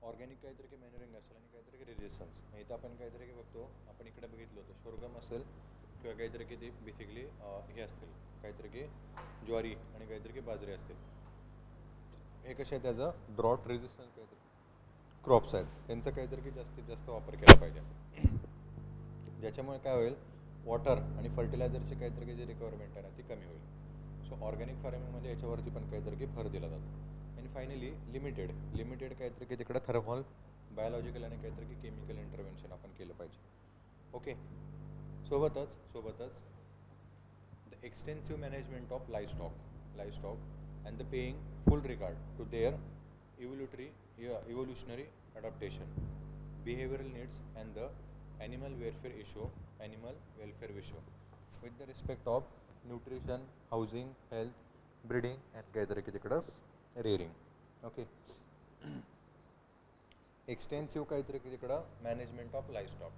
Organic काहीतरी की मॅन्युरिंग असेल आणि काहीतरी की रेजिस्टन्स. इथं आपण काहीतरी की बघतो, आपण इकडे बघितलं होतं शोरगम असेल किंवा काहीतरी की ती बेसिकली हे असतील काहीतरी की ज्वारी आणि काहीतरी की बाजरी असतील. हे कसे आहे त्याचं ड्रॉट रेजिस्टन्स काहीतरी क्रॉप्स आहेत, त्यांचा काहीतरी की जास्तीत जास्त वापर केला पाहिजे, ज्याच्यामुळे काय होईल वॉटर आणि फर्टिलायझरची काहीतरी की जी रिक्वायरमेंट आहे ना ती कमी होईल. सो ऑर्गॅनिक फार्मिंगमध्ये याच्यावरती पण काहीतरी की भर दिला जातो. आणि फायनली लिमिटेड लिमिटेड काहीतरी की तिकडे थर्मल बायोलॉजिकल आणि काहीतरी की केमिकल इंटरव्हेन्शन आपण केलं पाहिजे. ओके, सोबतच the extensive management of livestock and the paying full regard to their evolutionary adaptation, behavioral needs and the animal welfare issue with the respect of nutrition, housing, health, breeding and काहीतरी की तिकडं rearing. Okay, extensive काहीतरी की तिकडं management of livestock.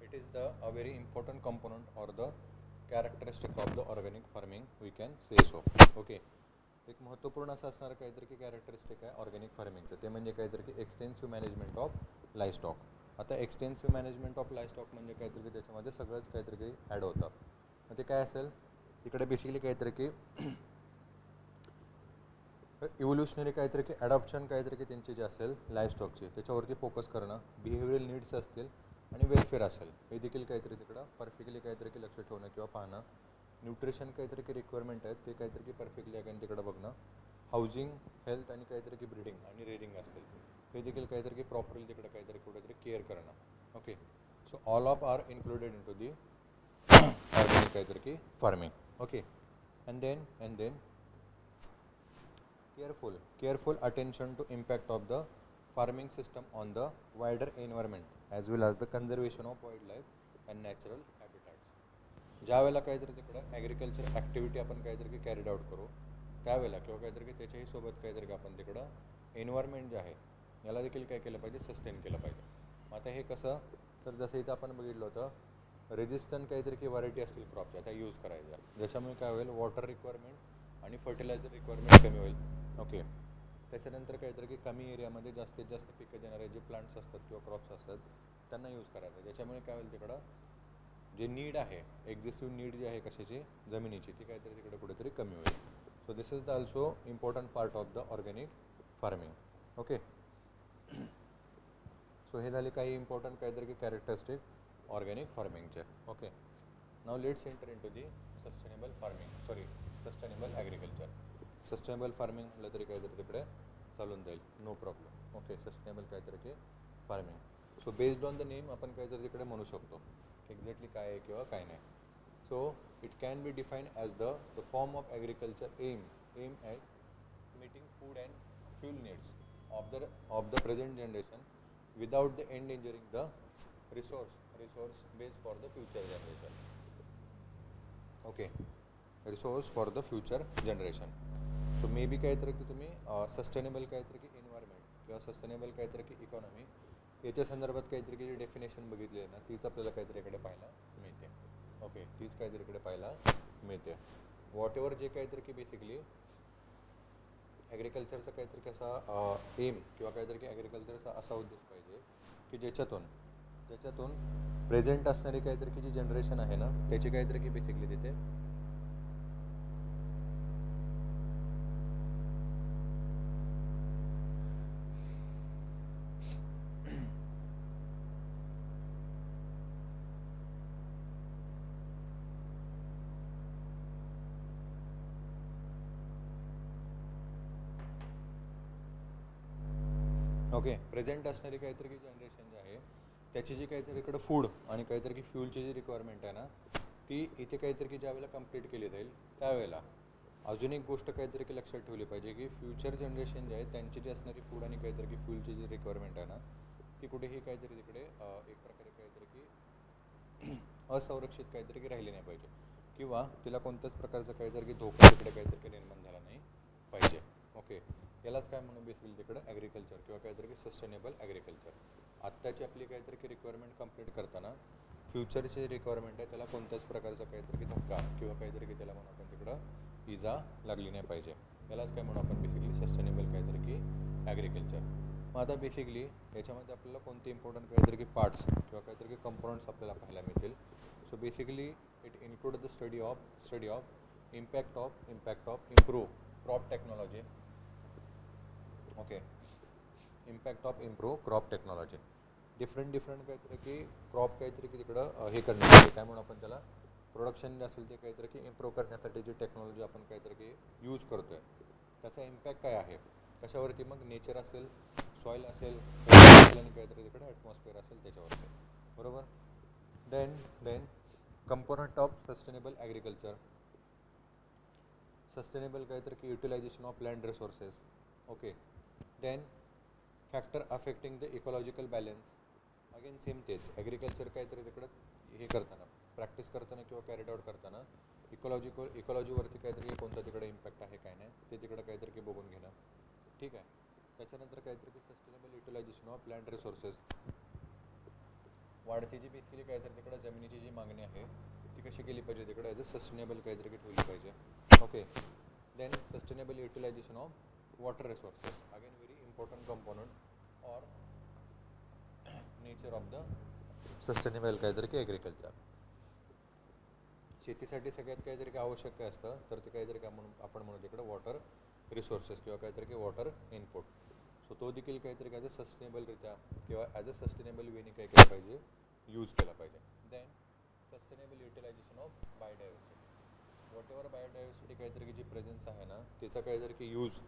It is the a very important component or the characteristic of the organic farming we can say so. Okay, एक महत्त्वपूर्ण असं असणारं काहीतरी की कॅरेक्टरिस्टिक आहे ऑर्गॅनिक फार्मिंगचं, ते म्हणजे काहीतरी की एक्सटेन्सिव्ह मॅनेजमेंट ऑफ लाईव्हस्टॉक. आता एक्सटेन्सिव्ह मॅनेजमेंट ऑफ लाईव्हस्टॉक म्हणजे काहीतरी की त्याच्यामध्ये सगळंच काहीतरी काही ॲड होतं. मग ते काय असेल तिकडे बेसिकली काहीतरी की इव्होल्युशनरी काहीतरी की ॲडॉप्शन काहीतरी की त्यांची जे असेल लाईव्हस्टॉकची त्याच्यावरती फोकस करणं, बिहेवियरल नीड्स असतील आणि वेलफेअर असेल हे देखील काहीतरी तिकडं परफेक्टली काहीतरी की लक्ष ठेवणं किंवा पाहणं. न्यूट्रिशन काहीतरी की रिक्वायरमेंट आहेत ते काहीतरी की परफेक्टली अगेन तिकडं बघणं. हाऊसिंग, हेल्थ आणि काहीतरी की ब्रीडिंग आणि रेअरिंग असतील हे देखील काहीतरी की प्रॉपरली तिकडं काहीतरी कुठेतरी केअर करणं. Okay, so all of are included in to the organic काहीतरी की farming. Okay, and then careful attention to impact of the farming system on the wider environment as well as the conservation of wildlife and natural habitats. ज्या वेळेला काहीतरी तिकडं agriculture activity आपण काहीतरी की carried out करू त्यावेळेला किंवा काहीतरी की त्याच्याही सोबत काहीतरी आपण तिकडं एन्व्हायरमेंट जे आहे याला देखील काय केलं पाहिजे, सस्टेन केलं पाहिजे. आता हे कसं, तर जसं इथं आपण बघितलं होतं रेजिस्टंट काहीतरी की व्हरायटी असतील क्रॉपच्या त्या यूज करायच्या, ज्याच्यामुळे काय होईल वॉटर रिक्वायरमेंट आणि फर्टिलायझर रिक्वायरमेंट कमी होईल. ओके, त्याच्यानंतर काहीतरी की कमी एरियामध्ये जास्तीत जास्त पिकं देणारे जे प्लांट्स असतात किंवा क्रॉप्स असतात त्यांना यूज करायचं, ज्याच्यामुळे काय होईल तिकडं जे नीड आहे एक्झिस्टिव्ह नीड जी आहे कशाची जमिनीची ती काहीतरी तिकडे कुठेतरी कमी होईल. So this is the also important part of the organic farming. Okay, so हे झाले काही इम्पॉर्टंट काहीतरी की कॅरेक्टरिस्टिक ऑर्गॅनिक फार्मिंगचे. Okay, now let's enter in to the sustainable agriculture. Sustainable farming म्हटलं तरी काहीतरी तिकडे चालून जाईल, नो प्रॉब्लेम. ओके, सस्टेनेबल काहीतरी की farming. So based on the name आपण काहीतरी तिकडे म्हणू शकतो एक्झॅक्टली काय आहे किंवा काय नाही. So it can be define as the form of agriculture aim at meeting food and fuel needs of the present generation without the endangering the resource base for the future generation. Okay, resource for the future generation. So maybe काहीतरी की तुम्ही sustainable काहीतरी की environment किंवा sustainable काहीतरी की economy याच्या संदर्भात काहीतरी की जी डेफिनेशन बघितली आहे ना तीच आपल्याला काहीतरी इकडे पाहायला मिळते. ओके, तीच काहीतरी इकडे पाहायला मिळते. वॉट एव्हर जे काहीतरी की बेसिकली ॲग्रिकल्चरचा काहीतरी कसा एम किंवा काहीतरी की ॲग्रिकल्चरचा असा उद्देश पाहिजे की ज्याच्यातून प्रेझेंट असणारी काहीतरी की जी जनरेशन आहे ना त्याची काहीतरी की बेसिकली तिथे ओके प्रेझेंट असणारी काहीतरी की जनरेशन जे आहे त्याची जी काहीतरी इकडं फूड आणि काहीतरी की फ्यूलची जी रिक्वायरमेंट आहे ना ती इथे काहीतरी की ज्यावेळेला कंप्लीट केली जाईल त्यावेळेला अजून एक गोष्ट काहीतरी की लक्षात ठेवली पाहिजे की फ्युचर जनरेशन जे आहे त्यांची जी असणारी फूड आणि काहीतरी की फ्यूलची जी रिक्वायरमेंट आहे ना ती कुठेही काहीतरी तिकडे एक प्रकारे काहीतरी की असंरक्षित काहीतरी की राहिली नाही पाहिजे किंवा तिला कोणत्याच प्रकारचं काहीतरी की धोका तिकडे काहीतरी की निर्माण झाला नाही पाहिजे. ओके, यालाच काय म्हणून बेसिकली तिकडं ॲग्रिकल्चर किंवा काहीतरी की सस्टेनेबल ॲग्रिकल्चर. आत्ताची आपली काहीतरी की रिक्वायरमेंट कंप्लीट करताना फ्युचरची रिक्वायरमेंट आहे त्याला कोणत्याच प्रकारचा काहीतरी की धक्का किंवा काहीतरी की त्याला म्हणून आपण तिकडं इजा लागली नाही पाहिजे. यालाच काय म्हणून आपण बेसिकली सस्टेनेबल काहीतरी की ॲग्रिकल्चर. मग आता बेसिकली याच्यामध्ये आपल्याला कोणते इम्पॉर्टंट काहीतरी की पार्ट्स किंवा काहीतरी की कंपोनंट्स आपल्याला पाहायला मिळतील. So basically it include the study of impact of improve crop technology. Okay, impact of improve crop technology. Different काहीतरी की क्रॉप काहीतरी की तिकडं हे करण्यासाठी काय म्हणून आपण त्याला प्रोडक्शन जे असेल ते काहीतरी की इम्प्रूव्ह करण्यासाठी जी टेक्नॉलॉजी आपण काहीतरी की यूज करतो आहे त्याचा इम्पॅक्ट काय आहे कशावरती. मग नेचर असेल, सॉईल असेल आणि काहीतरी तिकडे ॲटमॉस्फिअर असेल त्याच्यावरती. बरोबर. Then component of sustainable agriculture. Sustainable काहीतरी की utilization of land resources. Okay. Then factor affecting the ecological balance. Again same तेच ॲग्रिकल्चर काहीतरी तिकडं हे करताना प्रॅक्टिस करताना किंवा कॅरीड आउट करताना इकॉलॉजीवरती काहीतरी कोणता तिकडे इम्पॅक्ट आहे काय नाही ते तिकडं काहीतरी की बघून घेणं. ठीक आहे. त्याच्यानंतर काहीतरी की sustainable utilization of land resources. वाढती जी बेसिकली काहीतरी तिकडं जमिनीची जी मागणी आहे ती कशी केली पाहिजे तिकडे ॲज अ सस्टेनेबल काहीतरी की ठेवली पाहिजे. Okay. Then sustainable utilization of water resources. Again very important component or nature of the sustainable काहीतरी की ॲग्रिकल्चर. शेतीसाठी सगळ्यात काहीतरी की आवश्यक असतं तर ते काहीतरी काय म्हणून आपण म्हणू तिकडे वॉटर रिसोर्सेस किंवा काहीतरी की वॉटर इनपुट. सो तो देखील काहीतरी ॲज अ सस्टेनेबलरित्या किंवा ॲज अ सस्टेनेबल वेने काय केलं पाहिजे यूज केला पाहिजे. Then sustainable utilization of biodiversity. Whatever biodiversity काहीतरी की जी प्रेझेन्स आहे ना त्याचा काहीतरी की यूज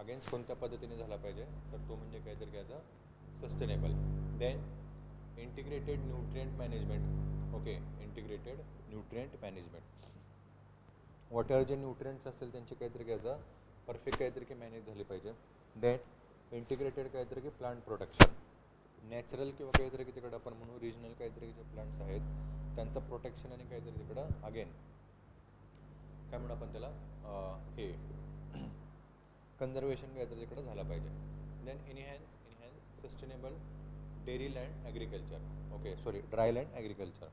अगेन्स्ट कोणत्या पद्धतीने झाला पाहिजे तर तो म्हणजे काहीतरी as a sustainable. Then integrated nutrient management. Okay, integrated nutrient management. Whatever जे न्यूट्रिएंट्स असतील त्यांची काहीतरी ॲज अ परफेक्ट काहीतरी की मॅनेज झाली पाहिजे. देन इंटिग्रेटेड काहीतरी की प्लांट प्रोटेक्शन. नॅचरल किंवा काहीतरी की तिकडं आपण म्हणू रिजनल काहीतरी जे प्लांट्स आहेत त्यांचं प्रोटेक्शन आणि काहीतरी तिकडं अगेन काय म्हणू आपण त्याला हे कन्झर्वेशन काहीतरी तिकडं झालं पाहिजे. Then enhance sustainable dairy land agriculture. Okay sorry dry land agriculture.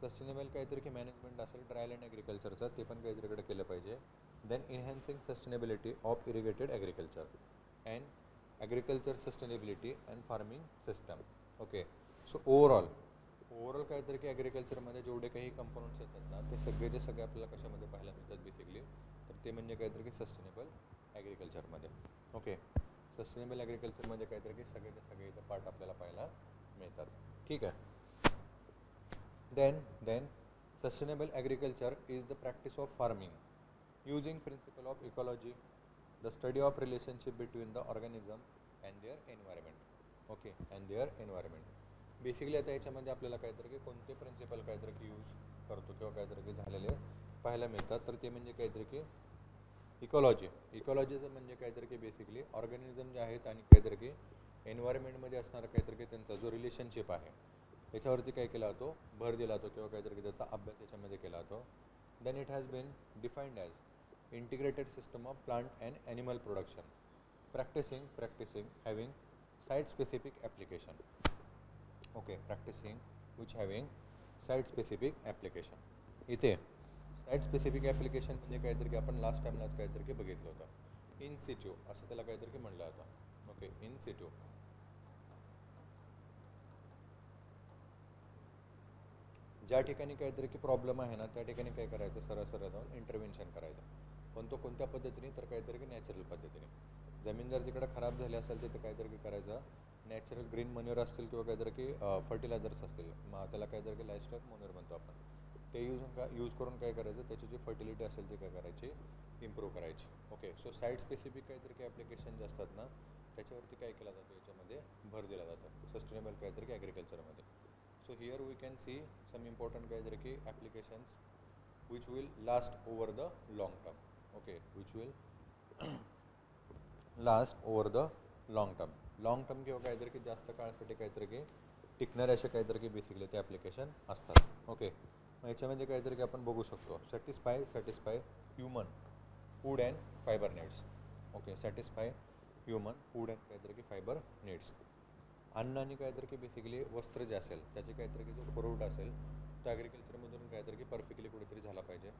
Sustainable काहीतरी की मॅनेजमेंट असेल ड्राय लँड ॲग्रिकल्चरचं ते पण काहीतरी इकडे केलं पाहिजे. Then enhancing sustainability of irrigated agriculture and agriculture sustainability and farming system. Okay. So overall काहीतरी की ॲग्रिकल्चरमध्ये जेवढे काही कंपोनंट्स येतात ना ते सगळे आपल्याला कशामध्ये पाहायला मिळतात बेसिकली तर ते म्हणजे काहीतरी की सस्टेनेबल ॲग्रिकल्चरमध्ये. ओके. सस्टेनेबल ॲग्रिकल्चरमध्ये काहीतरी की सगळे इथं पार्ट आपल्याला पाहायला मिळतात. ठीक आहे. Then sustainable agriculture is the practice of farming using principle of ecology, the study of relationship between the organism and their environment. Okay, and their environment. Basically आता याच्यामध्ये आपल्याला काहीतरी की कोणते प्रिन्सिपल काहीतरी की यूज करतो किंवा काहीतरी की झालेले पाहायला मिळतात तर ते म्हणजे काहीतरी की इकॉलॉजीचं म्हणजे काहीतरी की बेसिकली ऑर्गॅनिझम जे आहेत आणि काहीतरी की एन्व्हायरमेंटमध्ये असणारा काहीतरी की त्यांचा जो रिलेशनशिप आहे त्याच्यावरती काय केला जातो भर दिला जातो किंवा काहीतरी त्याचा अभ्यास त्याच्यामध्ये केला जातो. Then it has been defined as integrated system of plant and animal production practicing having site specific application. Okay, practicing which having site specific application. इथे साईट स्पेसिफिक ॲप्लिकेशन म्हणजे काहीतरी की आपण लास्ट टाईमलाच काहीतरी की बघितलं होतं इन सिट्यू असं त्याला काहीतरी की म्हणलं जातं. Okay, in situ. ज्या ठिकाणी काहीतरी की प्रॉब्लेम आहे ना त्या ठिकाणी काय करायचं सरळ जाऊन इंटरव्हेन्शन करायचं. पण तो कोणत्या पद्धतीने तर काहीतरी की नॅचरल पद्धतीने. जमीन जर तिकडे खराब झाली असेल तिथे काहीतरी की करायचं नॅचरल ग्रीन मन्युअर असतील किंवा काहीतरी की फर्टिलायझर्स असतील मग त्याला काहीतरी की लाईफस्टॉक मन्युअर म्हणतो आपण ते यूज करून काय करायचं त्याची जी फर्टिलिटी असेल ती काय करायची इम्प्रूव्ह करायची. ओके. सो साईट स्पेसिफिक काहीतरी की ॲप्लिकेशन जे असतात ना त्याच्यावरती काय केलं जातं याच्यामध्ये भर दिला जातो सस्टेनेबल काहीतरी की ॲग्रिकल्चरमध्ये. So here we can see some important काहीतरी की applications which will last over the long term. Okay, which will last over the long term. Long term किंवा काहीतरी की जास्त काळासाठी काहीतरी की टिकणारे असे काहीतरी की बेसिकली ते ॲप्लिकेशन असतात. ओके. मग याच्यामध्ये काहीतरी की आपण बघू शकतो satisfy human food and fibre needs. Okay, satisfy human food and काहीतरी की फायबर नीड्स. अन्न आणि काहीतरी की बेसिकली वस्त्र जे असेल त्याचे काहीतरी की जो पुरवठा असेल तो ॲग्रिकल्चरमधून काहीतरी की परफेक्टली कुठेतरी झाला पाहिजे.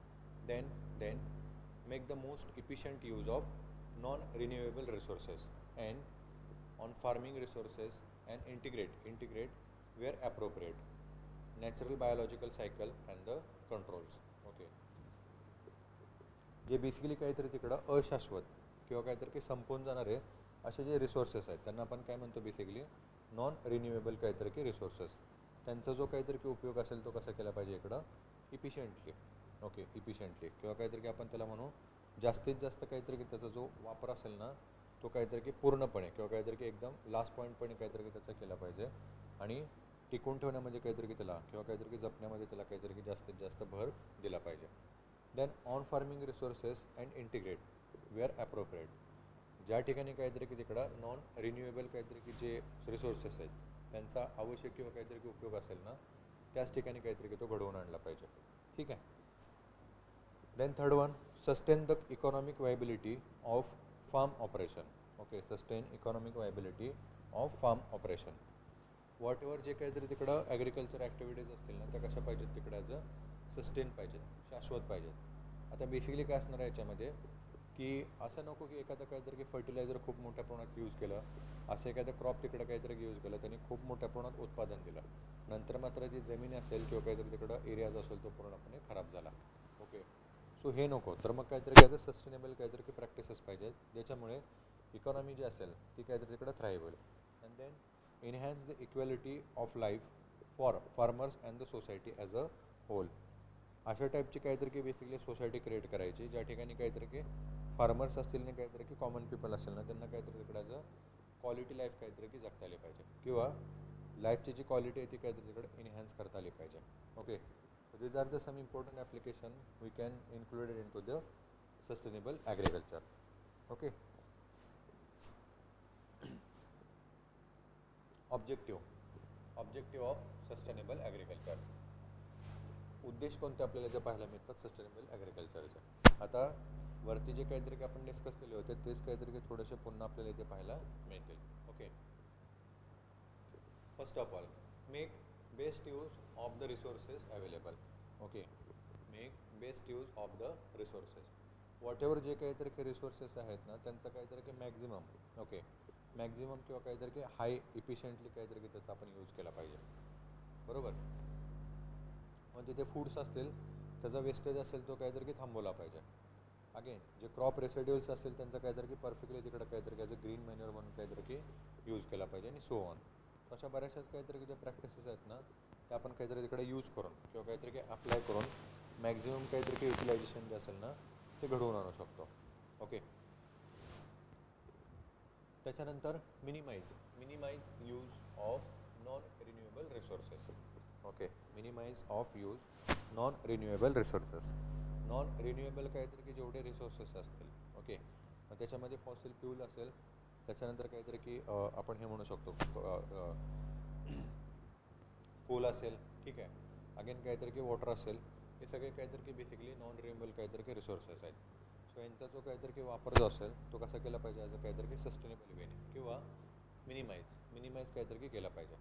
Then make the most efficient use of non renewable resources and on farming resources and integrate where appropriate natural biological cycle and the controls. Okay, जे बेसिकली काहीतरी तिकडं अशाश्वत किंवा काहीतरी की संपून जाणारे असे जे रिसोर्सेस आहेत त्यांना आपण काय म्हणतो बेसिकली नॉन रिन्युएबल काहीतरी की रिसोर्सेस. त्यांचा जो काहीतरी की उपयोग असेल तो कसा केला पाहिजे इकडं इफिशियंटली. ओके, इफिशियंटली किंवा काहीतरी की आपण त्याला म्हणू जास्तीत जास्त काहीतरी की त्याचा जो वापर असेल ना तो काहीतरी की पूर्णपणे किंवा काहीतरी की एकदम लास्ट पॉईंटपणे काहीतरी की त्याचा केला पाहिजे आणि टिकून ठेवण्यामध्ये काहीतरी की त्याला किंवा काहीतरी की जपण्यामध्ये त्याला काहीतरी की जास्तीत जास्त भर दिला पाहिजे. Then on farming resources and integrate where appropriate. ज्या ठिकाणी काहीतरी की तिकडं नॉन रिन्युएबल काहीतरी की जे रिसोर्सेस आहेत त्यांचा आवश्यक किंवा काहीतरी की उपयोग असेल ना त्याच ठिकाणी काहीतरी की तो घडवून आणला पाहिजे. ठीक आहे. Then third one, sustain the economic viability of farm operation. Okay, sustain economic viability of farm operation. Whatever जे काहीतरी तिकडं ॲग्रिकल्चर ॲक्टिव्हिटीज असतील ना त्या कशा पाहिजेत तिकडं ॲज अ सस्टेन पाहिजेत, शाश्वत पाहिजेत. आता बेसिकली काय असणार आहे याच्यामध्ये की असं नको की एखादं काहीतरी की फर्टिलायझर खूप मोठ्या प्रमाणात यूज केलं, असं एखादं क्रॉप तिकडं काहीतरी यूज केलं त्यांनी खूप मोठ्या प्रमाणात उत्पादन दिलं, नंतर मात्र जी जमीन असेल किंवा काहीतरी तिकडं एरियाज असेल तो पूर्णपणे खराब झाला. ओके, सो हे नको. तर मग काहीतरी ॲज अ सस्टेनेबल काहीतरी की प्रॅक्टिसेस पाहिजेत ज्याच्यामुळे इकॉनॉमी जी असेल ती काहीतरी तिकडं थ्राईव्ह होईल. And then enhance the equality of life for farmers and the society as a whole. अशा टाईपची काहीतरी की बेसिकली सोसायटी क्रिएट करायची ज्या ठिकाणी काहीतरी की फार्मर्स असतील आणि काहीतरी की कॉमन पीपल असेल ना त्यांना काहीतरी तिकडे ॲज अ क्वालिटी लाईफ काहीतरी की जगता आली पाहिजे किंवा लाईफची जी क्वालिटी आहे ती काहीतरी तिकडे एनहॅन्स करता आली पाहिजे. Okay, so these are the some important application we can include it into the sustainable agriculture. Okay, objective of sustainable agriculture. उद्देश कोणते आपल्याला इथे पाहायला मिळतात सस्टेनेबल ॲग्रिकल्चरचे. आता वरती जे काहीतरी की आपण डिस्कस केले होते तेच काहीतरी की थोडेसे पुन्हा आपल्याला इथे पाहायला मिळतील. Okay, first of all make best use of the resources available. Okay, make best use of the resources. What ever जे काहीतरी की रिसोर्सेस आहेत ना त्यांचं काहीतरी की मॅक्झिमम, ओके मॅक्झिमम किंवा काहीतरी की हाय इफिशियंटली काहीतरी की त्याचा आपण यूज केला पाहिजे. बरोबर, म्हणजे ते फूड्स असतील त्याचा वेस्टेज असेल तो काहीतरी की थांबवला पाहिजे. अगेन जे क्रॉप रेसिड्युअल्स असतील त्यांचं काहीतरी की परफेक्टली तिकडं काहीतरी ॲज अ ग्रीन मॅन्युअर म्हणून काहीतरी की यूज केला पाहिजे आणि सो ऑन. अशा बऱ्याचशाच काहीतरी की ज्या प्रॅक्टिसेस आहेत ना त्या आपण काहीतरी तिकडे यूज करून किंवा काहीतरी की अप्लाय करून मॅक्झिमम काहीतरी की युटिलायझेशन जे असेल ना ते घडवून आणू शकतो. ओके, त्याच्यानंतर minimize use of non renewable resources. Okay, minimize of use non renewable resources. Non renewable काहीतरी की जेवढे रिसोर्सेस असतील, ओके मग त्याच्यामध्ये फॉसिल फ्यूल असेल, त्याच्यानंतर काहीतरी की आपण हे म्हणू शकतो कोल असेल, ठीक आहे, अगेन काहीतरी की वॉटर असेल, हे सगळे काहीतरी की बेसिकली नॉन रिन्युएबल काहीतरी की रिसोर्सेस आहेत. सो यांचा जो काहीतरी की वापर जो असेल तो कसा केला पाहिजे ॲज अ काहीतरी की सस्टेनेबल वेने किंवा मिनिमाइज काहीतरी की केला पाहिजे.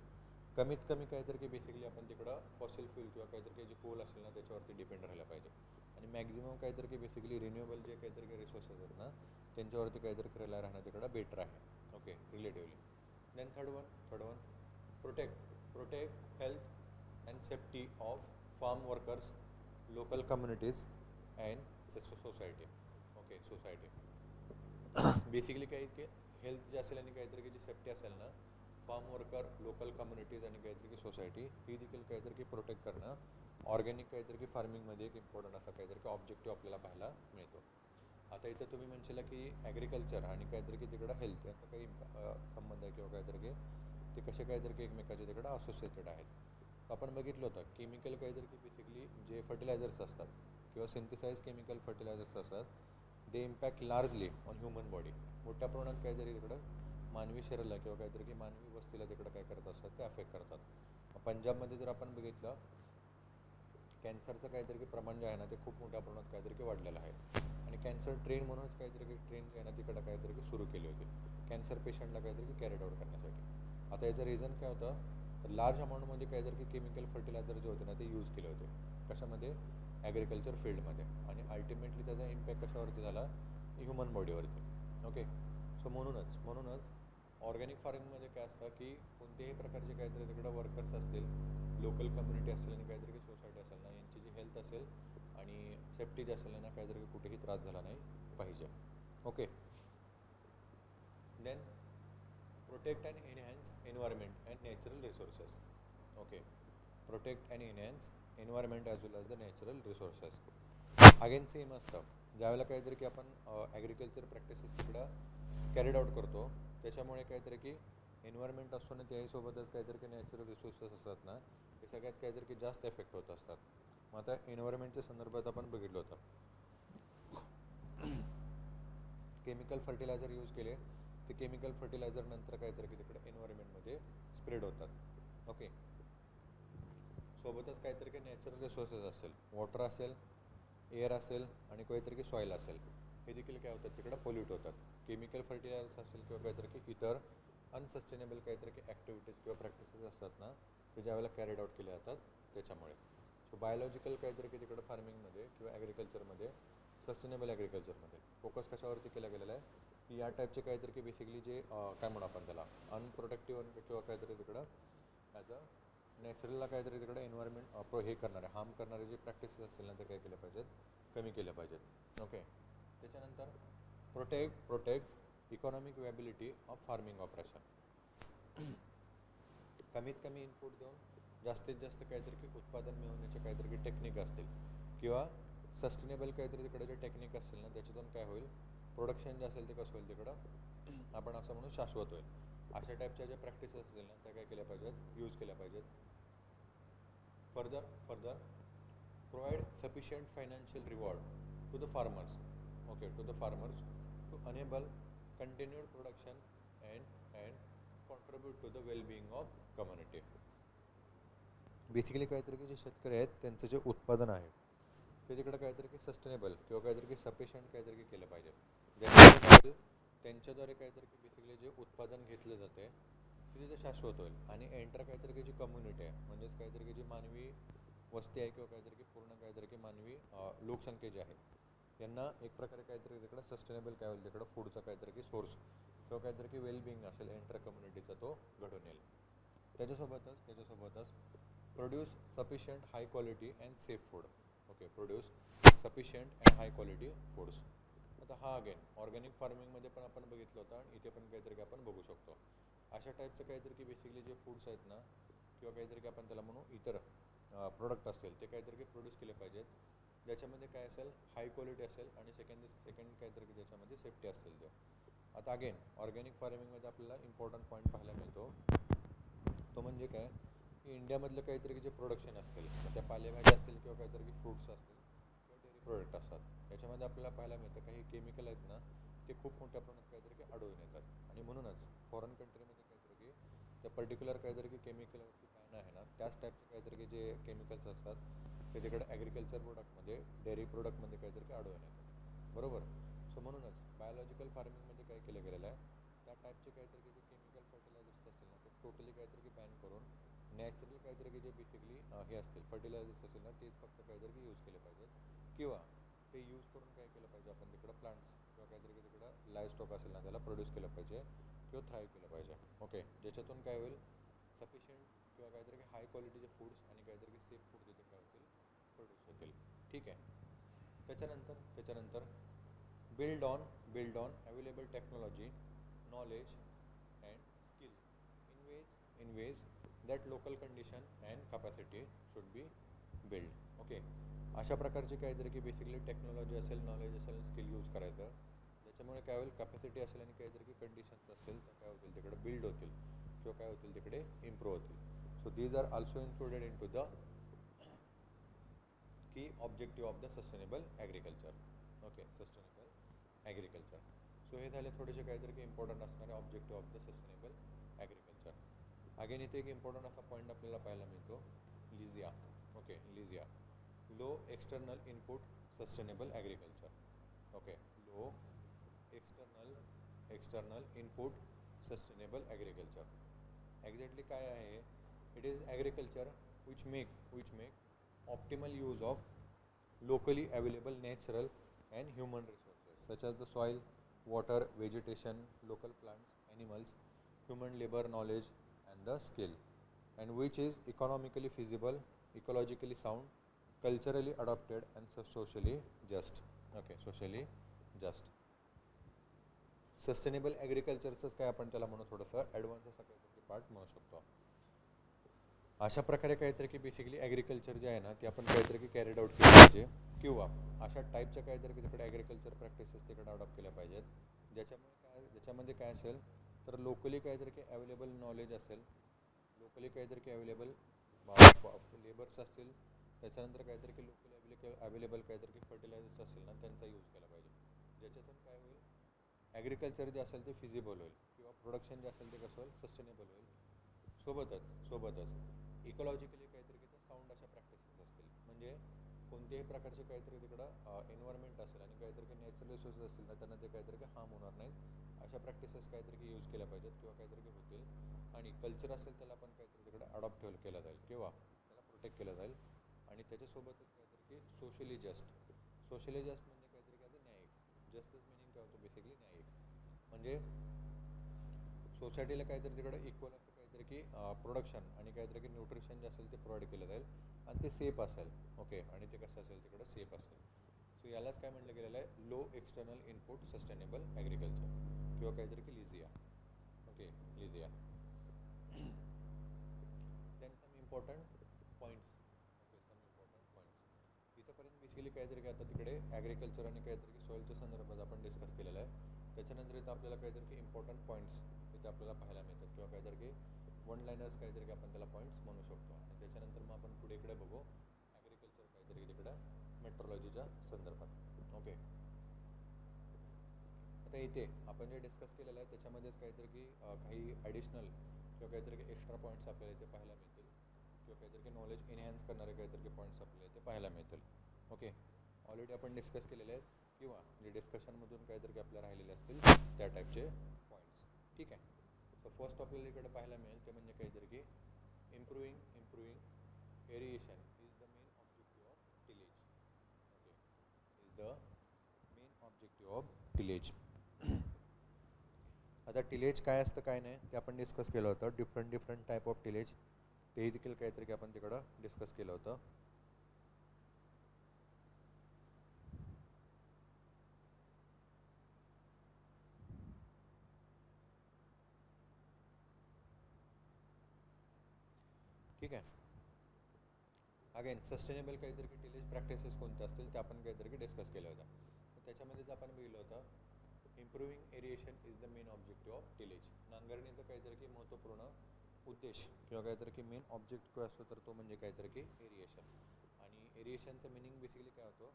कमीत कमी काहीतरी की बेसिकली आपण तिकडं फॉसिल फ्यूल किंवा काहीतरी जे कोल असेल ना त्याच्यावरती डिपेंड राहायला पाहिजे आणि मॅक्झिमम काहीतरी की बेसिकली रिन्युएबल जे काहीतरी की रिसोर्सेस आहेत ना त्यांच्यावरती काहीतरी करायला राहणं तिकडं बेटर आहे. Okay, relatively. Then third one protect health and safety of farm workers, local communities and society. Okay, society basically काही की हेल्थ जे असेल आणि काहीतरी की जी सेफ्टी असेल ना फार्म वर्कर, लोकल कम्युनिटीज आणि काहीतरी की सोसायटी ही देखील काहीतरी की प्रोटेक्ट करणं ऑर्गॅनिक काहीतरी की फार्मिंगमध्ये एक इम्पॉर्टंट असा काहीतरी की ऑब्जेक्टिव्ह आपल्याला पाहायला मिळतो. आता इथं तुम्ही म्हणशील की ॲग्रिकल्चर आणि काहीतरी की तिकडं हेल्थ याचा काही संबंध आहे किंवा काहीतरी की ते कसे काहीतरी की एकमेकाच्या तिकडं असोसिएटेड आहेत. आपण बघितलं होतं केमिकल काहीतरी की बेसिकली जे फर्टिलायझर्स असतात किंवा सिंथेसाइज केमिकल फर्टिलायझर्स असतात they impact largely on human body. मोठ्या प्रमाणात काहीतरी तिकडं मानवी शरीराला किंवा काहीतरी की मानवी वस्तीला तिकडं काय करत असतात ते अफेक्ट करतात. पंजाबमध्ये जर आपण बघितलं कॅन्सरचं काहीतरी की प्रमाण जे आहे ना ते खूप मोठ्या प्रमाणात काहीतरी की वाढलेलं आहे आणि कॅन्सर ट्रेन म्हणूनच काहीतरी की ट्रेन जे आहे ना तिकडं काहीतरी की सुरू केली होती कॅन्सर पेशंटला काहीतरी की कॅरेड आउट करण्यासाठी. आता याचं रिझन काय होतं तर लार्ज अमाऊंटमध्ये काहीतरी की केमिकल फर्टिलायझर जे होते ना ते यूज केले होते कशामध्ये ॲग्रिकल्चर फील्डमध्ये आणि अल्टिमेटली त्याचा इम्पॅक्ट कशावरती झाला ह्युमन बॉडीवरती. ओके, सो म्हणूनच ऑर्गॅनिक फार्मिंगमध्ये काय असतं की कोणत्याही प्रकारचे काहीतरी तिकडं वर्कर्स असतील, लोकल कम्युनिटी असेल आणि काहीतरी सोसायटी असेल ना, यांची जी हेल्थ असेल आणि सेफ्टी जी असेल ना, काहीतरी कुठेही त्रास झाला नाही पाहिजे. Okay. Then protect and enhance environment and natural resources. Okay, protect and enhance environment as well as the natural resources. Again same असतं, ज्यावेळेला काहीतरी की आपण ॲग्रिकल्चर प्रॅक्टिसेस तिकडं कॅरीड आउट करतो, त्याच्यामुळे काहीतरी की एन्व्हायरमेंट असतो ना, त्याहीसोबतच काहीतरी की नॅचरल रिसोर्सेस असतात ना, ते सगळ्यात काहीतरी की जास्त इफेक्ट होत असतात. मग आता एन्व्हायरमेंटच्या संदर्भात आपण बघितलं होतं, केमिकल फर्टिलायझर यूज केले, ते केमिकल फर्टिलायझर नंतर काहीतरी की तिकडे एन्व्हायरमेंटमध्ये स्प्रेड होतात. ओके. सोबतच काहीतरी की नॅचरल रिसोर्सेस असेल, वॉटर असेल, एअर असेल आणि काहीतरी की सॉईल असेल, हे देखील काय होतात तिकडं पोल्यूट होतात. केमिकल फर्टिलायझर्स असेल किंवा काहीतरी की इतर अनसस्टेनेबल काहीतरी की ॲक्टिव्हिटीज किंवा प्रॅक्टिसेस असतात ना, ते ज्यावेळेला कॅरीड आउट केले जातात त्याच्यामुळे. सो बायोलॉजिकल काहीतरी की तिकडं फार्मिंगमध्ये किंवा ॲग्रिकल्चरमध्ये, सस्टेनेबल ॲग्रिकल्चरमध्ये फोकस कशावरती केला गेलेला आहे की या टाईपचे काहीतरी की बेसिकली जे काय म्हणू आपण त्याला अनप्रोटेक्टिव्ह किंवा काहीतरी तिकडं ॲज अ नॅचरलला काहीतरी तिकडं एन्व्हायरमेंट हे करणारे, हार्म करणारे जे प्रॅक्टिसेस असतील ना, ते काय केले पाहिजेत, कमी केले पाहिजेत. ओके. त्याच्यानंतर protect economic viability of farming operation. कमीत कमी इनपुट देऊन जास्तीत जास्त काहीतरी की उत्पादन मिळवण्याचे काहीतरी की टेक्निक असतील किंवा सस्टेनेबल काहीतरी तिकडे जे टेक्निक असतील ना, त्याच्यातून काय होईल, प्रोडक्शन जे असेल ते कसं होईल तिकडं आपण असं म्हणून शाश्वत होईल. अशा टाईपच्या ज्या प्रॅक्टिसेस असतील ना, त्या काय केल्या पाहिजेत, यूज केल्या पाहिजेत. Further provide sufficient financial reward to the farmers. Okay, to the farmers to enable continued production and contribute to the wellbeing of community. Basically काहीतरी की जे शेतकरी आहेत त्यांचं जे उत्पादन आहे ते तिकडं काहीतरी की सस्टेनेबल किंवा काहीतरी की सफिशियंट काहीतरी की केलं पाहिजे, ज्याच्यामुळे त्यांच्याद्वारे काहीतरी की बेसिकली जे उत्पादन घेतलं जाते ते तिथे शाश्वत होईल. आणि एंटर काहीतरी की जी कम्युनिटी आहे, म्हणजेच काहीतरी की जी मानवी वस्ती आहे किंवा काहीतरी की पूर्ण काहीतरी की मानवी लोकसंख्या जी आहे, यांना एक प्रकारे काहीतरी तिकडं सस्टेनेबल काय होईल, तिकडं फूडचा काहीतरी की सोर्स किंवा काहीतरी की वेलबिंग असेल एंटर कम्युनिटीचा, तो घडून येईल. त्याच्यासोबतच produce sufficient high quality and safe food. Okay, produce sufficient and high quality foods. आता हा अगेन ऑर्गॅनिक फार्मिंगमध्ये पण आपण बघितलं होतं आणि इथे पण काहीतरी आपण बघू शकतो. अशा टाईपचं काहीतरी की बेसिकली जे फूड्स आहेत ना, किंवा काहीतरी की आपण त्याला म्हणू इतर प्रोडक्ट असतील, ते काहीतरी की प्रोड्यूस केले पाहिजेत, ज्याच्यामध्ये काय असेल, हाय क्वालिटी असेल आणि सेकंड काहीतरी की ज्याच्यामध्ये सेफ्टी असेल ते. आता अगेन ऑर्गॅनिक फार्मिंगमध्ये आपल्याला इम्पॉर्टंट पॉईंट पाहायला मिळतो, तो म्हणजे काय की इंडियामधलं काहीतरी की जे प्रोडक्शन असतील, त्या पालेभाज्या असतील किंवा काहीतरी की फ्रूट्स असतील किंवा डेअरी प्रोडक्ट असतात, त्याच्यामध्ये आपल्याला पाहायला मिळतं काही केमिकल आहेत ना, ते खूप मोठ्या प्रमाणात काहीतरी की आढळून येतात. आणि म्हणूनच फॉरेन कंट्रीमध्ये काहीतरी की त्या पर्टिक्युलर काहीतरी की केमिकलवरती बॅन आहे ना, त्याच टाईपचे काहीतरी की जे केमिकल्स असतात ते तिकडे ॲग्रिकल्चर प्रोडक्टमध्ये, डेअरी प्रोडक्टमध्ये काहीतरी की आढळून येतात. बरोबर. सो म्हणूनच बायोलॉजिकल फार्मिंगमध्ये काय केलं गेलेलं आहे, त्या टाईपचे काहीतरी की जे केमिकल फर्टिलायझर्स असतील ना, ते टोटली काहीतरी की बॅन करून नॅचरल काहीतरी की जे बेसिकली हे असतील फर्टिलायझर्स असतील ना, तेच फक्त काहीतरी की यूज केले पाहिजेत. किंवा ते यूज करून काय केलं पाहिजे, आपण तिकडं प्लांट्स किंवा काहीतरी की तिकडं लाईव्ह स्टॉक असेल ना, त्याला प्रोड्यूस केलं पाहिजे किंवा थ्राईव्ह केलं पाहिजे. ओके, ज्याच्यातून काय होईल, सफिशियंट किंवा काहीतरी की हाय क्वालिटीचे फूड्स आणि काहीतरी की सेफ फूड तिथे काय होतील, प्रोड्यूस होतील. ठीक आहे. त्याच्यानंतर build on available technology, knowledge and skill in ways that local condition and capacity should be built. Okay, अशा प्रकारची काहीतरी की बेसिकली टेक्नॉलॉजी असेल, नॉलेज असेल, स्किल यूज करायचं, ज्याच्यामुळे काय होईल, कॅपॅसिटी असेल आणि काहीतरी की कंडिशन्स असतील तर काय होतील, तिकडे बिल्ड होतील किंवा काय होतील, तिकडे इम्प्रूव्ह होतील. So these are also included in to the key objective of the sustainable agriculture. Okay, sustainable agriculture. So हे झाले थोडेसे काहीतरी की इम्पॉर्टंट असणारे objective of the sustainable agriculture. Again इथे एक इम्पॉर्टंट असा पॉईंट आपल्याला पाहायला मिळतो, LEISA. Okay, LEISA, low external input sustainable agriculture. Okay, low external input sustainable agriculture. Exactly काय आहे, it is agriculture which make optimal use of locally available natural and human resources such as the soil, water, vegetation, local plants, animals, human labor knowledge and the skill, and which is economically feasible, ecologically sound, culturally adopted and socially just. Okay, socially just. Sustainable ॲग्रिकल्चरचंच काय आपण त्याला म्हणू थोडंसं advance असं काहीतरी part म्हणू शकतो. अशा प्रकारे काहीतरी की बेसिकली ॲग्रिकल्चर जे आहे ना ते आपण काहीतरी की कॅरीड आउट केलं पाहिजे, किंवा अशा टाईपच्या काहीतरी की तिकडे ॲग्रिकल्चर प्रॅक्टिसेस तिकडे अडॉप्ट केल्या पाहिजेत, ज्याच्यामध्ये काय असेल तर लोकली काहीतरी की अवेलेबल नॉलेज असेल, लोकली काहीतरी की अवेलेबल लेबर्स असतील, त्याच्यानंतर काहीतरी की लोकली अवेलेबल काहीतरी की फर्टिलायझर्स असतील ना त्यांचा यूज केला पाहिजे, ज्याच्यातून काय होईल ॲग्रिकल्चर जे असेल ते फिजिबल होईल, किंवा प्रोडक्शन जे असेल ते कसं होईल सस्टेनेबल होईल. सोबतच इकॉलॉजिकली काहीतरी की साऊंड अशा प्रॅक्टिसेस असतील, म्हणजे कोणत्याही प्रकारचे काहीतरी तिकडं एन्व्हायरमेंट असेल आणि काहीतरी की नॅचरल रिसोर्सेस असतील ना त्यांना ते काहीतरी की हार्म होणार नाहीत, अशा प्रॅक्टिसेस काहीतरी की यूज केल्या पाहिजेत किंवा काहीतरी की होतील. आणि कल्चर असेल त्याला पण काहीतरी तिकडे अडॉप्ट केलं जाईल किंवा त्याला प्रोटेक्ट केलं जाईल. आणि त्याच्यासोबतच काहीतरी की सोशली जस्ट म्हणजे काहीतरी काय न्यायिक. जस्टच मिनिंग काय होतं बेसिकली न्यायिक, म्हणजे सोसायटीला काहीतरी तिकडे इक्वल असं काहीतरी की प्रोडक्शन आणि काहीतरी की न्यूट्रिशन जे असेल ते प्रोव्हाइड केलं जाईल आणि ते सेफ असेल. ओके, आणि ते कसं असेल तिकडं सेफ असेल. सो यालाच काय म्हटलं गेलेलं आहे, low external input sustainable agriculture किंवा काहीतरी की LEISA. Okay, LEISA. Then some important points. Okay, some important points इथंपर्यंत बेसिकली काहीतरी की आता तिकडे ॲग्रिकल्चर आणि काहीतरी की सॉईलच्या संदर्भात आपण डिस्कस केलेलं आहे. त्याच्यानंतर इथं आपल्याला काहीतरी की इम्पॉर्टंट पॉईंट्स इथे आपल्याला पाहायला मिळतात, किंवा काहीतरी की वन लाईनर्स काहीतरी की आपण त्याला पॉईंट्स म्हणू शकतो. आणि त्याच्यानंतर मग आपण पुढे इकडे बघू ॲग्रिकल्चर काहीतरी तिकडं मेट्रोलॉजीच्या संदर्भात. ओके, आता इथे आपण जे डिस्कस केलेलं आहे त्याच्यामध्येच काहीतरी की काही ॲडिशनल किंवा काहीतरी की एक्स्ट्रा पॉईंट्स आपल्याला इथे पाहायला मिळतील, किंवा काहीतरी की नॉलेज एनहॅन्स करणारे काहीतरी की पॉईंट्स आपल्याला इथे पाहायला मिळतील. ओके, ऑलरेडी आपण डिस्कस केलेले आहेत, किंवा जे डिस्कशनमधून काहीतरी की आपल्याला राहिलेले असतील त्या टाईपचे पॉईंट्स. ठीक आहे. सो फर्स्ट आपल्याला इकडे पाहायला मिळेल ते म्हणजे काहीतरी की improving aeration is the main objective of tillage. Okay, is the main objective of tillage. आता टिलेज काय असतं काय नाही ते आपण डिस्कस केलं होतं. डिफरंट टाईप ऑफ टिलेज तेही देखील काहीतरी की आपण तिकडं डिस्कस केलं होतं. ठीक आहे. अगेन सस्टेनेबल काहीतरी की टिलेज प्रॅक्टिसेस कोणत्या असतील ते आपण काहीतरी की डिस्कस केलं होतं. त्याच्यामध्येच आपण बघितलं होतं improving aeration is the main objective of tillage. नांगरणीचं काहीतरी की महत्त्वपूर्ण उद्देश किंवा काहीतरी की मेन ऑब्जेक्ट असतो तर तो म्हणजे काहीतरी की एरिएशन. आणि एरिएशनचं मिनिंग बेसिकली काय होतं,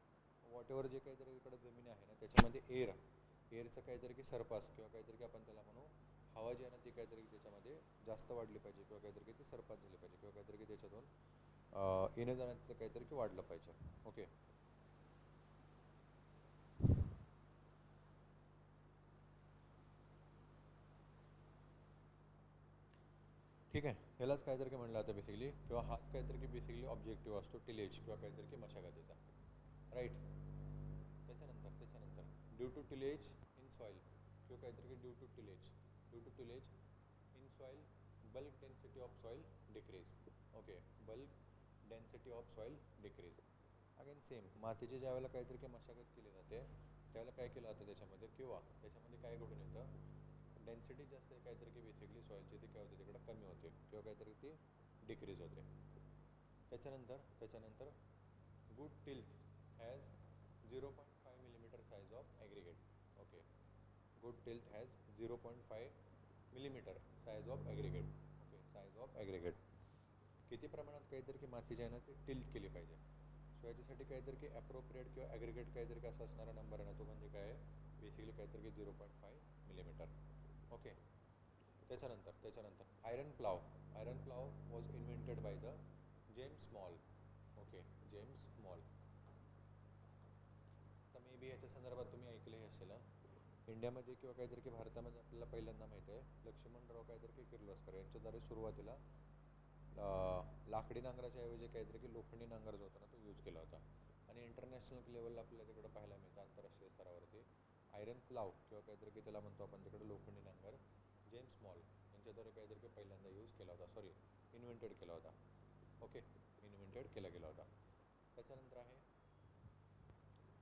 वॉट एव्हर जे काहीतरी इकडं जमीन आहे ना त्याच्यामध्ये एअरचं काहीतरी की सरपास किंवा काहीतरी की आपण त्याला म्हणू हवा जी आहे ना ती काहीतरी त्याच्यामध्ये जास्त वाढली पाहिजे, किंवा काहीतरी की ती सरपास झाली पाहिजे, किंवा काहीतरी की त्याच्यातून येणं जाण्याचं काहीतरी की वाढलं पाहिजे. ओके, ठीक आहे. ह्यालाच काहीतरी की म्हणलं आता बेसिकली, किंवा हाच काहीतरी की बेसिकली ऑब्जेक्टिव्ह असतो टिलेज किंवा काहीतरी की मशागतीचा. राईट. त्याच्यानंतर due to tillage in soil किंवा काहीतरी की due to tillage in soil bulk density of soil decrease. Okay, bulk density of soil decrease. Again same मातीची ज्या वेळेला काहीतरी की मशागत केली जाते त्यावेळेला काय केलं जातं त्याच्यामध्ये, किंवा त्याच्यामध्ये काय घडून येतं, डेन्सिटी जास्त आहे काहीतरी की बेसिकली सॉईलची ती काय होते तिकडं कमी होते किंवा काहीतरी ती डिक्रीज होते. त्याच्यानंतर good tilth has 0.5 millimetre size of aggregate. Okay, good tilth has 0.5 millimetre size of aggregate. Okay, size of aggregate किती प्रमाणात काहीतरी की मातीची आहे ना ती टिल्थ केली पाहिजे. सो याच्यासाठी काहीतरी की ॲप्रोप्रिएट किंवा ॲग्रिगेट काहीतरी कसं असणारा नंबर आहे ना तो म्हणजे काय आहे बेसिकली काहीतरी की 0.5 मिलीमीटर. ओके, त्याच्यानंतर iron plough was invented by the James small. Okay, James small. आता मे बी याच्या संदर्भात तुम्ही ऐकलंही असेल. इंडियामध्ये किंवा काहीतरी की भारतामध्ये आपल्याला पहिल्यांदा माहिती आहे लक्ष्मणराव काहीतरी की किर्लोस्कर यांच्याद्वारे सुरुवातीला लाकडी नांगराच्या ऐवजी काहीतरी की लोखंडी नांगर जो होता ना तो यूज केला होता. आणि इंटरनॅशनल लेवलला आपल्याला तिकडं पाहायला मिळतं आंतरराष्ट्रीय स्तरावरती आयरन प्लाव किंवा काहीतरी की त्याला म्हणतो आपण तिकडे लोखंडी नांगर जेम्स स्मॉल यांच्याद्वारे काहीतरी पहिल्यांदा यूज केला होता, सॉरी इन्व्हेंटेड केला होता. ओके, इन्व्हेंटेड केला गेला होता. त्याच्यानंतर आहे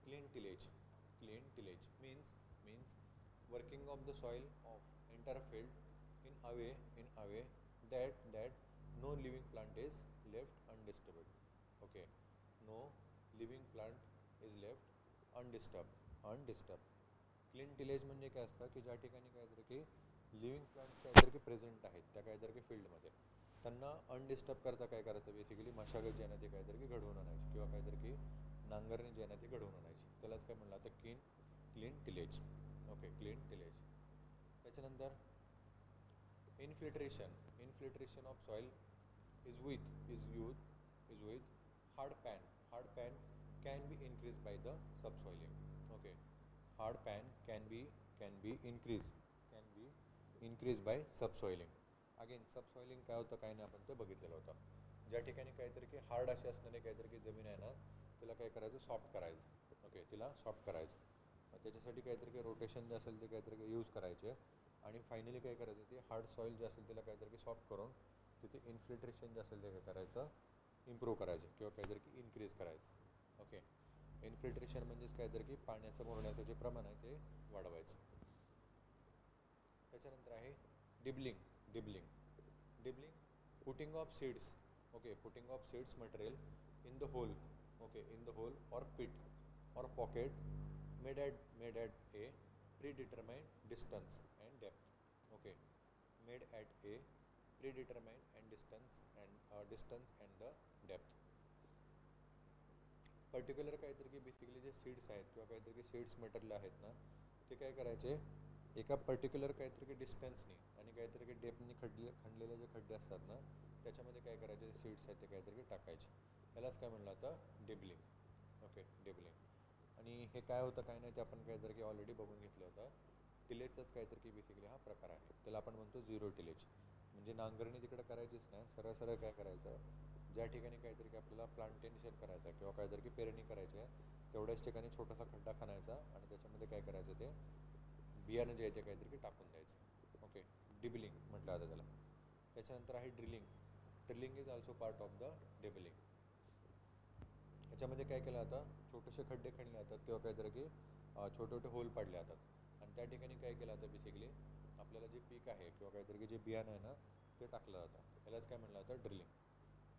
clean tillage. Clean tillage means working of the soil of entire field in a way that no living plant is left undisturbed. Okay, no living plant is left undisturbed. Clean tillage म्हणजे काय असतं की ज्या ठिकाणी काहीतरी की living plants काहीतरी की प्रेझेंट आहेत त्या काहीतरी की फील्डमध्ये, त्यांना अनडिस्टर्ब करता काय करायचं, बेसिकली मशागत जी आहे ना ती काहीतरी की घडवून आणायची किंवा काहीतरी की नांगरणी जी आहे ना ती घडवून आणायची. त्यालाच काय म्हणलं आता clean tillage. Okay, clean tillage. त्याच्यानंतर infiltration of soil is with hard pan can be increased by the subsoiling. Okay, hard pan can be increased by subsoiling. Again subsoiling काय होतं काय नाही आपण ते बघितलेलं होतं. ज्या ठिकाणी काहीतरी की हार्ड अशी असणारी काहीतरी की जमीन आहे ना तिला काय करायचं, सॉफ्ट करायचं. ओके, तिला सॉफ्ट करायचं. त्याच्यासाठी काहीतरी की रोटेशन जे असेल ते काहीतरी की यूज करायचे आणि फायनली काय करायचं, ते हार्ड सॉईल जे असेल तिला काहीतरी की सॉफ्ट करून तिथे इन्फिल्ट्रेशन जे असेल ते काय करायचं, इम्प्रूव्ह करायचे किंवा काहीतरी की इन्क्रीज करायचं. ओके, इन्फिल्ट्रेशन म्हणजेच काहीतरी की पाण्याचं मुरण्याचं जे प्रमाण आहे ते वाढवायचं. त्याच्यानंतर आहे dibbling putting of seeds. Okay, putting of seeds material in the hole. Okay, in the hole or pit or pocket made at a predetermined distance and depth. Okay, made at a predetermined and distance and the depth. Particular काहीतरी की basically जे seeds आहेत किंवा काहीतरी की seeds material आहेत ना ते काय करायचे, एका पर्टिक्युलर काहीतरी की डिस्टन्सनी आणि काहीतरी की डेप्थनी खणलेले जे खड्डे असतात ना त्याच्यामध्ये काय करायचे, सीड्स आहेत ते काहीतरी की टाकायचे. त्यालाच काय म्हणलं आता, डिबलिंग. Okay, dibbling. आणि हे काय होतं काय नाही ते आपण काहीतरी की ऑलरेडी बघून घेतलं होतं. टिलेजचाच काहीतरी की बेसिकली हा प्रकार आहे. त्याला आपण म्हणतो झिरो टिलेज. म्हणजे नांगरणी तिकडे करायचीच नाही, सरळ सरळ काय करायचं, ज्या ठिकाणी काहीतरी की आपल्याला प्लांटेशन करायचं आहे किंवा काहीतरी की पेरणी करायची आहे तेवढ्याच ठिकाणी छोटासा खड्डा खणायचा आणि त्याच्यामध्ये काय करायचं, ते बियाणं जे आहे ते काहीतरी की टाकून द्यायचं. ओके, डिबलिंग म्हटलं आता त्याला. त्याच्यानंतर आहे drilling is also part of the dibbling. याच्यामध्ये काय केलं जातं, छोटेसे खड्डे खणले जातात किंवा काहीतरी की छोटे छोटे होल पाडले जातात आणि त्या ठिकाणी काय केलं जातं, बेसिकली आपल्याला जे पीक आहे किंवा काहीतरी की जे बियाणं आहे ना ते टाकलं जातं. यालाच काय म्हणलं जातं, ड्रिलिंग.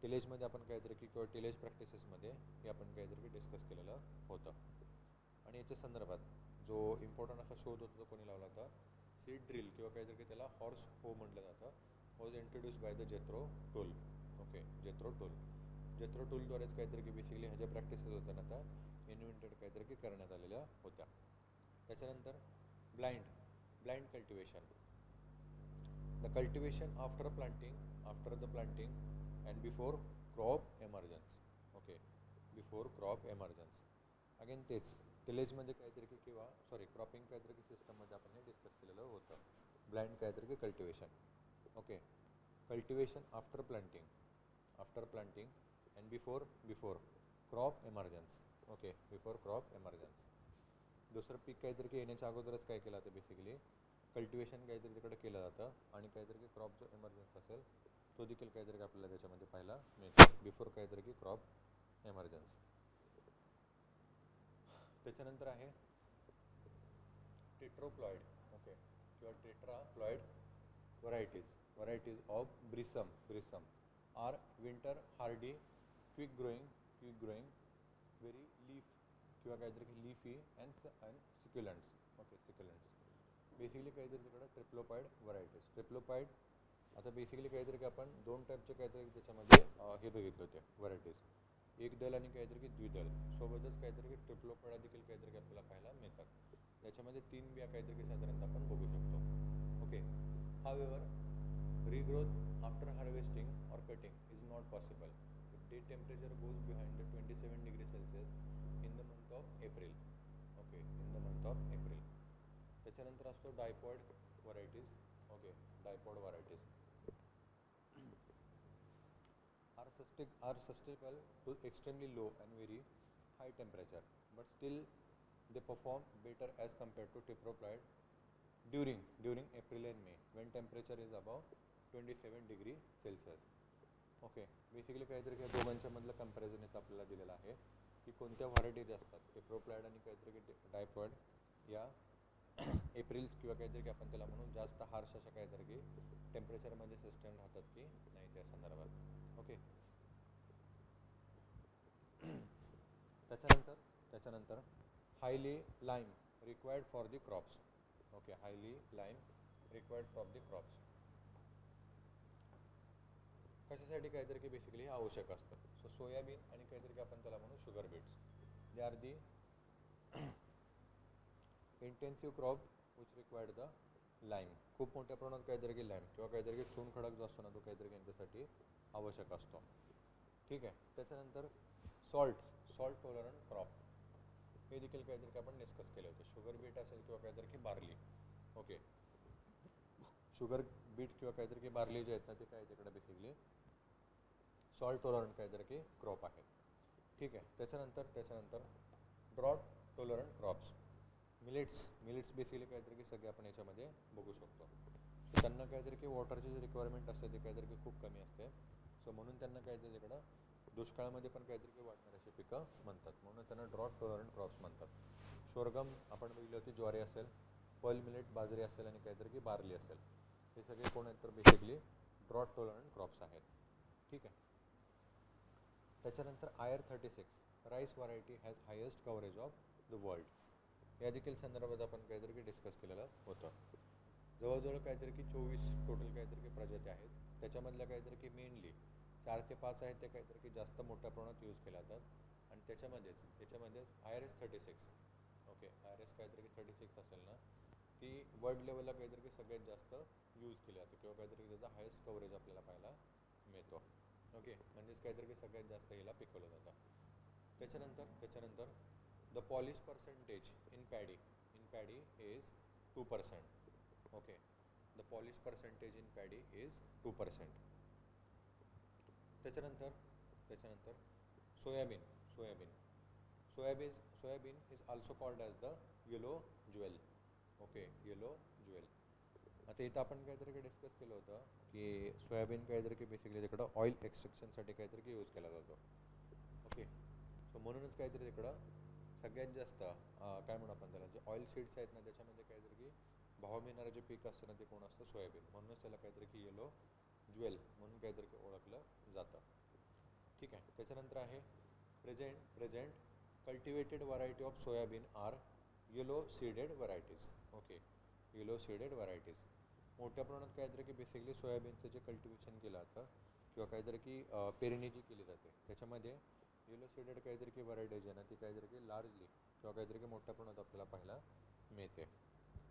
टिलेजमध्ये आपण काहीतरी की किंवा टिलेज प्रॅक्टिसेसमध्ये हे आपण काहीतरी की डिस्कस केलेलं होतं. आणि याच्या संदर्भात जो इम्पॉर्टंट असा शोध होता तो कोणी लावला होता, सीड ड्रिल किंवा काहीतरी की त्याला हॉर्स हो म्हटलं जातं, was introduce by the Jethro Tull. Okay, Jethro टूलद्वारेच काहीतरी की बेसिकली ह्या ज्या प्रॅक्टिसेस होत्या ना त्या इन्व्हेंटेड काहीतरी की करण्यात आलेल्या होत्या. त्याच्यानंतर blind cultivation. The cultivation after the planting and before crop emergence. Okay, before crop emergence. Again तेच टिलेजमध्ये काहीतरी की किंवा सॉरी क्रॉपिंग काहीतरी की सिस्टममध्ये आपण हे डिस्कस केलेलं होतं. ब्लाइंड काहीतरी की cultivation. Okay, cultivation after planting and before crop emergence. Okay, before crop emergence. दुसरं पीक काहीतरी की येण्याच्या अगोदरच काय केलं जातं, बेसिकली कल्टिवेशन काहीतरी तिकडे केलं जातं आणि काहीतरी की क्रॉप जो एमर्जन्स असेल तो देखील काहीतरी आपल्याला त्याच्यामध्ये पाहायला मिळतो, बिफोर काहीतरी की क्रॉप एमर्जन्स. त्याच्यानंतर आहे टेट्रोप्लॉइड. ओके, किंवा tetraploid varieties of berseem are winter hardy quick growing very leaf किंवा काहीतरी की leafy and succulents. Okay, succulents. Basically काहीतरी तिकडं ट्रिप्लोपाइड. आता बेसिकली काहीतरी की आपण दोन टाईपचे काहीतरी त्याच्यामध्ये हे बघितले होते व्हरायटीज, एक दल आणि काहीतरी की द्विदल, सोबतच काहीतरी की ट्रिप्लोपाइड देखील काहीतरी की आपल्याला पाहायला मिळतात. त्याच्यामध्ये 3 बिया काहीतरी की साधारणतः आपण बघू शकतो. Okay, however regrowth after harvesting or cutting is not possible if day temperature goes behind the 27 degrees Celsius in the month of April. Okay, in the month of April. त्याच्यानंतर असतो diploid varieties. Okay, diploid varieties are susceptible to extremely low and very high temperature, but still they perform better as compared to triploid during April and may Wien temperature is above 27 degree Celsius. Okay, basically काहीतरी या दोघांच्या मधलं comparison इथं आपल्याला दिलेलं आहे की कोणत्या व्हरायटीज असतात एप्रोप्लॉइड आणि काहीतरी की डायप्रॉइड या एप्रिल्स किंवा काहीतरी की आपण त्याला म्हणून जास्त हार्श अशा काहीतरी की टेम्परेचरमध्ये सस्टेन राहतात की नाही त्या संदर्भात. ओके, त्याच्यानंतर highly lime required for the crops. Okay, highly lime required for the crops कशासाठी काहीतरी की बेसिकली हे आवश्यक असतं. सो सोयाबीन आणि काहीतरी की आपण त्याला म्हणू sugar beets, they are the intensive crop which required the lime. खूप मोठ्या प्रमाणात काहीतरी की लाईम किंवा काहीतरी की चून खडक जो असतो ना तो काहीतरी यांच्यासाठी आवश्यक असतो. ठीक आहे, त्याच्यानंतर सॉल्ट टॉलरंट क्रॉप हे देखील काहीतरी की आपण डिस्कस केले होते. शुगर बीट असेल किंवा काहीतरी की बार्ली. ओके, शुगर बीट किंवा काहीतरी की बार्ली जे आहेत ना ते काय तिकडे बेसिकली सॉल्ट टॉलरंट काहीतरी की क्रॉप आहे. ठीक आहे, त्याच्यानंतर drought tolerant crops, millets basically काहीतरी की सगळे आपण याच्यामध्ये बघू शकतो. सो त्यांना काहीतरी की वॉटरची जी रिक्वायरमेंट असते ती काहीतरी की खूप कमी असते. सो म्हणून त्यांना काहीतरी तिकडं दुष्काळामध्ये पण काहीतरी की वाढणारी अशी पिकं म्हणतात, म्हणून त्यांना ड्रॉट टॉलरंट क्रॉप्स म्हणतात. शोरगम आपण बघितली होती, ज्वारी असेल, पर्ल मिलेट बाजरी असेल आणि काहीतरी की बार्ली असेल, हे सगळे कोण आहेत तर बेसिकली ड्रॉट टॉलरंट क्रॉप्स आहेत. ठीक आहे, त्याच्यानंतर IR36 rice variety has highest coverage of the world. या देखील संदर्भात आपण काहीतरी की डिस्कस केलेलं होतं. जवळजवळ काहीतरी की 24 टोटल काहीतरी की प्रजाती आहेत. त्याच्यामधल्या काहीतरी की मेनली 4 ते 5 आहेत ते काहीतरी की जास्त मोठ्या प्रमाणात यूज केल्या जातात आणि त्याच्यामध्येच IRS36. ओके, IRS काहीतरी की 36 असेल ना ती वर्ल्ड लेवलला काहीतरी की सगळ्यात जास्त यूज केली जाते किंवा काहीतरी की त्याचा हायेस्ट कव्हरेज आपल्याला पाहायला मिळतो. ओके, म्हणजेच काहीतरी की सगळ्यात जास्त हिला पिकवलं जातं. त्याच्यानंतर the polish percentage in paddy is 2%. Okay, the polish percentage in paddy is 2%. त्याच्यानंतर soybean is also called as the yellow jewel. Okay, yellow jewel. आता इथं आपण काहीतरी की डिस्कस केलं होतं की सोयाबीन काहीतरी की बेसिकली तिकडं ऑइल एक्स्ट्रॅक्शनसाठी काहीतरी की यूज केला जातो. ओके, सो म्हणूनच काहीतरी तिकडं सगळ्यात जास्त काय म्हणू आपण त्याला जे ऑइल सीड्स आहेत ना त्याच्यामध्ये काहीतरी की भाव मिळणारं जे पीक असतं ना ते कोण असतं सोयाबीन, म्हणूनच त्याला काहीतरी की येलो ज्वेल म्हणून काहीतरी की ओळखलं जातं. ठीक आहे, त्याच्यानंतर आहे present cultivated variety of soybean are yellow seeded varieties. Okay, yellow seeded varieties मोठ्या प्रमाणात काहीतरी की बेसिकली सोयाबीनचं जे कल्टिवेशन केलं जातं किंवा काहीतरी की पेरणी जी केली जाते त्याच्यामध्ये येलो सीडेड काहीतरी की व्हरायटी जी आहे ना ती काहीतरी की लार्जली किंवा काहीतरी की मोठ्या प्रमाणात आपल्याला पाहायला मिळते.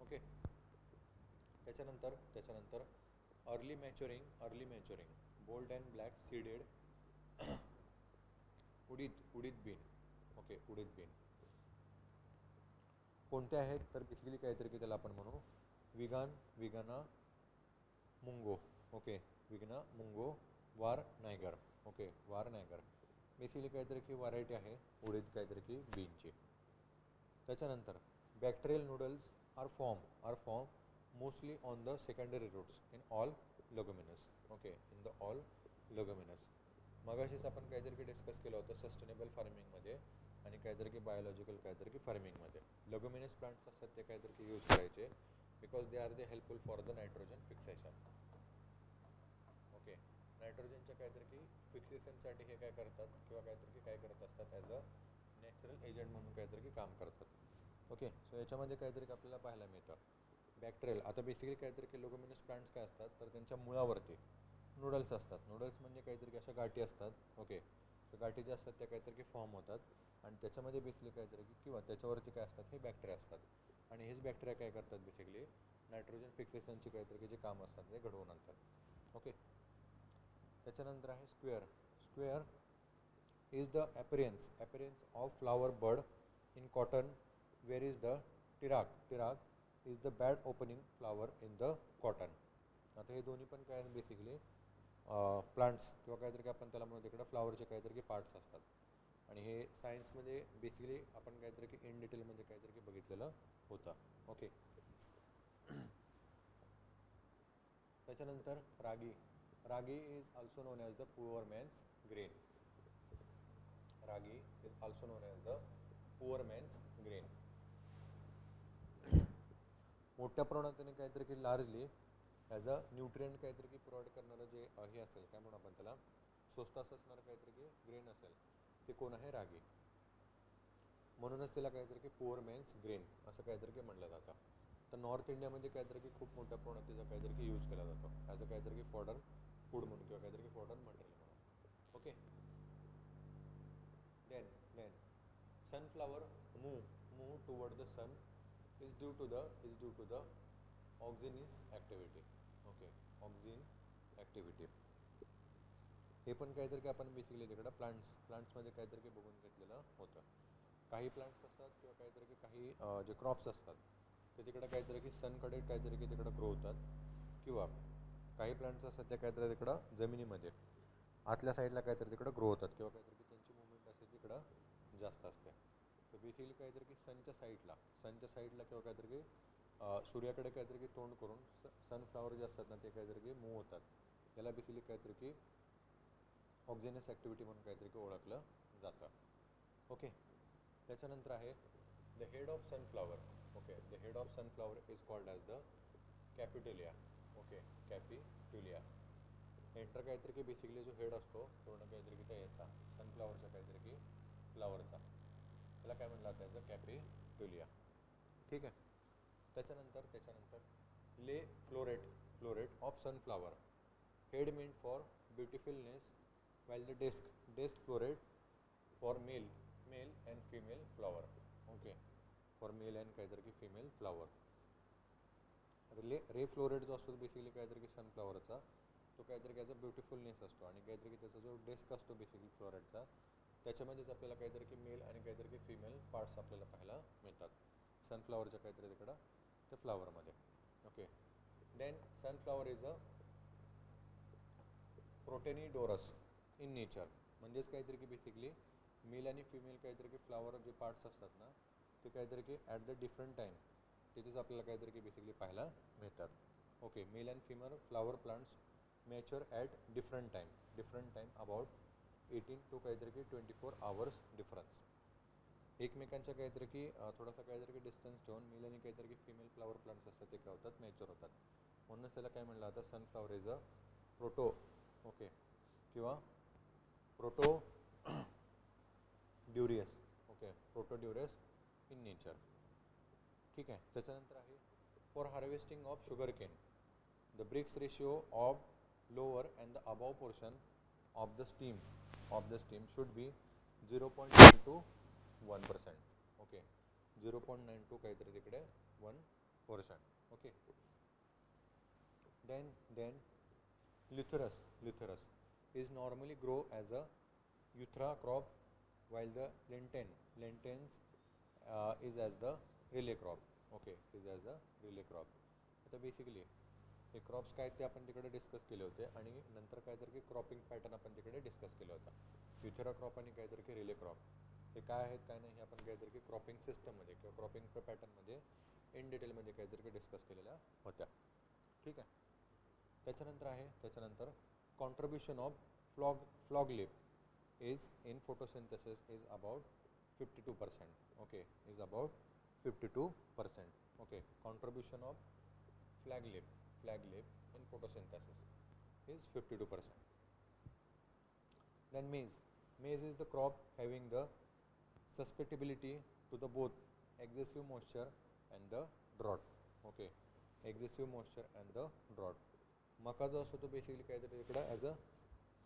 ओके, त्याच्यानंतर early maturing bold and black seeded urad bean. Okay, urad bean कोणते आहेत तर बेसिकली काहीतरी की त्याला आपण म्हणू विगाना मुंगो. ओके, विगना मुंगो वार नायगर. ओके, वार नायगर बेसिकली काहीतरी की व्हरायटी आहे उडीद काहीतरी की बीनची. त्याच्यानंतर bacterial nodules are form mostly on the secondary roots in all leguminous. Okay, in the all leguminous. मगाशीच आपण काहीतरी की डिस्कस केलं होतं सस्टेनेबल फार्मिंगमध्ये आणि काहीतरी की बायोलॉजिकल काहीतरी की फार्मिंगमध्ये लेग्युमिनस प्लांट्स असतात ते काहीतरी की यूज करायचे because they are they helpful for the nitrogen fixation. Okay, नायट्रोजनच्या काहीतरी की फिक्सेशनसाठी हे काय करतात किंवा काहीतरी की काय करत असतात ॲज अ नॅचरल एजंट म्हणून काहीतरी की काम करतात. ओके, सो याच्यामध्ये काहीतरी आपल्याला पाहायला मिळतं बॅक्टेरियल. आता बेसिकली काहीतरी की लेग्युमिनस प्लांट्स काय असतात तर त्यांच्या मुळावरती नूडल्स असतात. नूडल्स म्हणजे काहीतरी की अशा गाठी असतात. ओके, तर गाठी ज्या असतात त्या काहीतरी की फॉर्म होतात आणि त्याच्यामध्ये बेसिकली काहीतरी की किंवा त्याच्यावरती काय असतात हे बॅक्टेरिया असतात आणि हेच बॅक्टेरिया काय करतात बेसिकली नायट्रोजन फिक्सेशनची काहीतरी की जे काम असतात ते घडवून आणतात. ओके, त्याच्यानंतर आहे square is the appearance of flower bud in cotton where is the टिराक is the bud opening flower in the cotton. आता हे दोन्ही पण काय बेसिकली प्लांट्स किंवा काहीतरी की आपण त्याला म्हणू तिकडं फ्लावरचे काहीतरी की पार्ट्स असतात आणि हे सायन्समध्ये बेसिकली आपण काहीतरी की इन डिटेलमध्ये काहीतरी की बघितलेलं होतं. ओके, त्याच्यानंतर ragi. Ragi is also known as the poor man's grain. Ragi is also known as the poor man's grain. मोठ्या प्रमाणात त्याने काहीतरी की लार्जली ॲज अ न्यूट्रिएंट काहीतरी की प्रोव्हाइड करणारं जे हे असेल, काय म्हणून आपण त्याला, स्वस्त असणारं काहीतरी की ग्रेन असेल, ते कोण आहे, रागी. म्हणूनच त्याला काहीतरी की पुअर मॅन्स ग्रेन असं काहीतरी की म्हणलं जातं. तर नॉर्थ इंडियामध्ये काहीतरी की खूप मोठ्या प्रमाणात त्याचा काहीतरी की यूज केला जातो ॲज अ काहीतरी की फॉडर फूड म्हणून किंवा काहीतरी की फॉडर मटेरियल म्हणून. Okay. Then sunflower move toward the sun is due to the auxins activity. Okay, auxin activity. हे पण काहीतरी की आपण बेसिकली तिकडं प्लांट्समध्ये काहीतरी की बघून घेतलेलं होतं. काही प्लांट्स असतात किंवा काहीतरी की काही जे क्रॉप्स असतात ते तिकडं काहीतरी की सनकडे काहीतरी की तिकडं ग्रो होतात, किंवा काही प्लांट्स असतात ते काहीतरी तिकडं जमिनीमध्ये आतल्या साईडला काहीतरी तिकडं ग्रो होतात, किंवा काहीतरी की त्यांची मुवमेंट असते तिकडं जास्त असते. तर बेसिकली काहीतरी की सनच्या साईडला किंवा काहीतरी की सूर्याकडे काहीतरी की तोंड करून सनफ्लावर जे असतात ना ते काहीतरी की मूव्ह होतात. याला बेसिकली काहीतरी की ऑक्झिनस ॲक्टिव्हिटी म्हणून काहीतरी की ओळखलं जातं. ओके. त्याच्यानंतर आहे the head of sunflower. Okay, the head of sunflower is called as the capitulum. Okay, capitulum. Enter काहीतरी की बेसिकली जो हेड असतो पूर्ण काहीतरी की त्या याचा सनफ्लावरचा काहीतरी की फ्लावरचा, त्याला काय म्हणलं जातं, ॲज अ कॅपिटोलिया. ठीक आहे. त्याच्यानंतर ray floret of sunflower. Head meant for beautifulness while the desk floret for male and female flower. Okay, for male and काहीतरी की female flower. रे फ्लोरेट जो असतो बेसिकली काहीतरी की सनफ्लावरचा, तो काहीतरी की ॲज अ ब्युटिफुलनेस असतो, आणि काहीतरी की त्याचा जो डेस्क असतो बेसिकली फ्लोरेटचा त्याच्यामध्येच आपल्याला काहीतरी की मेल आणि काहीतरी की फिमेल पार्ट्स आपल्याला पाहायला मिळतात सनफ्लावरच्या काहीतरी तिकडं त्या फ्लावरमध्ये. Okay. Then sunflower is a protandrous in nature. म्हणजेच काहीतरी की बेसिकली मेल आणि फिमेल काहीतरी की फ्लावर जे पार्ट्स असतात ना ते काहीतरी की ॲट द डिफरंट टाईम तिथेच आपल्याला काहीतरी की बेसिकली पाहायला मिळतात. Okay. Male and female flower plants mature at different time about 18 to काहीतरी की 24 hours डिफरन्स. एकमेकांच्या काहीतरी की थोडासा काहीतरी की डिस्टन्स ठेवून मेल आणि काहीतरी की फिमेल फ्लावर प्लांट्स असतात ते काय होतात, मॅच्युअर होतात. म्हणूनच त्याला काय म्हणलं जातं, sunflower is a proto. Okay, किंवा protandrous. Okay, protandrous in nature. ठीक आहे. त्याच्यानंतर आहे for harvesting of sugar cane the brix ratio of lower and the above portion of the stem should be 0.9 to 1%. Okay, 0.92 काहीतरी तिकडे 1%. Okay. Then Leuthurus is normally grow as a euthra crop, while the lentens is as the relay crop. Okay, is as a relay crop. आता basically हे crops काय ते आपण तिकडे discuss केले होते, आणि नंतर काहीतरी की क्रॉपिंग पॅटर्न आपण तिकडे डिस्कस केलं होतं. युथरा क्रॉप आणि काहीतरी की रिले क्रॉप हे काय आहेत काय नाही हे आपण काहीतरी की क्रॉपिंग सिस्टममध्ये किंवा क्रॉपिंग पॅटर्नमध्ये इन डिटेलमध्ये काहीतरी की डिस्कस केलेल्या होत्या. ठीक आहे. त्याच्यानंतर contribution of flog lip is in photosynthesis is about 52%. Okay, is about 52%. Okay, contribution of flag lip in photosynthesis is 52%. Then maize is the crop having the susceptibility to the both excessive moisture and the drought. Okay, excessive moisture and the drought. मका जो असतो तो basically काहीतरी तिकडं as a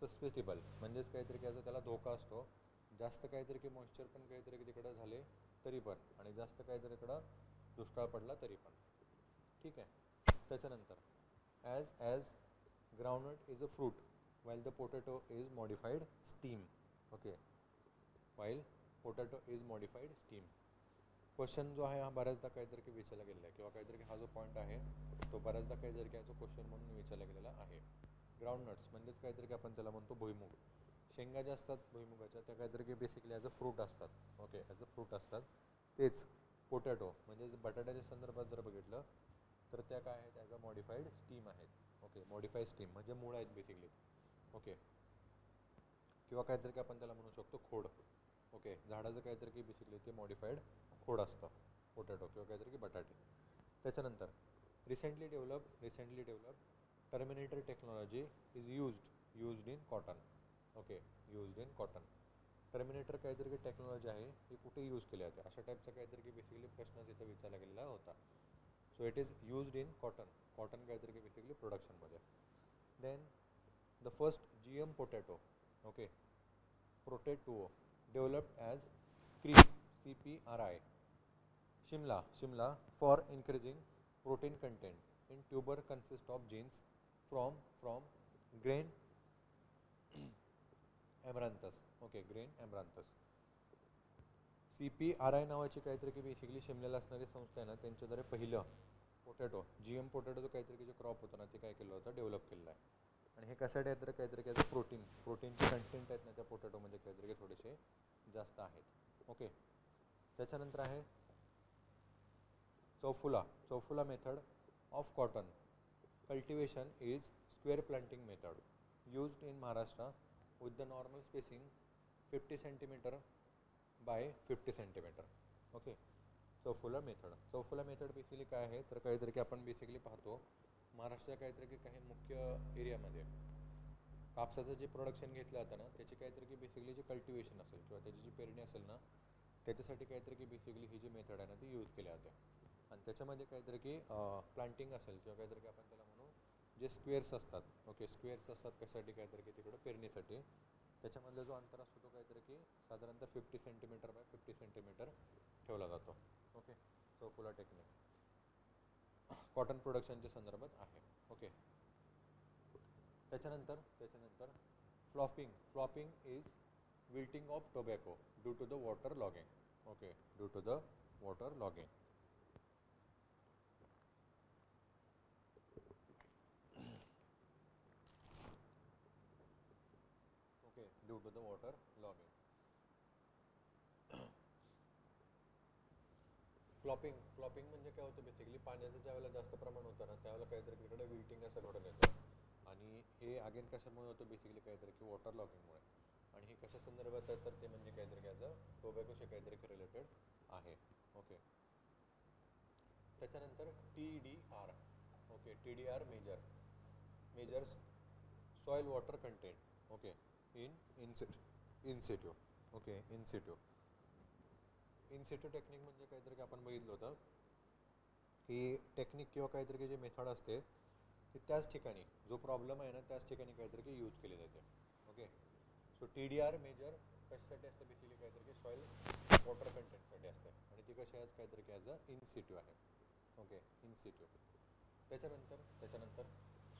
सस्पेटेबल, म्हणजेच काहीतरी की as a त्याला धोका असतो, जास्त काहीतरी की मॉइश्चर पण काहीतरी की तिकडं झाले तरी पण, आणि जास्त काहीतरी इकडं दुष्काळ पडला तरी पण. ठीक आहे. त्याच्यानंतर as groundnut is a fruit while the potato is modified steam. Okay, while potato is modified steam. Question जो आहे हा बऱ्याचदा काहीतरी की विचारला गेलेला आहे, किंवा काहीतरी की हा जो पॉईंट आहे तो बऱ्याचदा काहीतरी की याचा क्वेश्चन म्हणून विचारला गेलेला आहे. ग्राउंडनट्स म्हणजेच काहीतरी की आपण त्याला म्हणतो भुईमुग. शेंगा ज्या असतात भुईमुगाच्या त्या काहीतरी की बेसिकली ॲज अ फ्रूट असतात. ओके, ॲज अ फ्रूट असतात. तेच पोटॅटो म्हणजेच बटाट्याच्या संदर्भात जर बघितलं तर त्या काय आहेत, ॲज अ मॉडिफाईड स्टीम आहेत. ओके, मॉडिफाईड स्टीम म्हणजे मूळ आहेत बेसिकली. ओके, किंवा काहीतरी की आपण त्याला म्हणू शकतो खोड. ओके, झाडाचं काहीतरी की बेसिकली ते मॉडिफाईड खोड असतं, पोटॅटो किंवा काहीतरी की बटाटे. त्याच्यानंतर recently develop terminator technology is used in cotton. Okay, used in cotton. Terminator काहीतरी की टेक्नॉलॉजी आहे ही कुठे यूज केली जाते, अशा टाईपचा काहीतरी की बेसिकली प्रश्न इथं विचारला गेलेला होता. So it is used in cotton काहीतरी की बेसिकली प्रोडक्शनमध्ये. Then the first GM potato, okay, potato developed as CPRI, Shimla for increasing protein content in tuber consist of genes from grain amaranthus. Okay, grain amaranthus. CPRI नावाची काहीतरी की basically शिमल्याला असणारी संस्था आहे ना, त्यांच्याद्वारे पहिलं पोटॅटो GM पोटॅटो जो काहीतरी की जे क्रॉप होतं ना, ते काय केलं होतं, डेव्हलप केलेलं आहे. आणि हे कशासाठी आहेत तर काहीतरी काय प्रोटीनचे कंटेंट आहेत ना त्या पोटॅटोमध्ये काहीतरी की थोडेसे जास्त आहेत. ओके, त्याच्यानंतर आहे chaufula method of cotton cultivation is square planting method used in Maharashtra with the normal spacing 50 centimeter by 50 centimeter. Okay, chaufula method basically काय आहे तर काहीतरी की आपण बेसिकली पाहतो महाराष्ट्रात काहीतरी की काही मुख्य एरियामध्ये कापसाचं जे प्रोडक्शन घेतलं जातं ना, त्याची काहीतरी की बेसिकली जे कल्टिवेशन असेल किंवा त्याची जी पेरणी असेल ना, त्याच्यासाठी काहीतरी की बेसिकली ही जी मेथड आहे ना ती यूज केली जाते. आणि त्याच्यामध्ये काहीतरी की प्लांटिंग असेल किंवा काहीतरी की आपण त्याला म्हणू जे स्क्वेअर्स असतात. ओके, स्क्वेअर्स असतात कशासाठी काहीतरी की तिकडं पेरणीसाठी. त्याच्यामधला जो अंतर असतो तो काहीतरी की साधारणतः 50 सेंटीमीटर बाय 50 सेंटीमीटर ठेवला जातो. ओके, चौफुला टेक्निक कॉटन प्रोडक्शनच्या संदर्भात आहे. ओके, त्याच्यानंतर flopping is wilting of tobacco due to the water logging. Okay, due to the water logging. Okay, due to the water logging. फ्लॉपिंग म्हणजे काय होतं बेसिकली पाण्याचं ज्यावेळेला जास्त प्रमाण होतं ना त्यावेळेला काहीतरी तिकडे विल्टिंग असं घडून येतं. आणि हे अगेन कशामुळे होतं बेसिकली काहीतरी की वॉटर लॉगिंगमुळे. आणि हे कशा संदर्भात आहे तर ते म्हणजे काहीतरी ॲज अ टोबॅकोशी काहीतरी रिलेटेड आहे. ओके, त्याच्यानंतर TDR. Okay, TDR measures soil water content. Okay, in Situ. Okay, in Situ technique म्हणजे काहीतरी की आपण बघितलं होतं की टेक्निक किंवा काहीतरी की जे मेथड असते ती त्याच ठिकाणी जो प्रॉब्लेम आहे ना त्याच ठिकाणी काहीतरी की यूज केली जाते. ओके, सो TDR मेजर कशासाठी असते बेसिकली काहीतरी की सॉईल वॉटर कंटेंटसाठी असते आणि ती कशी आहे काहीतरी की ॲज अ इन सिटू आहे. Okay, in situ. त्याच्यानंतर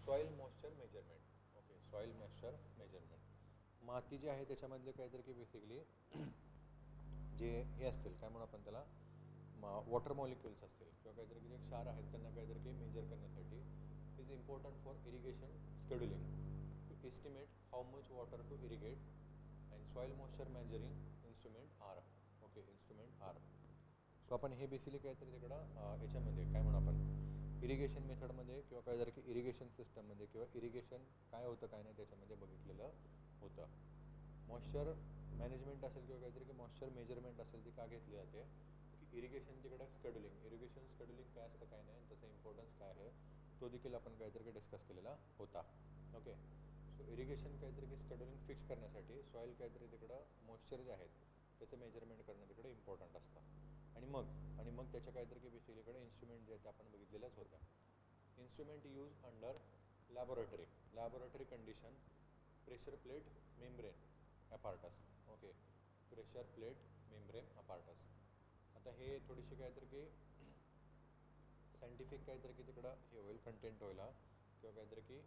soil moisture measurement. Okay, soil moisture measurement माती जी आहे त्याच्यामधले काहीतरी की बेसिकली जे हे असतील काय म्हणून आपण त्याला वॉटर मॉलिक्युल्स असतील किंवा काहीतरी जे क्षार आहेत त्यांना काहीतरी की मेजर करण्यासाठी is important for irrigation scheduling to estimate how much water to irrigate and soil moisture measuring instrument are. Okay, instrument are. So आपण हे बेसिकली काहीतरी तिकडं याच्यामध्ये काय म्हणू आपण इरिगेशन मेथडमध्ये किंवा काहीतरी की इरिगेशन सिस्टममध्ये किंवा इरिगेशन काय होतं काय नाही त्याच्यामध्ये बघितलेलं होतं. मॉइश्चर मॅनेजमेंट असेल किंवा काहीतरी की मॉइश्चर मेजरमेंट असेल ती का घेतली जाते की इरिगेशन तिकडं इरिगेशन स्केड्युलिंग काय असतं काय नाही त्याचं इम्पॉर्टन्स काय आहे तो देखील आपण काहीतरी की डिस्कस केलेला होता. ओके, सो इरिगेशन काहीतरी की स्केड्युलिंग फिक्स करण्यासाठी सॉईल काहीतरी तिकडं मॉइश्चर जे आहेत त्याचं मेजरमेंट करणं तिकडे इम्पॉर्टंट असतं. आणि मग त्याच्या काहीतरी की बेसिकलीकडे इन्स्ट्रुमेंट जे आहेत आपण बघितलेल्याच होत्या. Instrument use under laboratory condition pressure plate membrane apparatus. Okay, pressure plate membrane apparatus. आता हे थोडीशी काहीतरी की सायंटिफिक काहीतरी की तिकडं हे होईल कंटेंट होईल किंवा काहीतरी की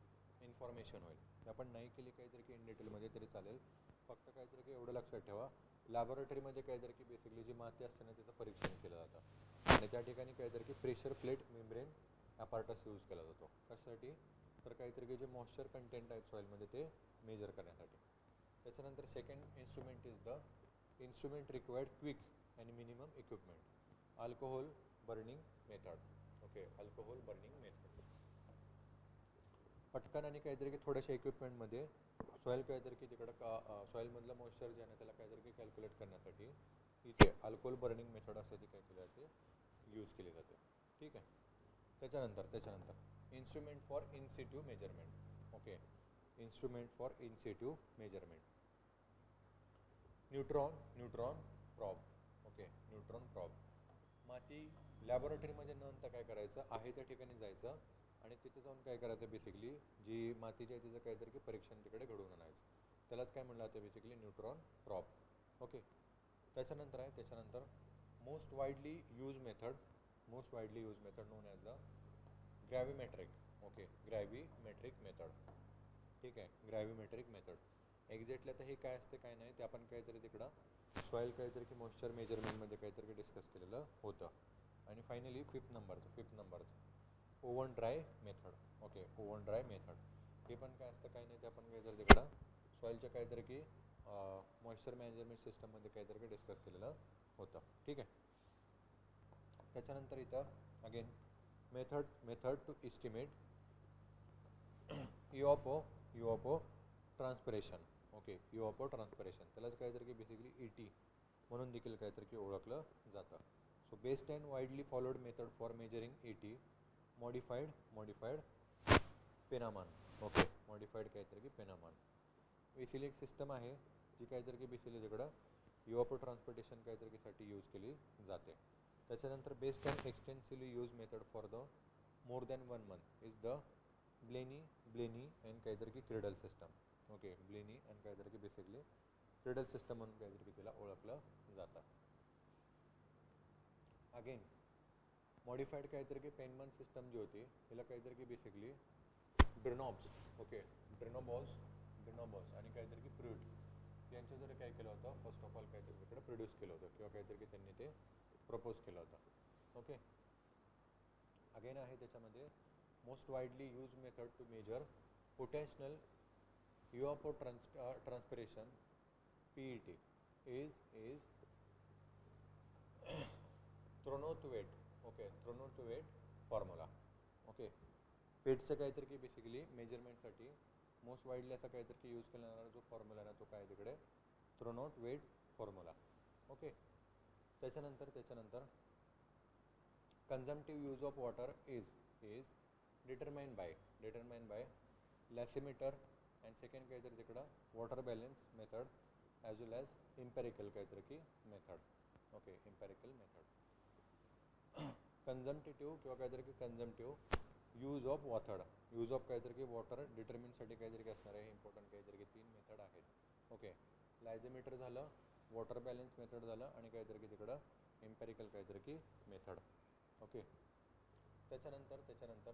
इन्फॉर्मेशन होईल. ते आपण नाही केली काहीतरी की इन डिटेलमध्ये तरी चालेल. फक्त काहीतरी की एवढं लक्षात ठेवा लॅबोरेटरीमध्ये काहीतरी की बेसिकली जी माती असते ना त्याचं परीक्षण केलं जातं आणि त्या ठिकाणी काहीतरी की pressure plate membrane apparatus use केला जातो. कशासाठी तर काहीतरी की जे मॉइश्चर कंटेंट आहे सॉईलमध्ये ते मेजर करण्यासाठी. त्याच्यानंतर second instrument is the instrument required quick and minimum equipment alcohol burning method. Okay, alcohol burning method. पटकन आणि काहीतरी की थोड्याशा इक्विपमेंटमध्ये सॉईल काहीतरी की तिकडं का सॉईलमधलं मॉइश्चर जे आहे ना त्याला काहीतरी की कॅल्क्युलेट करण्यासाठी इथे अल्कोहोल बर्निंग मेथड असं ती काय केली जाते, यूज केली जाते. ठीक आहे. त्याच्यानंतर instrument for in situ measurement. Okay, instrument for in situ measurement. Neutron probe. Okay, neutron probe. माती लॅबोरेटरीमध्ये न आणता काय करायचं आहे त्या ठिकाणी जायचं आणि तिथे जाऊन काय करायचं बेसिकली जी मातीची आहे तिचं काहीतरी की परीक्षण तिकडे घडवून आणायचं. त्यालाच काय म्हणलं जातं बेसिकली न्यूट्रॉन प्रॉब. ओके. त्याच्यानंतर most widely use method non as the gravimetric. Okay, gravimetric method. ठीक आहे, ग्रॅव्हिमेट्रिक मेथड. एक्झॅक्टली आता हे काय असते काय नाही ते आपण काहीतरी तिकडं सॉईल काहीतरी की मॉइश्चर मेजरमेंटमध्ये काहीतरी डिस्कस केलेलं होतं. आणि फायनली फिफ्थ नंबरचं oven dry method. Okay, oven dry method. हे पण काय असतं काय नाही ते आपण काहीतरी तिकडं सॉईलच्या काहीतरी की मॉइश्चर मॅनेजमेंट सिस्टममध्ये काहीतरी की डिस्कस केलेलं होतं. ठीक आहे. त्याच्यानंतर इथं again method to estimate evapotranspiration. Okay, evapotranspiration त्यालाच काहीतरी की बेसिकली ET म्हणून देखील काहीतरी की ओळखलं जातं. So best and widely followed method for measuring ET modified Penman. Okay, modified काहीतरी की पेनामान. बेसिकली एक सिस्टम आहे जी काहीतरी की बेसिकली तिकडं युओपो ट्रान्सपोर्टेशन काहीतरी की साठी यूज केली जाते. त्याच्यानंतर best and extensively use method for the more than 1 month इज द ब्लेनी अँड काहीतरी की Criddle system. Okay, Blaney and काहीतरी की बेसिकली क्रेडल सिस्टम म्हणून काहीतरी की तिला ओळखलं जातं. अगेन मॉडिफाईड काहीतरी की पेनमन सिस्टम जी होती तिला काहीतरी की बेसिकली ड्रेनॉब्स. ओके, ड्रेनोबॉस आणि काहीतरी की प्रूट यांच्या जर काय केलं होतं फर्स्ट ऑफ ऑल काहीतरी तिकडे प्रोड्यूस केलं होतं किंवा काहीतरी की त्यांनी ते प्रपोज केलं होतं. ओके. अगेन आहे त्याच्यामध्ये most widely use method to measure potential evapotranspiration PET is Thornthwaite. Okay, Thornthwaite formula. Okay, पेटचं काहीतरी की बेसिकली मेजरमेंटसाठी मोस्ट वाईडली असा काहीतरी की यूज केला जाणारा जो फॉर्म्युला आहे ना तो काय तिकडे थ्रोनोथवेट फॉर्म्युला. ओके. त्याच्यानंतर consumptive use of water is determined by lysimeter and second काहीतरी तिकडं water balance method as well as empirical काहीतरी की method. Okay, empirical method. Consumptive किंवा काहीतरी की कन्झम्प्टिव्ह यूज ऑफ काहीतरी की वॉटर डिटर्मिनसाठी काहीतरी की असणार आहे इम्पॉर्टंट काहीतरी की 3 मेथड आहेत. ओके, लॅझिमीटर झालं, वॉटर बॅलन्स मेथड झालं आणि काहीतरी की तिकडं इम्पॅरिकल काहीतरी की मेथड. ओके. त्याच्यानंतर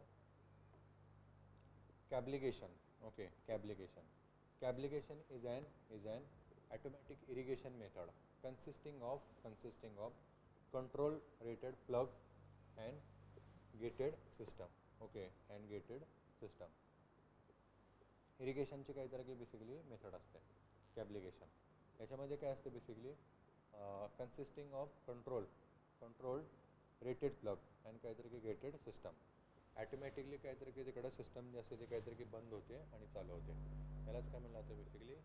cablegation. Okay, cablegation is an automatic irrigation method consisting of control rated plug and gated system. Okay, and gated system. इरिगेशनची काहीतरी की बेसिकली मेथड असते कॅब्लिगेशन. याच्यामध्ये काय असते basically consisting of control rated plug and काहीतरी की गेटेड सिस्टम. ॲटोमॅटिकली काहीतरी की तिकडं सिस्टम जे असते ते काहीतरी की बंद होते आणि चालू होते. त्यालाच काय म्हणलं जातं बेसिकली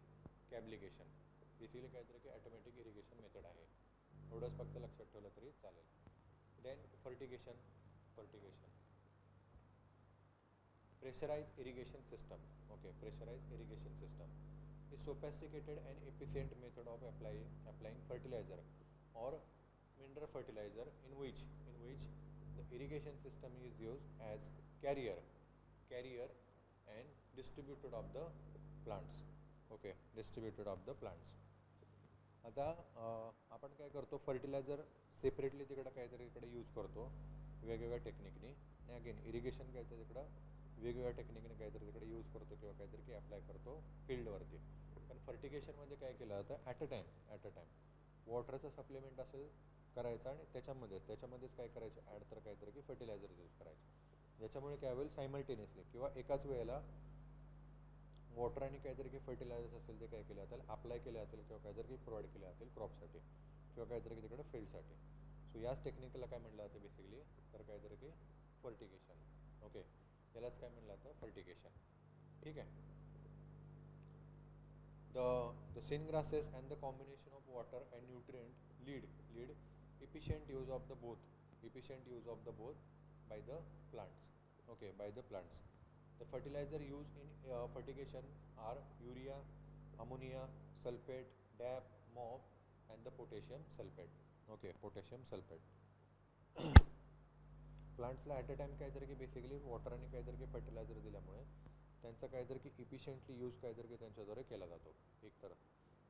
कॅब्लिगेशन. बेसिकली काहीतरी की ॲटोमॅटिक इरिगेशन मेथड आहे. एवढंच फक्त लक्षात ठेवलं तरी चालेल. Then fertigation. Pressurize irrigation system. Okay, pressurize irrigation system is sophisticated and efficient method of applying fertilizer or mineral fertilizer in which the irrigation system is used as carrier and distributed of the plants. Okay, distributed of the plants. आता आपण काय करतो fertiliser separately तिकडं काहीतरी इकडे use करतो वेगवेगळ्या टेक्निकनी आणि अगेन इरिगेशन काहीतरी तिकडं वेगवेगळ्या टेक्निकने काहीतरी तिकडे यूज करतो किंवा काहीतरी की अप्लाय करतो फील्डवरती. पण फर्टिगेशनमध्ये काय केलं जातं ॲट अ टाईम वॉटरचं सप्लिमेंट असेल करायचं आणि त्याच्यामध्येच काय करायचं ॲड तर काहीतरी की फर्टिलायझर यूज करायचं ज्याच्यामुळे काय होईल सायमल्टेनियसली किंवा एकाच वेळेला वॉटर आणि काहीतरी की फर्टिलायझर्स असेल ते काय केले जातील अप्लाय केले जातील किंवा काहीतरी की प्रोव्हाइड केले जातील क्रॉपसाठी किंवा काहीतरी की तिकडे फील्डसाठी. सो याच टेक्निकला काय म्हटलं जातं बेसिकली तर काहीतरी की फर्टिगेशन. ओके, यालाच काय म्हणलं जातं, फर्टिगेशन. ठीक आहे. The syn grasses and the combination of water and nutrient lead efficient use of the both by the plants. Okay, by the plants. The fertilizer used in fertigation are urea, ammonia sulfate, DAP, MOP and the potassium sulfate. Okay, potassium sulfate. प्लांट्सला at a time काहीतरी की basically water आणि काहीतरी की fertiliser दिल्यामुळे त्यांचा काहीतरी की इफिशियंटली यूज काहीतरी की त्यांच्याद्वारे केला जातो एक तर.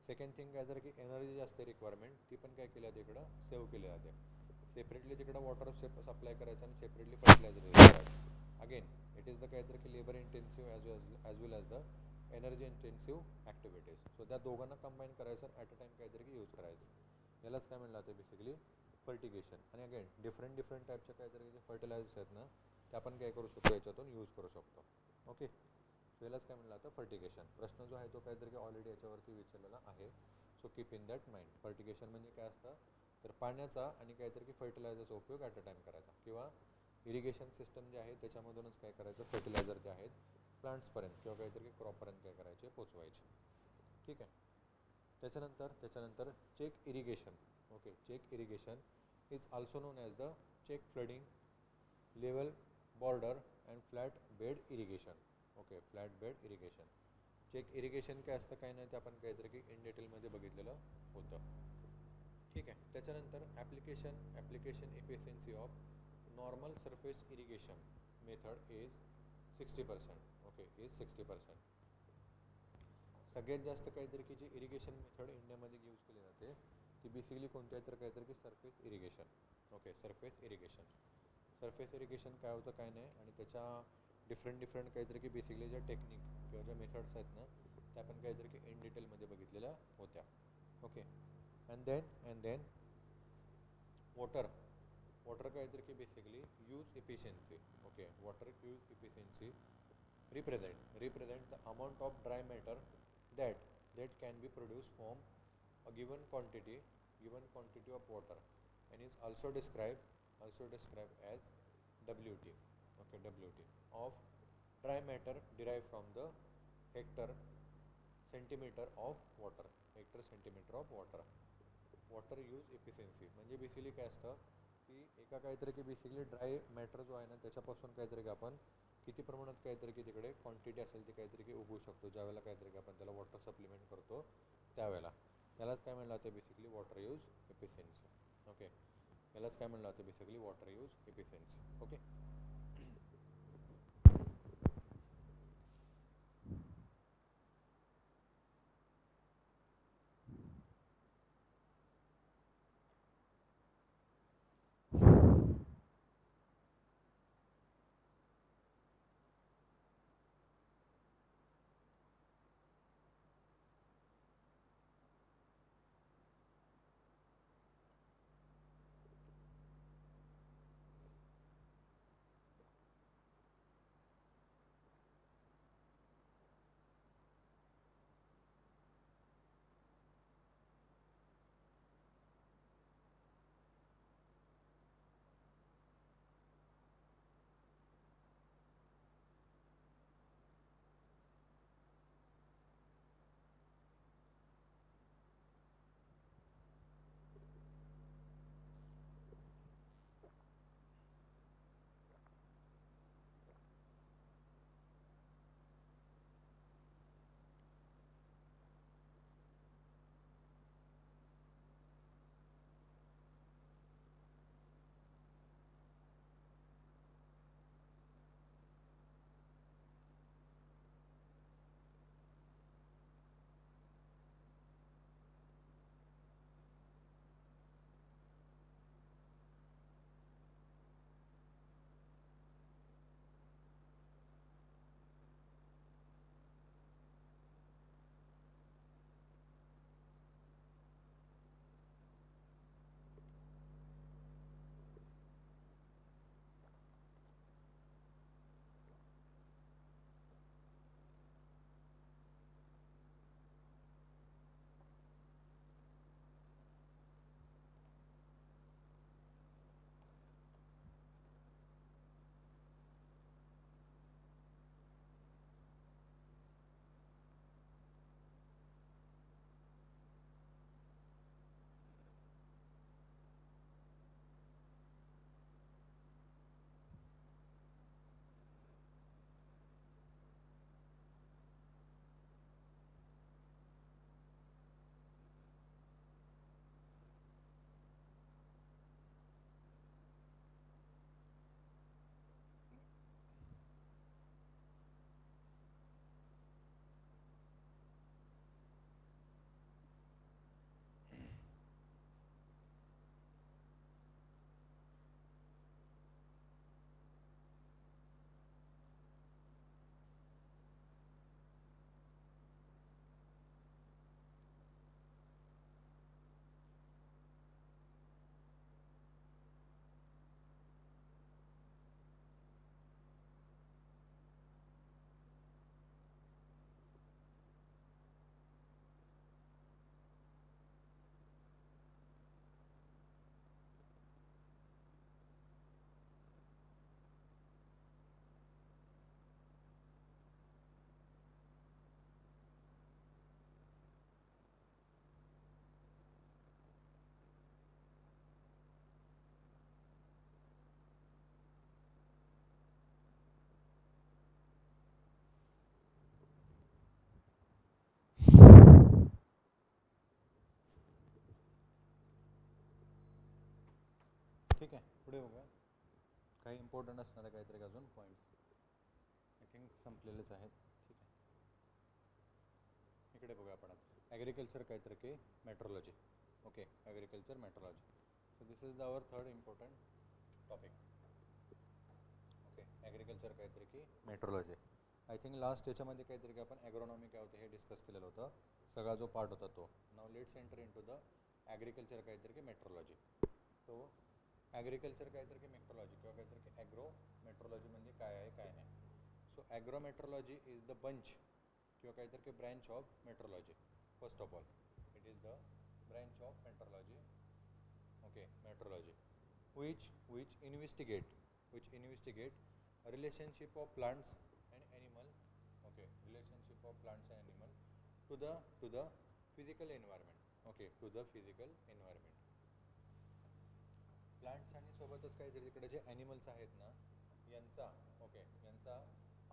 सेकंड थिंग काहीतरी की एनर्जी असते रिक्वायरमेंट, ती पण काय केली जाते इकडं सेव्ह केली जाते. सेपरेटली तिकडं वॉटर सप्लाय करायचं आणि सेपरेटली फर्टिलायझर यूज करायचं. अगेन इट इज द काहीतरी की labour intensive as well as the energy intensive activities. So त्या दोघांना कंबाईन करायचं ॲट अ टाइम काहीतरी की यूज करायचं. यालाच काय म्हणलं जातं बेसिकली फर्टिगेशन. आणि अगेन डिफरंट टाईपच्या काहीतरी जे फर्टिलायझर्स आहेत ना, ते आपण काय करू शकतो, याच्यातून यूज करू शकतो. ओके, सो यालाच काय म्हणलं जातं फर्टिगेशन. प्रश्न जो आहे तो काहीतरी की ऑलरेडी याच्यावरती विचारलेला आहे. So keep in that mind. Fertigation म्हणजे काय असतं, तर पाण्याचा आणि काहीतरी की फर्टिलायझरचा उपयोग ॲट अ टाइम करायचा, किंवा इरिगेशन सिस्टम जे आहे त्याच्यामधूनच काय करायचं, फर्टिलायझर जे आहेत प्लांट्सपर्यंत किंवा काहीतरी क्रॉपपर्यंत काय करायचे, पोचवायचे. ठीक आहे. त्याच्यानंतर check irrigation. Okay, check irrigation is also known as the check flooding, level border and flat bed irrigation. Okay, flat bed irrigation. Check irrigation काय असतं, काय नाही ते आपण काहीतरी की इन डिटेलमध्ये बघितलेलं होतं. ठीक आहे. त्याच्यानंतर application efficiency of normal surface irrigation method is 60%. Okay, is 60%. सगळ्यात जास्त काहीतरी की जी इरिगेशन मेथड इंडियामध्ये यूज केली जाते ती बेसिकली कोणत्या तर काहीतरी की surface irrigation. Okay, surface irrigation काय होतं काय नाही, आणि त्याच्या डिफरंट काहीतरी की बेसिकली ज्या टेक्निक किंवा ज्या मेथड्स आहेत ना, त्या आपण काहीतरी की इन डिटेलमध्ये बघितलेल्या होत्या. ओके, अँड देन वॉटर काहीतरी की basically use efficiency. Okay, water use efficiency represent the amount of dry matter that can be produced from a given quantity of water, and is also described as WT. Okay, WT of dry matter derived from the hectare centimeter of water. Water use efficiency म्हणजे basically काय असतं की एका काहीतरी की basically dry matter जो आहे ना, त्याच्यापासून काहीतरी की आपण किती प्रमाणात काहीतरी की तिकडे क्वांटिटी असेल ती काहीतरी की उगवू शकतो, ज्यावेळेला काहीतरी की आपण त्याला वॉटर सप्लिमेंट करतो त्यावेळेला. यालाच काय म्हणलं जातं basically water use efficiency. Okay, यालाच काय म्हणलं जातं basically water use efficiency. Okay. ठीक आहे, पुढे बघूया काही इम्पॉर्टंट असणारे काहीतरी अजून पॉईंट्स. आय थिंक संपलेलेच आहेत. ठीक आहे, इकडे बघूया आपण आता ॲग्रिकल्चर काहीतरी की meteorology. Okay, agriculture meteorology. So this is our third important topic. Okay, agriculture काहीतरी की मेट्रोलॉजी. आय थिंक लास्ट याच्यामध्ये काहीतरी की आपण ॲग्रोनॉमी काय होतं हे डिस्कस केलेलं होतं, सगळा जो पार्ट होता तो. Now let's enter in to the agriculture काहीतरी की मेट्रोलॉजी. सो ॲग्रिकल्चर काहीतरी की मेट्रोलॉजी किंवा काहीतरी की ॲग्रो मेट्रोलॉजी म्हणजे काय आहे काय नाही. So agro metrology is the bunch किंवा काहीतरी की branch of metrology. First of all it is the branch of metrology. Okay, metrology which investigate relationship of plants and animal. Okay, relationship of plants and animal to the physical environment. Okay, to the physical environment. Plants आणि सोबतच काहीतरी तिकडे जे animals आहेत ना यांचा, okay, यांचा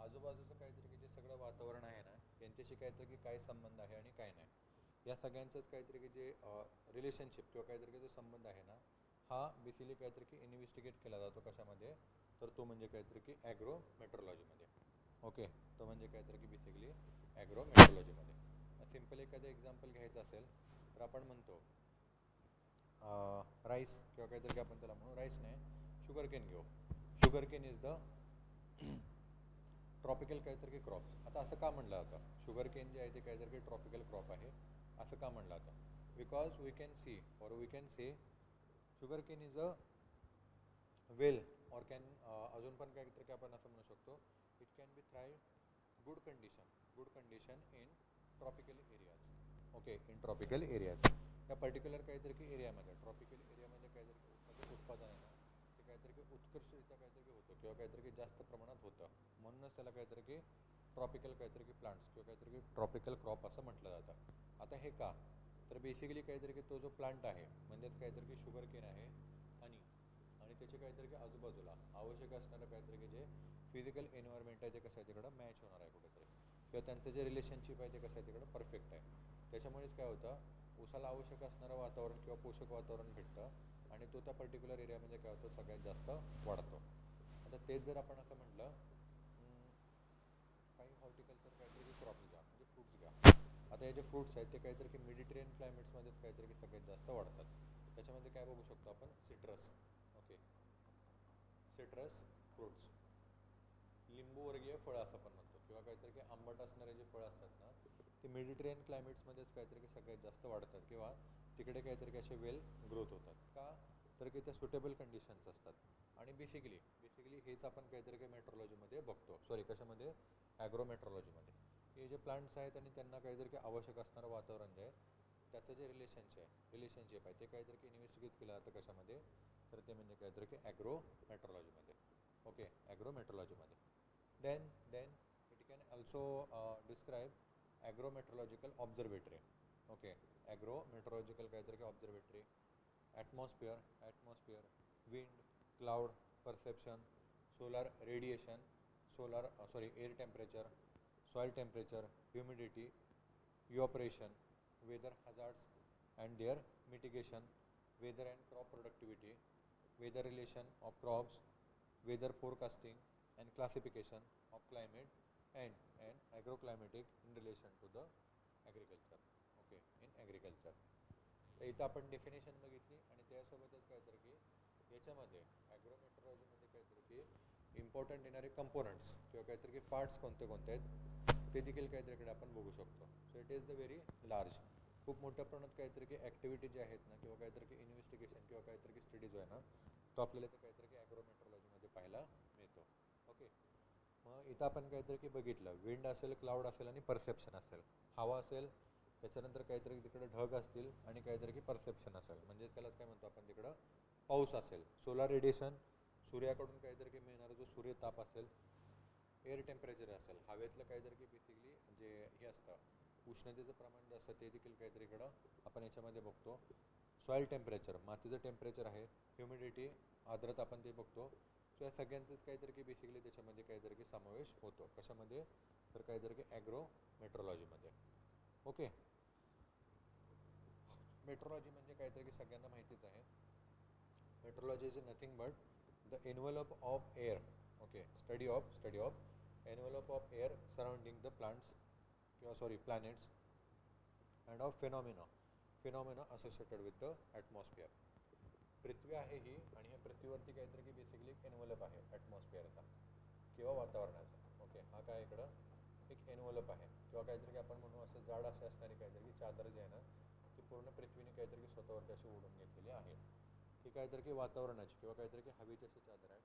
आजूबाजूचं काहीतरी की जे सगळं वातावरण आहे ना यांच्याशी काहीतरी की काय संबंध आहे आणि काय नाही, या सगळ्यांचंच काहीतरी की जे रिलेशनशिप किंवा काहीतरी की जो संबंध आहे ना हा बेसिकली काहीतरी की इन्व्हेस्टिगेट केला जातो कशामध्ये, तर तो म्हणजे काहीतरी की ॲग्रो मेट्रोलॉजीमध्ये. ओके, तो म्हणजे काहीतरी की बेसिकली ॲग्रो मेट्रोलॉजीमध्ये. सिम्पल एखादं एक्झाम्पल घ्यायचं असेल तर आपण म्हणतो राईस किंवा काहीतरी आपण त्याला म्हणू, राईस नाही, शुगर केन घेऊ. Sugar cane is the tropical काहीतरी की क्रॉप्स. आता असं का म्हणलं जातं शुगर केन जे आहे ते काहीतरी की ट्रॉपिकल क्रॉप आहे, असं का म्हणलं जातं? Because we can say sugar cane is a well or can अजून पण काहीतरी की आपण असं म्हणू शकतो it can B thrive good condition in tropical areas. Okay, in tropical areas या पर्टिक्युलर काहीतरी की एरियामध्ये, ट्रॉपिकल एरियामध्ये काहीतरी ऊसाचं उत्पादन आहे ना ते काहीतरी की उत्कृष्टरित्या काहीतरी होतं किंवा काहीतरी की जास्त प्रमाणात होतं, म्हणूनच त्याला काहीतरी की ट्रॉपिकल काहीतरी की प्लांट्स किंवा काहीतरी की ट्रॉपिकल क्रॉप असं म्हटलं जातं. आता हे का, तर बेसिकली काहीतरी की तो जो प्लांट आहे म्हणजेच काहीतरी की शुगर केन आहे आणि त्याचे काहीतरी की आजूबाजूला आवश्यक असणारं काहीतरी की जे फिजिकल एन्व्हायरमेंट आहे ते कसं आहे तिकडं मॅच होणार आहे कुठेतरी, किंवा त्यांचं जे रिलेशनशिप आहे ते कसं आहे तिकडं परफेक्ट आहे. त्याच्यामुळेच काय होतं ऊसाला आवश्यक असणारं वातावरण किंवा पोषक वातावरण भेटतं आणि तो त्या पर्टिक्युलर एरियामध्ये काय होतं सगळ्यात जास्त वाढतो. आता तेच जर आपण असं म्हटलं काही हॉर्टिकल्चर काहीतरी की क्रॉप घ्या म्हणजे फ्रूट्स घ्या. आता हे जे फ्रूट्स आहेत ते काहीतरी की मेडिटेरियन क्लायमेट्समध्येच काहीतरी की सगळ्यात जास्त वाढतात. त्याच्यामध्ये काय बघू शकतो आपण, सिट्रस. ओके, सिट्रस फ्रूट्स, लिंबूवर्गीय फळं असं पण म्हणतो किंवा काहीतरी की आंबट असणारे जे फळं असतात ना ते मेडिटेरियन क्लायमेट्समध्येच काहीतरी की सगळ्यात जास्त वाढतात किंवा तिकडे काहीतरी की असे वेल ग्रोथ होतात. का, तर की त्या सुटेबल कंडिशन्स असतात. आणि बेसिकली हेच आपण काहीतरी की मेट्रोलॉजीमध्ये बघतो, सॉरी कशामध्ये, ॲग्रो मेट्रोलॉजीमध्ये. हे जे प्लांट्स आहेत आणि त्यांना काहीतरी की आवश्यक असणारं वातावरण जे आहे त्याचं जे रिलेशनशिप आहे ते काहीतरी की इन्व्हेस्टिगेट केलं जातं कशामध्ये, तर ते म्हणजे काहीतरी की ॲग्रो मेट्रोलॉजीमध्ये. ओके, ॲग्रो मेट्रोलॉजीमध्ये. then it can also describe agrometeorological observatory. Okay, agrometeorological काहीतरी की observatory, atmosphere, wind, cloud perception, solar radiation, air temperature, soil temperature, humidity, evaporation, weather hazards and their mitigation, weather and crop productivity, weather relation of crops, weather forecasting and classification of climate and agroclimatic in relation to the agriculture. Okay, in agriculture. तर इथं आपण definition बघितली आणि त्यासोबतच काहीतरी की याच्यामध्ये ॲग्रोमेट्रोलॉजीमध्ये काहीतरी की इम्पॉर्टंट येणारे कंपोनंट्स किंवा काहीतरी की पार्ट्स कोणते कोणते आहेत ते देखील काहीतरीकडे आपण बघू शकतो. So it is the very large, खूप मोठ्या प्रमाणात काहीतरी की ॲक्टिव्हिटी जे आहेत ना किंवा काहीतरी की इन्व्हेस्टिगेशन किंवा काहीतरी की स्टडीज आहे ना तो आपल्याला ते काहीतरी की ॲग्रोमेट्रोलॉजीमध्ये पाहायला मिळतो. ओके, मग इथं आपण काहीतरी की बघितलं विंड असेल, क्लाउड असेल आणि परसेप्शन असेल, हवा असेल, त्याच्यानंतर काहीतरी तिकडे ढग असतील आणि काहीतरी की परसेप्शन असेल म्हणजेच त्यालाच काय म्हणतो आपण तिकडं पाऊस असेल, सोलार रेडिएशन सूर्याकडून काहीतरी की मिळणारा जो सूर्यताप असेल, एअर टेम्परेचर असेल, हवेतलं काहीतरी की बेसिकली जे हे असतं उष्णतेचं प्रमाण जे असतं ते देखील काहीतरी इकडं आपण याच्यामध्ये बघतो. सॉईल टेम्परेचर, मातीचं टेम्परेचर आहे, ह्युमिडिटी, आर्द्रता आपण ते बघतो. सो या सगळ्यांचंच काहीतरी की बेसिकली त्याच्यामध्ये काहीतरी की समावेश होतो. कशामध्ये, तर काहीतरी की ॲग्रो मेट्रोलॉजीमध्ये. ओके, मेट्रोलॉजी म्हणजे काहीतरी की सगळ्यांना माहितीच आहे Meteorology is nothing but the envelope of air, okay, study of envelope of air surrounding the planets and of phenomena associated with the atmosphere. पृथ्वी आहे ही आणि ह्या पृथ्वीवरती काहीतरी की बेसिकली एक एनवलप आहे ॲटमॉस्फिअरचा किंवा वातावरणाचा. ओके, हा काय इकडं एक एनवलप आहे किंवा काहीतरी आपण म्हणू असं जाड असे असणारी काहीतरी की चादर जी आहे ना ती पूर्ण पृथ्वीने काहीतरी की स्वतःवरती अशी ओढून घेतलेली आहे. ही काहीतरी की वातावरणाची किंवा काहीतरी की हवेची अशी चादर आहे.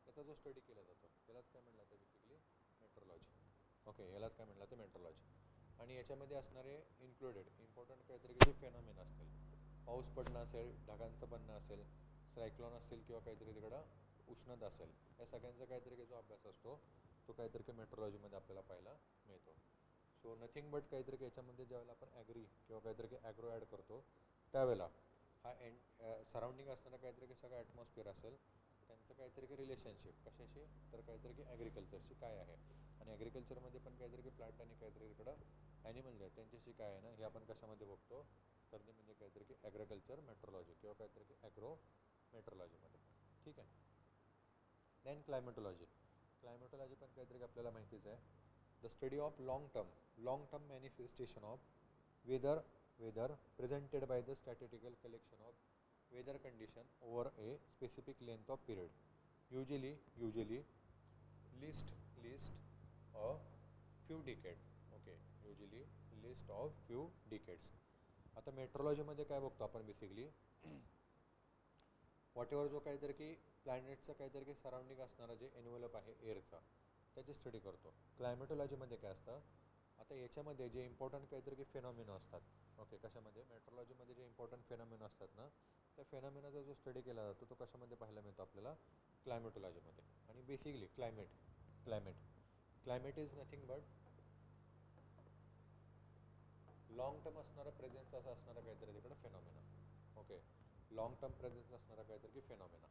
त्याचा जो स्टडी केला जातो त्यालाच काय म्हणलं जातं बेसिकली मेट्रोलॉजी. ओके, यालाच काय म्हणलं जातं मेट्रोलॉजी. आणि याच्यामध्ये असणारे इन्क्लुडेड इम्पॉर्टंट काहीतरी की फेनॉमिन असतील. पाऊस पडणं असेल, ढगांचं बनणं असेल, सायक्लॉन असेल किंवा काहीतरी तिकडं उष्णता असेल, या सगळ्यांचा काहीतरी जो अभ्यास असतो तो काहीतरी की मेट्रोलॉजीमध्ये आपल्याला पाहायला मिळतो. सो नथिंग बट काहीतरी की याच्यामध्ये ज्यावेळेला आपण ॲग्री किंवा काहीतरी की ॲग्रो ॲड करतो त्यावेळेला हा सराउंडिंग असणारा काहीतरी की सगळं ॲटमॉस्फिअर असेल त्यांचं काहीतरी की रिलेशनशिप कशाशी तर काहीतरी की ॲग्रिकल्चरशी काय आहे. आणि ॲग्रिकल्चरमध्ये पण काहीतरी की प्लांट आणि काहीतरी तिकडं ॲनिमल आहेत त्यांच्याशी काय आहे ना हे आपण कशामध्ये बघतो तर ते म्हणजे काहीतरी की ॲग्रिकल्चर मेट्रोलॉजी किंवा काहीतरी की ॲग्रो मेट्रोलॉजीमध्ये. ठीक आहे. देन क्लायमेटोलॉजी पण काहीतरी आपल्याला माहितीच आहे. The study of long term manifestation of weather presented by the statistical collection of weather condition over a specific length of period usually least a few decade. Okay, usually least of few decades. आता मेट्रोलॉजीमध्ये काय बघतो आपण basically what जो काहीतरी की प्लॅनेटचं काहीतरी की सराउंडिंग असणारा जे एन्व्हलप आहे एअरचा त्याची स्टडी करतो. क्लायमेटोलॉजीमध्ये काय असतं आता याच्यामध्ये जे इम्पॉर्टंट काहीतरी की फेनॉमिना असतात. ओके, कशामध्ये मेट्रोलॉजीमध्ये जे इम्पॉर्टंट फेनॉमिना असतात ना त्या फेनॉमिनाचा जो स्टडी केला जातो तो कशामध्ये पाहायला मिळतो आपल्याला क्लायमेटोलॉजीमध्ये. आणि basically climate is nothing but long term असणारा प्रेझेन्स असा असणारा काहीतरी तिकडे phenomena. Okay, long term presence असणारा काहीतरी की फेनॉमिना.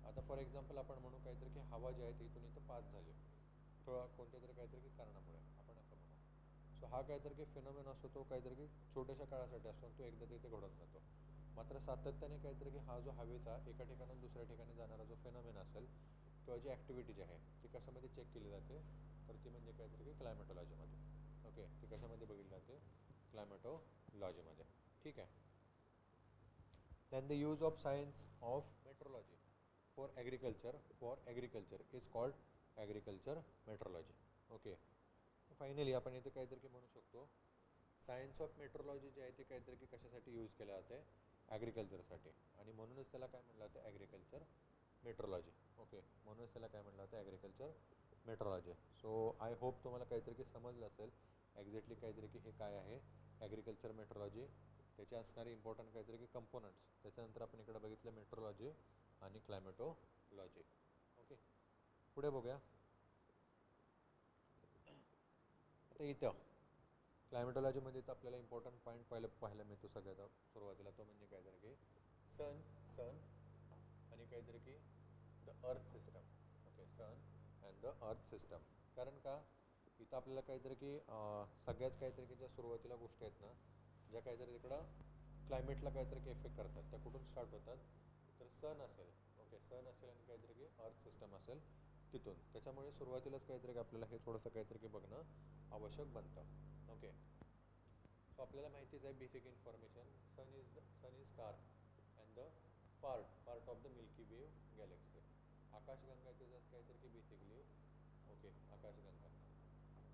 आता फॉर एक्झाम्पल आपण म्हणू काहीतरी की हवा जी आहे ती इथून इथं पास झाली तो कोणत्या तरी काहीतरी की कारणामुळे आपण असं म्हणू. सो हा काहीतरी की फेनॉमिना असतो तो काहीतरी की छोट्याशा काळासाठी असतो तो एकदा तिथे घडत जातो. मात्र सातत्याने काहीतरी की हा जो हवेचा एका ठिकाणून दुसऱ्या ठिकाणी जाणारा जो फेनॉमिना असेल किंवा जी ॲक्टिव्हिटी जी आहे ती कशामध्ये चेक केली जाते तर ती म्हणजे काहीतरी की क्लायमेटोलॉजीमध्ये. ओके, ती कशामध्ये बघितली जाते क्लायमेटोलॉजीमध्ये. ठीक आहे. Then the use of science of meteorology for agriculture is called agriculture meteorology. Okay, finally आपण इथे काहीतरी म्हणू शकतो सायन्स ऑफ मेट्रोलॉजी जे आहे ते काहीतरी की कशासाठी यूज केलं जाते ॲग्रिकल्चरसाठी आणि म्हणूनच त्याला काय म्हटलं जातं ॲग्रिकल्चर मेट्रोलॉजी. ओके, म्हणूनच त्याला काय म्हटलं जातं agriculture meteorology. So I hope तुम्हाला काहीतरी की समजलं असेल एक्झॅक्टली काहीतरी की हे काय आहे ॲग्रिकल्चर मेट्रोलॉजी, त्याचे असणारे इम्पॉर्टंट काहीतरी की कंपोनंट्स. त्याच्यानंतर आपण इकडे बघितलं मेट्रोलॉजी आणि क्लायमेटोलॉजी. ओके, पुढे बघूया. आता इथं क्लायमेटोलॉजीमध्ये तर आपल्याला इम्पॉर्टंट पॉईंट पाहायला मिळतो सगळ्यात सुरुवातीला तो म्हणजे काहीतरी की सन आणि काहीतरी की the earth system. Okay, sun and the earth system. कारण का इथं आपल्याला काहीतरी की सगळ्याच काहीतरी की ज्या सुरुवातीला गोष्टी आहेत ना ज्या काहीतरी तिकडं क्लायमेटला काहीतरी की इफेक्ट करतात त्या कुठून स्टार्ट होतात तर सन असेल. ओके, सन असेल आणि काहीतरी की अर्थ सिस्टम असेल तिथून. त्याच्यामुळे सुरुवातीलाच काहीतरी की आपल्याला हे थोडंसं काहीतरी की बघणं आवश्यक बनतं. ओके, सो आपल्याला माहितीच आहे basic information. Sun is star and the part of the milky way galaxy. आकाशगंगा त्याचाच काहीतरी की बेसिकली ओके आकाशगंगा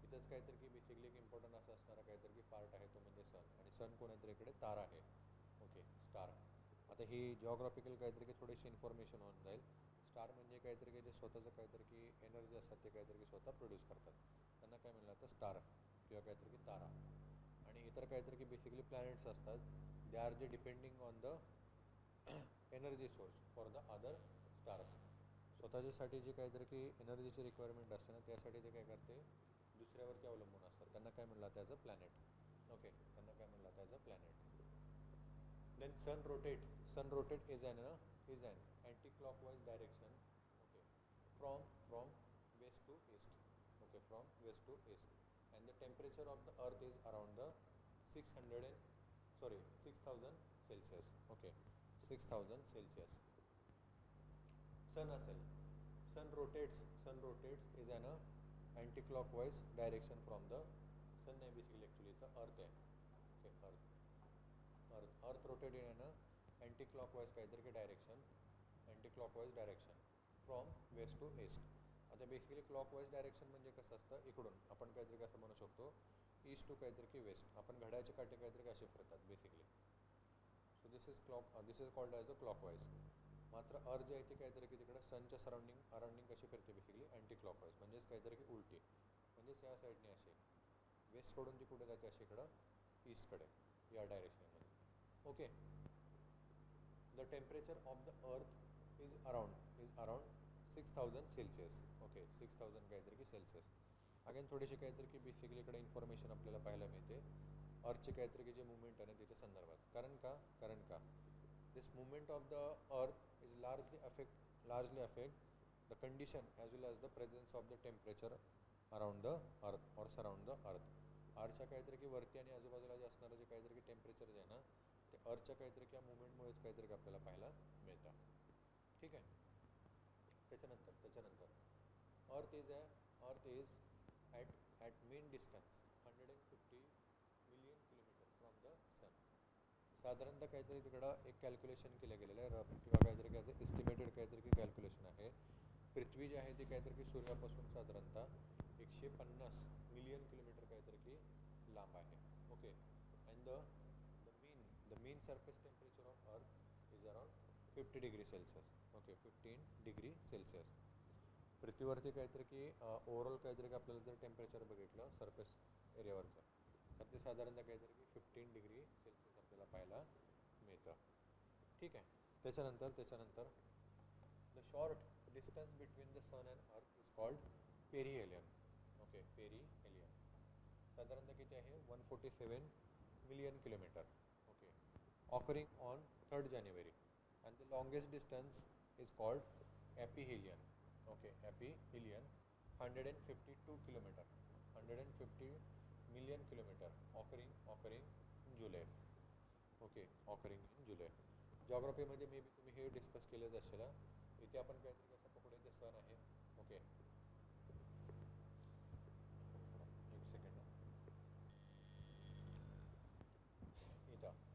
इथंच काहीतरी की बेसिकली एक इम्पॉर्टंट असं असणारा काहीतरी की पार्ट आहे तो म्हणजे सन. आणि सन कोणातरी इकडे तारा आहे. Okay, star. आता ही जिओग्राफिकल काहीतरी की थोडीशी इन्फॉर्मेशन होऊन जाईल. स्टार म्हणजे काहीतरी की जे स्वतःचं काहीतरी की एनर्जी असतात ते काहीतरी की स्वतः प्रोड्यूस करतात त्यांना काय म्हणलं जातं स्टार किंवा काहीतरी की तारा. आणि इतर काहीतरी की बेसिकली प्लॅनेट्स असतात दे आर जे depending on the energy source for the other stars. स्वतःच्यासाठी जी काहीतरी की एनर्जीची रिक्वायरमेंट असते ना त्यासाठी ते काय करते दुसऱ्यावरती अवलंबून असतात त्यांना काय म्हणलं जातं ॲज अ प्लॅनेट. ओके, त्यांना काय म्हणलं जातं as a planet. Then sun rotate is an anti clockwise direction. Okay, from west to east. Okay, from west to east and the temperature of the earth is around the 6,000 Celsius. Okay, 6,000 Celsius. Sun असेल, sun rotates is an anti clockwise direction from the sun नाही basically actually इथं earth आहे. Okay, earth rotate in an anti clockwise काहीतरी direction, anti clockwise direction from west to east. आता basically clockwise direction म्हणजे कसं असतं, इकडून आपण काहीतरी कसं म्हणू शकतो, ईस्ट टू काहीतरी की वेस्ट. आपण घड्याळाचे काटे काहीतरी असे फिरतात basically. So this is called as the clockwise. मात्र अर्थ जे आहे ती काहीतरी की तिकडं सनच्या अराउंडिंग कशी फिरते बेसिकली अँटी क्लॉकवाईज, म्हणजेच काहीतरी की उलटी, म्हणजेच या साईडने असे वेस्टकडून ती कुठे जाते अशी इकडं ईस्टकडे या डायरेक्शनमध्ये. Okay, the temperature of the earth is around 6000 Celsius. Okay, 6000 काहीतरी की सेल्सिअस. अगेन थोडीशी काहीतरी की बेसिकली इकडे इन्फॉर्मेशन आपल्याला पाहायला मिळते अर्थचे काहीतरी की जे मुवमेंट आहे ना त्याच्या संदर्भात. कारण का this movement of the earth is largely affect the condition as well as the presence of the temperature around the earth or surround the earth. अर्थच्या काहीतरी की वरती आणि आजूबाजूला जे असणारं जे काहीतरी की टेम्परेचर जे आहे ना ते अर्थच्या काहीतरी की मुवमेंटमुळेच काहीतरी आपल्याला पाहायला मिळतं. ठीक आहे. त्याच्यानंतर earth is at mean distance 150 million kilometer from the sun. साधारणतः काहीतरी तिकडं एक कॅल्क्युलेशन केलं गेलेलं आहे रफ किंवा काहीतरी एस्टिमेटेड काहीतरी की कॅल्क्युलेशन आहे. पृथ्वी जी आहे ती काहीतरी की सूर्यापासून साधारणतः 150 मिलियन किलोमीटर काहीतरी की लांब आहे. Okay, and the mean surface temperature of earth is around 50 degree Celsius. Okay, 15 degree Celsius. पृथ्वीवरती काहीतरी की ओव्हरऑल काहीतरी की आपल्याला जर टेम्परेचर बघितलं सरफेस एरियावरचं तर ते साधारणतः काहीतरी की 15 डिग्री सेल्सिअस आपल्याला पाहायला मिळतं. ठीक आहे. त्याच्यानंतर the short distance between the sun and earth is called perihelion. Okay, perihelion साधारणतः किती आहे 147 million kilometer. Okay, occurring on 3rd January. and the longest distance is called aphelion. Okay, aphelion 152 kilometer, 150 million kilometer, occurring in July. Okay, occurring in July. जॉग्रफीमध्ये maybe तुम्ही हे discuss केलंच असेल. इथे आपण काहीतरी कसं पकडू, इथे सन आहे. ओके, एक सेकंड.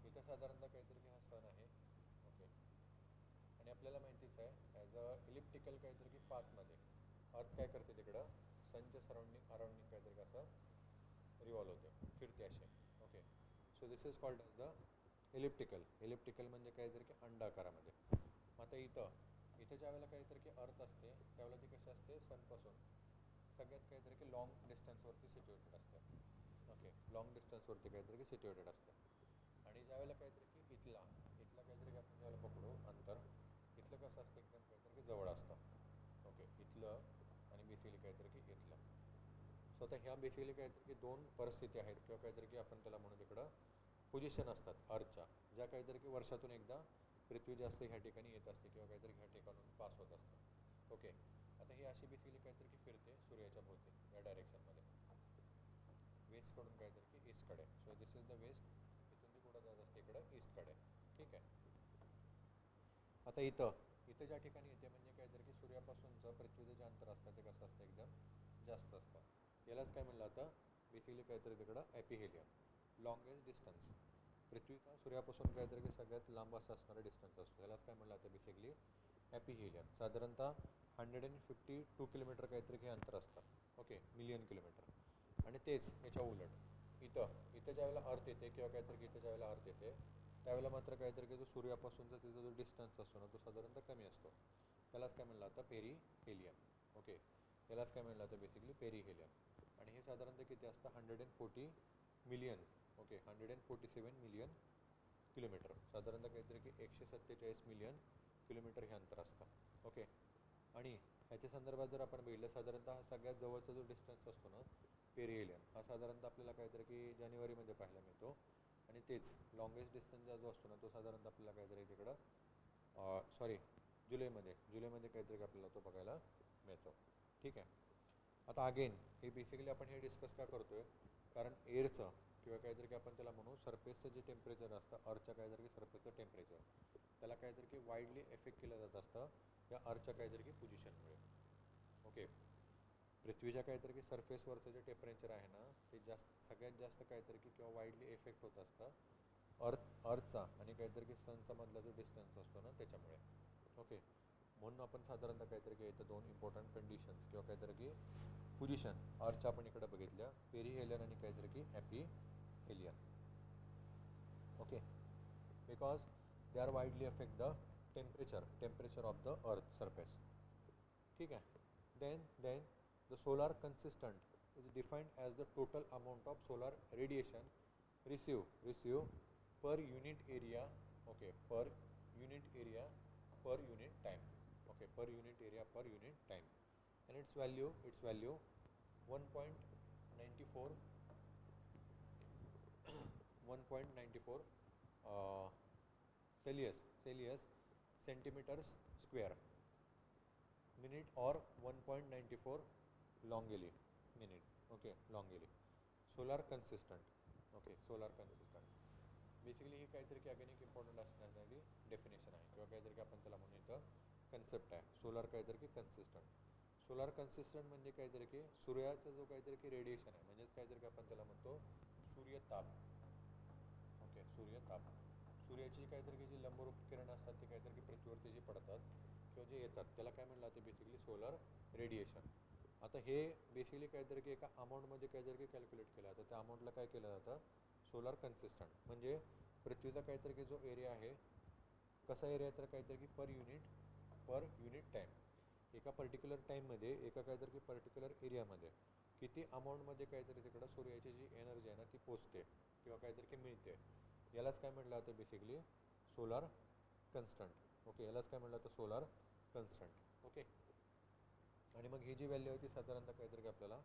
इथं साधारणतः काहीतरी हा सन आहे. ओके, आणि आपल्याला माहितीच आहे ॲज अ इलिप्टिकल काहीतरी की पाथमध्ये अर्थ काय करते तिकडं सनच्या अराउंडिंग काहीतरी कसं रिव्हॉल्व होते, फिरते असे. Okay, so this is called as the elliptical म्हणजे काहीतरी की अंडाकारामध्ये. आता इथं ज्या वेळेला काहीतरी की अर्थ असते त्यावेळेला ती कशी असते सनपासून सगळ्यात काहीतरी की लॉंग डिस्टन्सवरती सिच्युएटेड असते. ओके, लॉंग डिस्टन्सवरती काहीतरी की सिच्युएटेड असते. आणि ज्यावेळेला काहीतरी की इथला काहीतरी की आपण ज्यावेळेला पकडू अंतर, इथलं कसं असतं एकदम काहीतरी की जवळ असतं. ओके, इथलं आणि बेसिकली काहीतरी की इथलं. सो आता ह्या बेसिकली काहीतरी की दोन परिस्थिती आहेत किंवा काहीतरी की आपण त्याला म्हणू तिकडं पोझिशन असतात अर्थच्या, ज्या काहीतरी की वर्षातून एकदा पृथ्वी जास्त ह्या ठिकाणी येत असते किंवा काहीतरी ह्या ठिकाणून पास होत असतं. ओके, आता ही अशी बेसिकली काहीतरी की फिरते सूर्याच्या भोवती या डायरेक्शनमध्ये, वेस्टकडून काहीतरी की ईस्टकडे. So this is the west, इथून ती कुठं जात असते इकडं ईस्टकडे. ठीक आहे. आता इथं ज्या ठिकाणी येते म्हणजे काहीतरी की सूर्यापासूनचं पृथ्वीचं जे अंतर असतं ते कसं असतं एकदम जास्त असतं. यालाच काय म्हणलं आता बेसिकली काहीतरी तिकडं ॲपिहेलियन, लॉंगेस्ट डिस्टन्स. पृथ्वीचा सूर्यापासून काहीतरी की सगळ्यात लांब असा असणारा डिस्टन्स असतो, यालाच काय म्हणलं आता बेसिकली ॲपिहेलियन. साधारणतः 152 किलोमीटर काहीतरी हे अंतर असतं. Okay, million kilometre. आणि तेच याच्या उलट इथं ज्या वेळेला अर्थ येते किंवा काहीतरी की इथं ज्या वेळेला अर्थ येते त्यावेळेला मात्र काहीतरी की जो सूर्यापासूनचा तिचा जो डिस्टन्स असतो ना तो साधारणतः कमी असतो. त्यालाच काय म्हणलं आता पेरिहेलियन. ओके, यालाच काय म्हणलं आता बेसिकली पेरिहेलियन. आणि हे साधारणतः किती असतं 140 मिलियन. ओके, 147 मिलियन किलोमीटर, साधारणतः काहीतरी की 147 मिलियन किलोमीटर हे अंतर असतं. ओके, आणि ह्याच्या संदर्भात जर आपण बघितलं साधारणतः हा सगळ्यात जवळचा जो डिस्टन्स असतो ना पेरिहेलियन हा साधारणतः आपल्याला काहीतरी की जानेवारीमध्ये पाहायला मिळतो. आणि तेच लॉंगेस्ट डिस्टन्स जो असतो ना तो साधारणतः आपल्याला काहीतरी तिकडं जुलैमध्ये काहीतरी आपल्याला तो बघायला मिळतो. ठीक आहे. आता अगेन हे बेसिकली आपण हे डिस्कस का करतो आहे, कारण एअरचं किंवा काहीतरी की आपण त्याला म्हणू सरफेसचं जे टेम्परेचर असतं अर्थच्या काहीतरी की सरफेसचं टेम्परेचर त्याला काहीतरी की वाईडली इफेक्ट केलं जात असतं या अर्थच्या काहीतरी की पोझिशनमुळे. ओके, पृथ्वीच्या काहीतरी की सरफेसवरचं जे टेम्परेचर आहे ना ते सगळ्यात जास्त काहीतरी की किंवा वाईडली इफेक्ट होत असतं अर्थचा आणि काहीतरी की सनचा मधला जो डिस्टन्स असतो ना त्याच्यामुळे. ओके, म्हणून आपण साधारणतः काहीतरी की इथं 2 इम्पॉर्टंट कंडिशन्स किंवा काहीतरी की पोझिशन अर्थच्या आपण इकडे बघितल्या, पेरिहेलियन आणि काहीतरी की aphelion. Okay, because they R widely affect the temperature of the earth surface. ठीक आहे. then the solar consistent is defined as the total amount of solar radiation receive per unit area. Okay, per unit area per unit time. Okay, per unit area per unit time, and its value 1.94 1.94 Celsius centimeters square minute or 1.94 longilli minute. Okay, longilli. Solar consistent. Okay, solar consistent. Basically ही काहीतरी की again एक important असण्यासाठी definition आहे किंवा काहीतरी की आपण त्याला म्हणून इथं कन्सेप्ट आहे सोलार काहीतरी की कन्सिस्टंट. सोलार कन्सिस्टंट म्हणजे काहीतरी की सूर्याचा जो काहीतरी की रेडिएशन आहे म्हणजेच काहीतरी की आपण त्याला म्हणतो सूर्यताप. ओके, सूर्यताप. सूर्याची काहीतरी की जी लंबरूप किरण असतात ते काहीतरी की पृथ्वीवरती जे पडतात किंवा जे येतात त्याला काय म्हणलं जाते बेसिकली सोलर रेडिएशन. आता हे बेसिकली काहीतरी की एका अमाऊंटमध्ये काहीतरी की कॅल्क्युलेट केलं जातं. त्या अमाऊंटला काय केलं जातं सोलार कन्सिस्टंट. म्हणजे पृथ्वीचा काहीतरी की जो एरिया आहे कसा एरिया तर काहीतरी की पर युनिट टाईम एका पर्टिक्युलर टाईममध्ये एका काहीतरी की पर्टिक्युलर एरियामध्ये किती अमाऊंटमध्ये काहीतरी तिकडं सूर्याची जी एनर्जी आहे ना ती पोचते किंवा काहीतरी की मिळते यालाच काय म्हटलं जातं बेसिकली सोलार कन्स्टंट. ओके, यालाच काय म्हटलं जातं सोलार कन्स्टंट. ओके, आणि मग ही जी व्हॅल्यू आहे ती साधारणतः काहीतरी की आपल्याला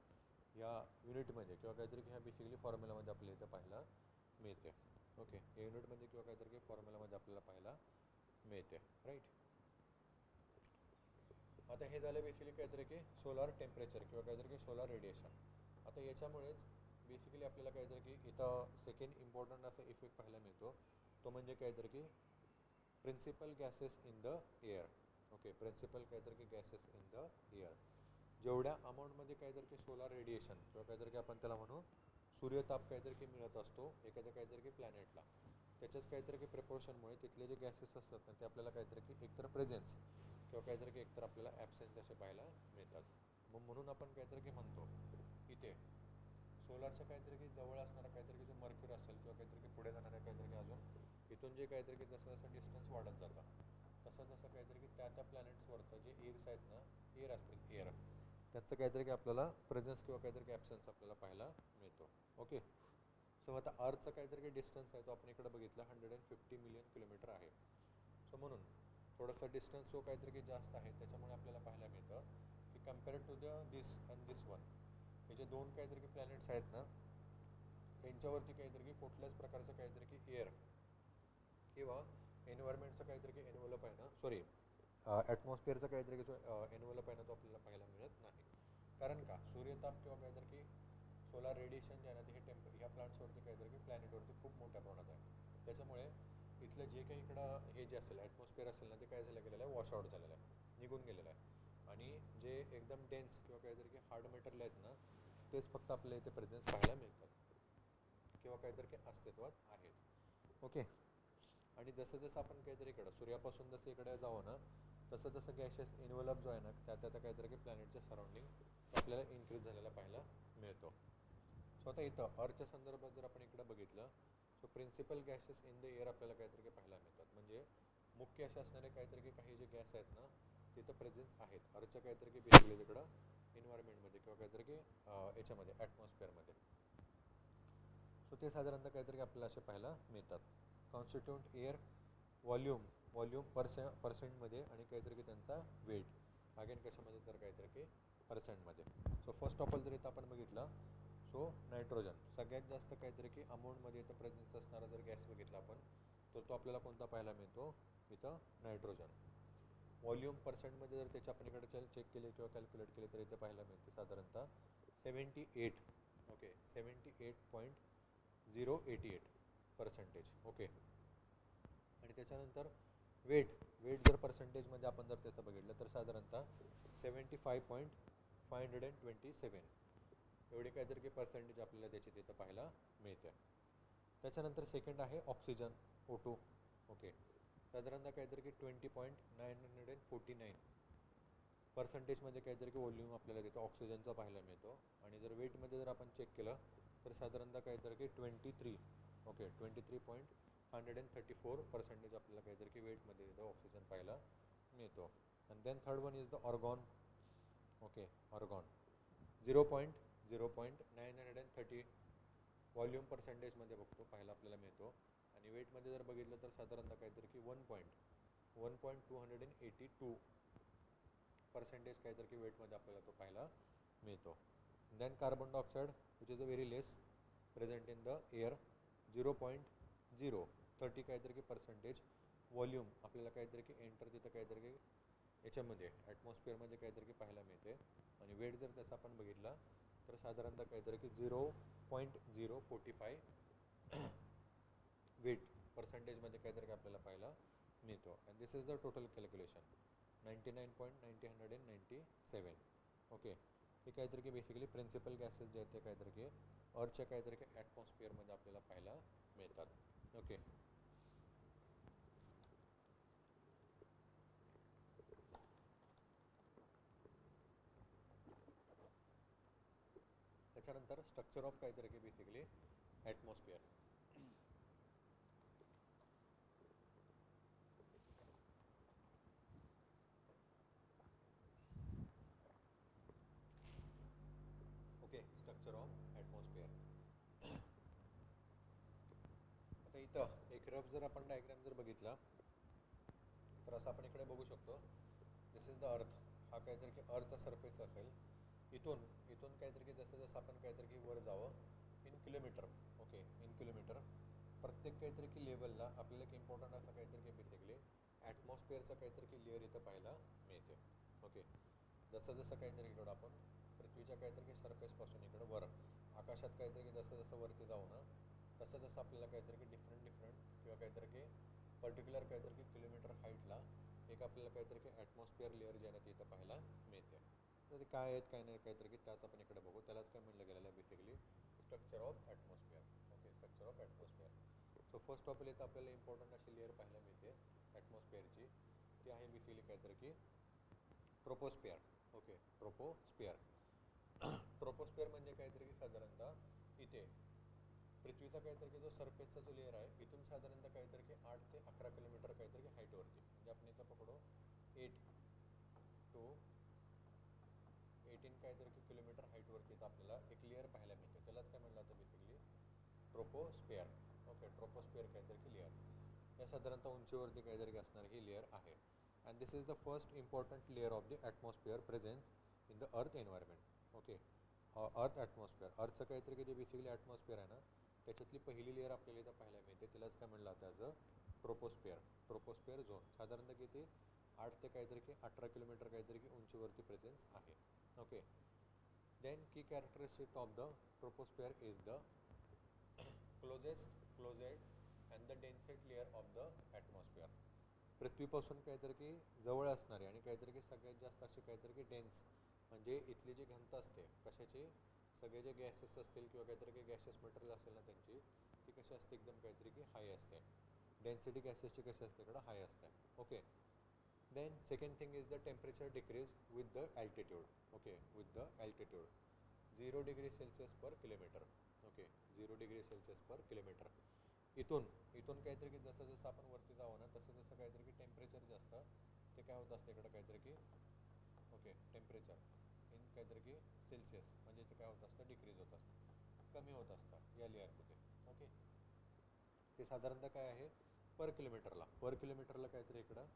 या युनिटमध्ये किंवा काहीतरी की ह्या बेसिकली फॉर्म्युलामध्ये आपल्याला इथं पाहायला मिळते. ओके, या युनिटमध्ये किंवा काहीतरी की फॉर्म्युलामध्ये आपल्याला पाहायला मिळते. राईट. आता हे झालं बेसिकली काहीतरी की सोलार टेम्परेचर किंवा काहीतरी की सोलार रेडिएशन. आता याच्यामुळेच बेसिकली आपल्याला काहीतरी की इथं सेकंड इम्पॉर्टंट असा इफेक्ट पाहायला मिळतो तो म्हणजे काहीतरी की principal gases in the air. Okay, principal काहीतरी की गॅसेस इन द एअर. जेवढ्या अमाऊंटमध्ये काहीतरी की सोलार रेडिएशन किंवा काहीतरी की आपण त्याला म्हणू सूर्यताप काहीतरी की मिळत असतो एखाद्या काहीतरी की प्लॅनेटला त्याच्याच काहीतरी की प्रिपोर्शनमुळे तिथले जे गॅसेस असतात ना ते आपल्याला काहीतरी की एकतर प्रेझेन्स किंवा काहीतरी की एकतर आपल्याला ॲब्सेन्स असे पाहायला मिळतात. मग म्हणून आपण काहीतरी की म्हणतो इथे सोलारच्या काहीतरी की जवळ असणारा काहीतरी की जो मर्क्युरी असेल किंवा काहीतरी की पुढे जाणारा काहीतरी की अजून इथून जे काहीतरी की जसं जसं डिस्टन्स वाढत जातं तसं तसं काहीतरी की त्या प्लॅनेट्सवरचं जे एअर्स आहेत ना एअर असतील एअर त्याचं काहीतरी की आपल्याला प्रेझेन्स किंवा काहीतरी की ॲब्सेन्स आपल्याला पाहायला मिळतो. ओके, सो आता अर्थचा काहीतरी की डिस्टन्स आहे तो आपण इकडे बघितला 150 मिलियन किलोमीटर आहे. सो म्हणून थोडासा डिस्टन्स जो काहीतरी की जास्त आहे त्याच्यामुळे आपल्याला पाहायला मिळतं की compared to this and this one हे जे दोन काहीतरी की प्लॅनेट्स आहेत ना यांच्यावरती काहीतरी की कुठल्याच प्रकारचं काहीतरी की एअर किंवा एन्व्हायरमेंटचं काहीतरी की एन्व्हलप आहे ना ॲटमॉस्फिअरचा काहीतरी की जो एन्व्हलप आहे ना तो आपल्याला पाहायला मिळत नाही. कारण का सूर्यताप किंवा काहीतरी की सोलार रेडिएशन जे आहे ना ते हे ह्या प्लांट्सवरती काहीतरी की प्लॅनेटवरती खूप मोठ्या प्रमाणात आहे. त्याच्यामुळे इथलं जे काही इकडं हे जे असेल ॲटमॉस्फिअर असेल ना ते काय झालं गेलेलं आहे वॉशआउट झालेलं आहे निघून गेलेलं आहे आणि जे एकदम डेन्स किंवा काहीतरी की हार्ड मटेरियल आहेत ना तेच फक्त आपल्याला इथे प्रेझेन्स पाहायला मिळतात किंवा काहीतरी की अस्तित्वात आहेत. ओके, आणि जसं जसं आपण काहीतरी इकडं सूर्यापासून जसं इकडे जाऊ ना तसं तसं गॅसेस एन्व्हलप जो आहे ना त्या काहीतरी की प्लॅनेटच्या सराउंडिंग आपल्याला इन्क्रीज झालेला पाहायला मिळतो. सो आता इथं अर्थच्या संदर्भात जर आपण इकडं बघितलं so principal gases in the air आपल्याला काहीतरी की पाहायला मिळतात. म्हणजे मुख्य असे असणारे काहीतरी की काही जे गॅस आहेत ना तिथं प्रेझेन्स आहेत अर्थच्या काहीतरी की बेसिकली तिकडं एन्व्हायरमेंटमध्ये किंवा काहीतरी की याच्यामध्ये ॲटमॉस्फिअरमध्ये. सो ते साधारणतः काहीतरी आपल्याला असे पाहायला मिळतात. कॉन्स्टिट्यूंट एअर व्हॉल्यूम पर्सेंटमध्ये आणि काहीतरी की त्यांचा वेट अगेन कशामध्ये तर काहीतरी की पर्सेंटमध्ये. सो फर्स्ट ऑफ ऑल जर इथं आपण बघितलं सो नायट्रोजन सगळ्यात जास्त काहीतरी की अमाऊंटमध्ये इथं प्रेझेन्स असणारा जर गॅस बघितला आपण तर तो आपल्याला कोणता पाहायला मिळतो इथं नायट्रोजन. व्हॉल्यूम पर्सेंटमध्ये जर त्याच्या आपण इकडे चेक केले किंवा कॅल्क्युलेट केले तर इथे पाहायला मिळते साधारणतः 78. ओके, 78.088%. ओके, आणि त्याच्यानंतर वेट जर पर्सेंटेजमध्ये आपण जर त्याचं बघितलं तर साधारणतः 75.527 एवढी काहीतरी की पर्सेंटेज आपल्याला त्याची तिथं पाहायला मिळते. त्याच्यानंतर सेकंड आहे ऑक्सिजन O2. ओके, साधारणतः काहीतरी की 20.949 पर्सेंटेजमध्ये काहीतरी की व्हॉल्यूम आपल्याला तिथं ऑक्सिजनचा पाहायला मिळतो. आणि जर वेटमध्ये जर आपण चेक केलं तर साधारणतः काहीतरी की 23.134% आपल्याला काहीतरी की वेटमध्ये तिथं ऑक्सिजन पाहायला मिळतो. आणि then third one is the argon. Okay, argon 0.930 volume पर्सेंटेजमध्ये बघतो पाहायला आपल्याला मिळतो. आणि वेटमध्ये जर बघितलं तर साधारणतः काहीतरी की 1.282% काहीतरी की वेटमध्ये आपल्याला तो पाहायला मिळतो. Then carbon dioxide which is a very less present in the air 0.030 काहीतरी की पर्सेंटेज व्हॉल्यूम आपल्याला काहीतरी की एंटर तिथं काहीतरी की याच्यामध्ये ॲटमॉस्फिअरमध्ये काहीतरी की पाहायला मिळते. आणि वेट जर त्याचा आपण बघितला तर साधारणतः काहीतरी की 0.045 वेट पर्सेंटेजमध्ये काहीतरी आपल्याला पाहायला मिळतो. And this is the total calculation 99.997. Okay, हे काहीतरी की बेसिकली प्रिन्सिपल गॅसेस जे आहेत ते काहीतरी की अर्थच्या काहीतरी की ॲटमॉस्फिअरमध्ये आपल्याला पाहायला मिळतात. ओके, त्याच्यानंतर स्ट्रक्चर ऑफ काहीतरी की basically atmosphere. Okay, structure of atmosphere. आता इथं एक रफ जर आपण डायग्राम जर बघितला तर असं आपण इकडे बघू शकतो. दिस इज द अर्थ. हा काहीतरी की अर्थचा सरफेस असेल. इथून काहीतरी की जसं जसं आपण काहीतरी की वर जावं in kilometre. Okay, in kilometre प्रत्येक काहीतरी की लेवलला आपल्याला एक इम्पॉर्टंट असं काहीतरी की बेसिकली ॲटमॉस्फिअरचा काहीतरी की लेअर इथं पाहायला मिळते. ओके, जसं जसं काहीतरी इकडं आपण पृथ्वीच्या काहीतरी की सरफेसपासून इकडं वर आकाशात काहीतरी की जसं जसं वरती जाऊ ना तसं तसं आपल्याला काहीतरी की डिफरंट किंवा काहीतरी की पर्टिक्युलर काहीतरी की किलोमीटर हाईटला एक आपल्याला काहीतरी की ॲटमॉस्फिअर लेअर जे आहे ना तिथं पाहायला मिळते. तर ते काय आहेत काय नाही काहीतरी की त्याच आपण इकडे बघू. त्यालाच काय म्हटलं गेलेलं आहे basically structure of atmosphere. Okay, structure of atmosphere. So first of all इथं आपल्याला इम्पॉर्टंट अशी लेअर पाहायला मिळते ॲटमॉस्फिअरची. ती आहे बेसिकली काहीतरी की ट्रोपोस्फिअर. ओके, ट्रोपोस्फिअर. ट्रोपोस्फिअर म्हणजे काहीतरी की साधारणतः इथे पृथ्वीचा काहीतरी की जो सरफेसचा जो लेअर आहे इथून साधारणतः काहीतरी की 8 ते 11 किलोमीटर काहीतरी की हाईटवरती म्हणजे आपण इथं पकडू 8 to 18 काहीतरी की किलोमीटर हाईटवरती तर आपल्याला एक लेअर पाहायला मिळते. त्यालाच काय म्हणलं जातं बेसिकली ट्रोपोस्फिअर. ओके, ट्रोपोस्फिअर काहीतरी की लेअर या साधारणतः उंचीवरती काहीतरी की असणारी ही लेअर आहे. And this is the first important layer of the atmosphere presence in the earth environment. Okay, अर्थ ॲटमॉस्फिअर अर्थचं काहीतरी की जे बेसिकली ॲटमॉस्फिअर आहे ना त्याच्यातली पहिली लेअर आपल्याला इथं पाहायला मिळते. त्यालाच काय म्हणलं जातं ॲज अ ट्रोपोस्फिअर झोन. साधारणतः किती 8 ते काहीतरी की 18 किलोमीटर काहीतरी की उंचीवरती प्रेझेन्स आहे. Okay, then key characteristic of the troposphere is the closest and the densest layer of the atmosphere. पृथ्वीपासून काहीतरी की जवळ असणारे आणि काहीतरी की सगळ्यात जास्त असे काहीतरी की डेन्स म्हणजे इथली जी घनता असते कशाची सगळे जे गॅसेस असतील किंवा काहीतरी की गॅसेस मटेरियल असेल ना त्यांची ती कशी असते एकदम काहीतरी की हाय असते. डेन्सिटी गॅसेसची कशी असते इकडं हाय असते. Okay, then second thing is the temperature decrease with the altitude. Okay, with the altitude 0 degree Celsius per kilometer. Okay, 0 degree Celsius per kilometer. इथून काहीतरी की जसं जसं आपण वरती जावं ना तसं जसं काहीतरी की टेम्परेचर जे असतं ते काय होत असतं इकडं काहीतरी की ओके टेम्परेचर इन काहीतरी की सेल्सिअस म्हणजे ते काय होत असतं डिक्रीज होत असतं कमी होत असतं या लेअरमध्ये. ओके, ते साधारणतः काय आहे पर किलोमीटरला काहीतरी इकडं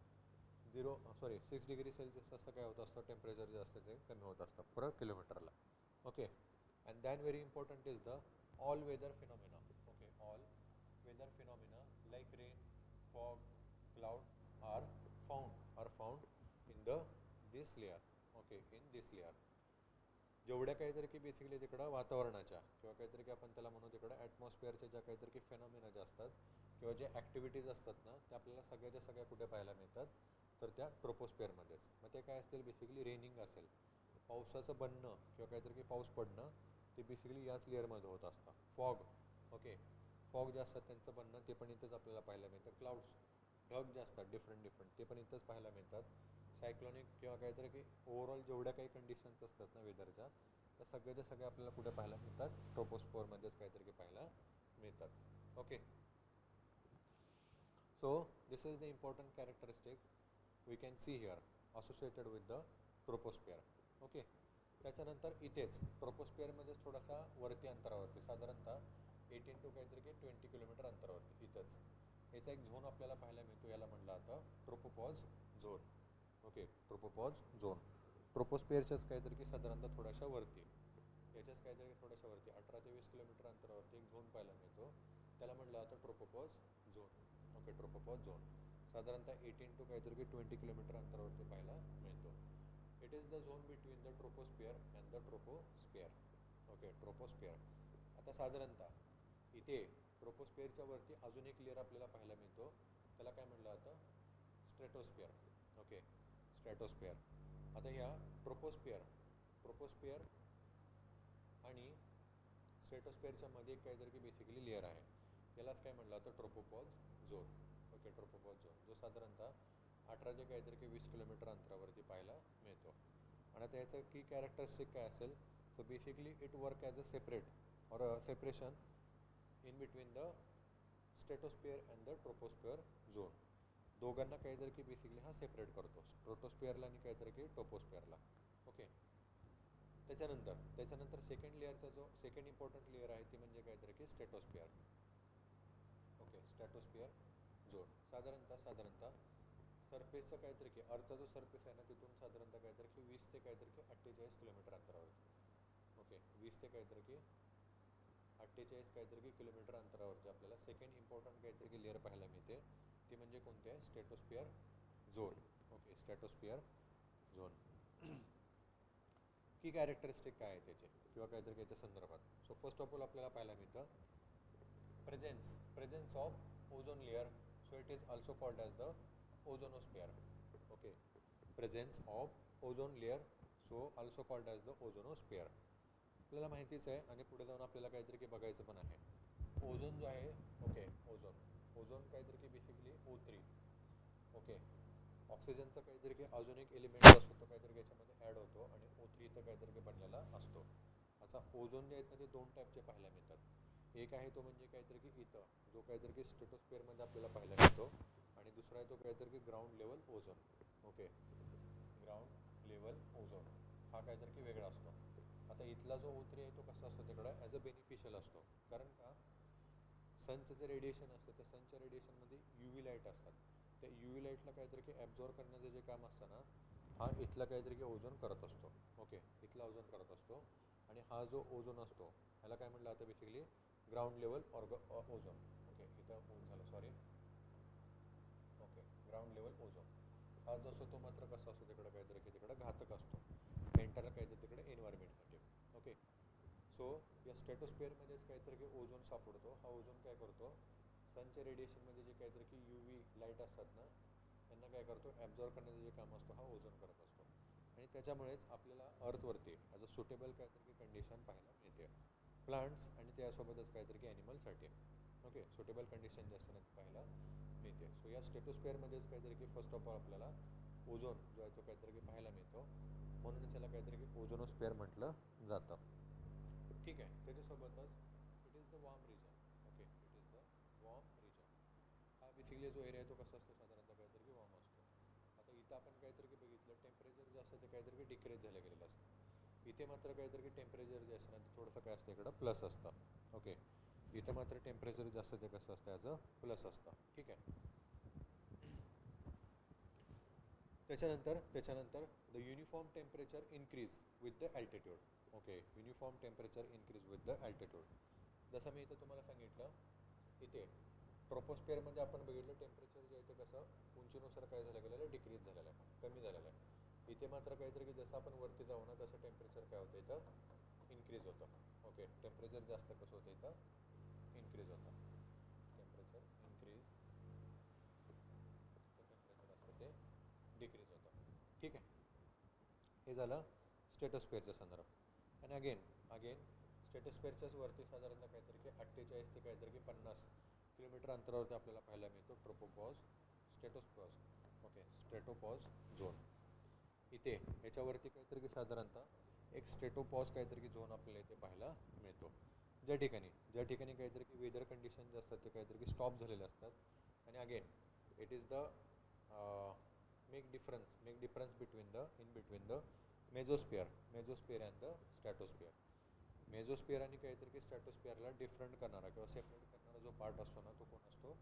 6 डिग्री सेल्सिअस असं काय होत असतं टेम्परेचर जे असतं ते कमी होत असतं पर किलोमीटरला. Okay, and then very important is the all weather phenomena. Okay, all weather phenomena like rain fog cloud are found in this layer. Okay, in this layer जेवढ्या काहीतरी की बेसिकली तिकडं वातावरणाच्या किंवा काहीतरी की आपण त्याला म्हणू तिकडं ॲटमॉस्फिअरच्या ज्या काहीतरी की फेनॉमिना ज्या असतात किंवा जे ॲक्टिव्हिटीज असतात ना त्या आपल्याला सगळ्याच्या सगळ्या कुठे पाहायला मिळतात, तर त्या ट्रोपोस्फिअरमध्येच. मग ते काय असतील, बेसिकली रेनिंग असेल, पावसाचं बनणं किंवा काहीतरी की पाऊस पडणं, ते बेसिकली याच लेअरमध्ये होत असतं. फॉग, ओके, फॉग जे असतात त्यांचं बनणं ते पण इथंच आपल्याला पाहायला मिळतं. क्लाउड्स, ढग जे असतात डिफरंट डिफरंट, ते पण इथंच पाहायला मिळतात. सायक्लॉनिक किंवा काहीतरी की ओव्हरऑल जेवढ्या काही कंडिशन्स असतात ना वेदरच्या, त्या सगळ्याच्या सगळ्या आपल्याला कुठे पाहायला मिळतात, ट्रोपोस्फिअरमध्येच काहीतरी की पाहायला मिळतात. Okay, so this is the important characteristic we can see here associated with the troposphere. Okay, त्याच्यानंतर इथेच ट्रोपोस्फिअरमध्येच थोडासा वरती अंतरावरती, साधारणतः 18 टू काहीतरी की 20 किलोमीटर अंतरावरती इथंच याचा एक झोन आपल्याला पाहायला मिळतो. याला म्हणलं आता tropopause zone. Okay, tropopause zone ट्रोपोस्फिअरच्याच काहीतरी की साधारणतः थोड्याशा वरती, याच्याच काहीतरी थोड्याशा वरती 18 ते 20 किलोमीटर अंतरावरती एक झोन पाहायला मिळतो. त्याला म्हणलं आता tropopause zone. Okay, tropopause zone साधारणतः 18 टू काहीतरी की 20 किलोमीटर अंतरावरती पाहायला मिळतो. It is the zone between the troposphere and the troposphere. Okay, troposphere. आता साधारणतः इथे ट्रोपोस्फिअरच्या वरती अजून एक लेअर आपल्याला पाहायला मिळतो, त्याला काय म्हणलं आता, स्ट्रॅटोस्फिअर. ओके, स्ट्रॅटोस्फिअर. आता ह्या ट्रोपोस्फिअर ट्रोपोस्फिअर आणि स्ट्रॅटोस्फिअरच्या मध्ये काहीतरी की बेसिकली लेअर आहे, यालाच काय म्हणलं आता, tropopause zone. Okay, tropopause zone जो साधारणतः 18 ते काहीतरी की 20 किलोमीटर अंतरावरती पाहायला मिळतो. आणि आता याचं की कॅरेक्टरिस्टिक काय असेल, so basically it work as a separate or separation in between the stratosphere and the troposphere zone. दोघांना काहीतरी की बेसिकली हा सेपरेट करतो, स्ट्रॅटोस्फिअरला आणि काहीतरी की ट्रोपोस्फिअरला. ओके, त्याच्यानंतर सेकंड लेअरचा जो सेकंड इम्पॉर्टंट लेअर आहे ती म्हणजे काहीतरी की स्ट्रॅटोस्फिअर. ओके, स्ट्रॅटोस्फिअर झोन साधारणतः सरफेसचं काहीतरी की अर्थचा जो सरफेस आहे ना तिथून साधारणतः काहीतरी की 20 ते काहीतरी की 48 किलोमीटर अंतरावरती. ओके, 20 ते काहीतरी की 48 काहीतरी की किलोमीटर अंतरावरती आपल्याला सेकंड इम्पॉर्टंट काहीतरी की लेअर पाहायला मिळते, ती म्हणजे कोणते आहे, stratosphere zone. Okay, stratosphere zone. Key characteristic काय आहे त्याचे किंवा काहीतरी त्याच्या संदर्भात. सो फर्स्ट ऑफ ऑल आपल्याला पाहायला मिळतं presence of ozone layer. So it is also called as the ozonosphere. Okay, presence of ozone layer, so also called as the ozonosphere. आपल्याला माहितीच आहे आणि पुढे जाऊन आपल्याला काहीतरी की बघायचं पण आहे. ओझोन जो आहे, ओके, ओझोन काहीतरी की बेसिकली O3. ओके, ऑक्सिजनचा काहीतरी की अजून एक एलिमेंट असतो तो काहीतरी याच्यामध्ये ॲड होतो आणि O3 इथं काहीतरी की बनलेला असतो. आता ओझोन जे आहेत ना ते दोन टाईपचे पाहायला मिळतात. एक आहे तो म्हणजे काहीतरी की इथं जो काहीतरी की स्ट्रॅटोस्फिअरमध्ये आपल्याला पाहायला मिळतो, आणि दुसरा आहे तो काहीतरी की ground level ozone. Okay, ground level ozone हा काहीतरी की वेगळा असतो. आता इथला जो O3 आहे तो कसा असतो, तिकडं ॲज अ बेनिफिशियल असतो. कारण का, सनचं जे रेडिएशन असतं त्या सनच्या रेडिएशनमध्ये UV लाईट असतात. त्या UV लाईटला काहीतरी की ॲब्झॉर्ब करण्याचं जे काम असतं ना, हा इथला काहीतरी की ओझोन करत असतो. ओके, इथला ओझोन करत असतो. आणि हा जो ओझोन असतो ह्याला काय म्हटलं आता, basically ground level ozone. Okay, इथं होऊन झालं, sorry. Okay, ground level ozone हा जो असतो तो मात्र कसा असतो, तिकडं काहीतरी की तिकडं घातक असतो एंटर काहीतरी तिकडे एन्व्हायरमेंटसाठी. ओके, सो या स्ट्रॅटोस्फिअरमध्येच काहीतरी की ओझोन सापडतो. हा ओझोन काय करतो, सनच्या रेडिएशनमध्ये जे काहीतरी की UV लाईट असतात ना त्यांना काय करतो, ॲब्झॉर्ब करण्याचं जे काम असतो हा ओझोन करत असतो. आणि त्याच्यामुळेच आपल्याला अर्थवरती ॲज अ सुटेबल काहीतरी की कंडिशन पाहायला मिळते प्लांट्स आणि त्यासोबतच काहीतरी की ॲनिमलसाठी. ओके, सुटेबल कंडिशन जे असते ना ती पाहायला मिळते. सो या स्ट्रॅटोस्फिअरमध्येच काहीतरी की फर्स्ट ऑफ ऑल आपल्याला ओझोन जो आहे तो काहीतरी की पाहायला मिळतो, म्हणूनच याला काहीतरी की ओझोनोस्फिअर म्हटलं जातं. ठीक आहे, त्याच्यासोबतच it is the warm region. Okay, it is the warm region. हा बेसिकली जो एरिया आहे तो कसा असतो, साधारणतः काहीतरी की वॉर्म असतो. आता इथं आपण काहीतरी की बघितलं टेम्परेचर जे असतं ते काहीतरी की डिक्रीज झालं गेलेलं असतं. इथे मात्र काहीतरी की टेम्परेचर जे असतं ना ते थोडंसं काय असतं, इकडं प्लस असतं. ओके, इथं मात्र टेम्परेचर जे असतं ते कसं असतं, ॲज अ प्लस असतं. ठीक आहे, त्याच्यानंतर the uniform temperature increase with the altitude. Okay, uniform temperature increase with the altitude. जसं मी इथं तुम्हाला सांगितलं, इथे ट्रोपोस्फिअरमध्ये आपण बघितलं टेम्परेचर जे आहे ते कसं उंचीनुसार काय झालं गेलेलं आहे, डिक्रीज झालेलं आहे, कमी झालेलं आहे. इथे मात्र काहीतरी की जसं आपण वरती जाऊ ना तसं टेम्परेचर काय होतं, इथं इन्क्रीज होतं. ओके, टेम्परेचर जास्त कसं होतं, इथं इन्क्रीज होतं. टेम्परेचर इन्क्रीज हे झालं स्टेटोस्फिअरचा संदर्भ. आणि अगेन स्टेटोस्फिअरच्याच वरती साधारणतः काहीतरी की 48 ते काहीतरी की 50 किलोमीटर अंतरावरती आपल्याला पाहायला मिळतो tropopause stratopause. Okay, stratopause zone. इथे याच्यावरती काहीतरी की साधारणतः एक स्ट्रेटोपॉज काहीतरी की झोन आपल्याला इथे पाहायला मिळतो, ज्या ठिकाणी काहीतरी की वेदर कंडिशन जे असतात ते काहीतरी की स्टॉप झालेले असतात. आणि again it is the make difference between the mesosphere and the stratosphere. Mesosphere आणि काहीतरी की स्ट्रॅटोस्फिअरला डिफरंट करणारा किंवा सेपरेट करणारा जो पार्ट असतो ना तो कोण असतो?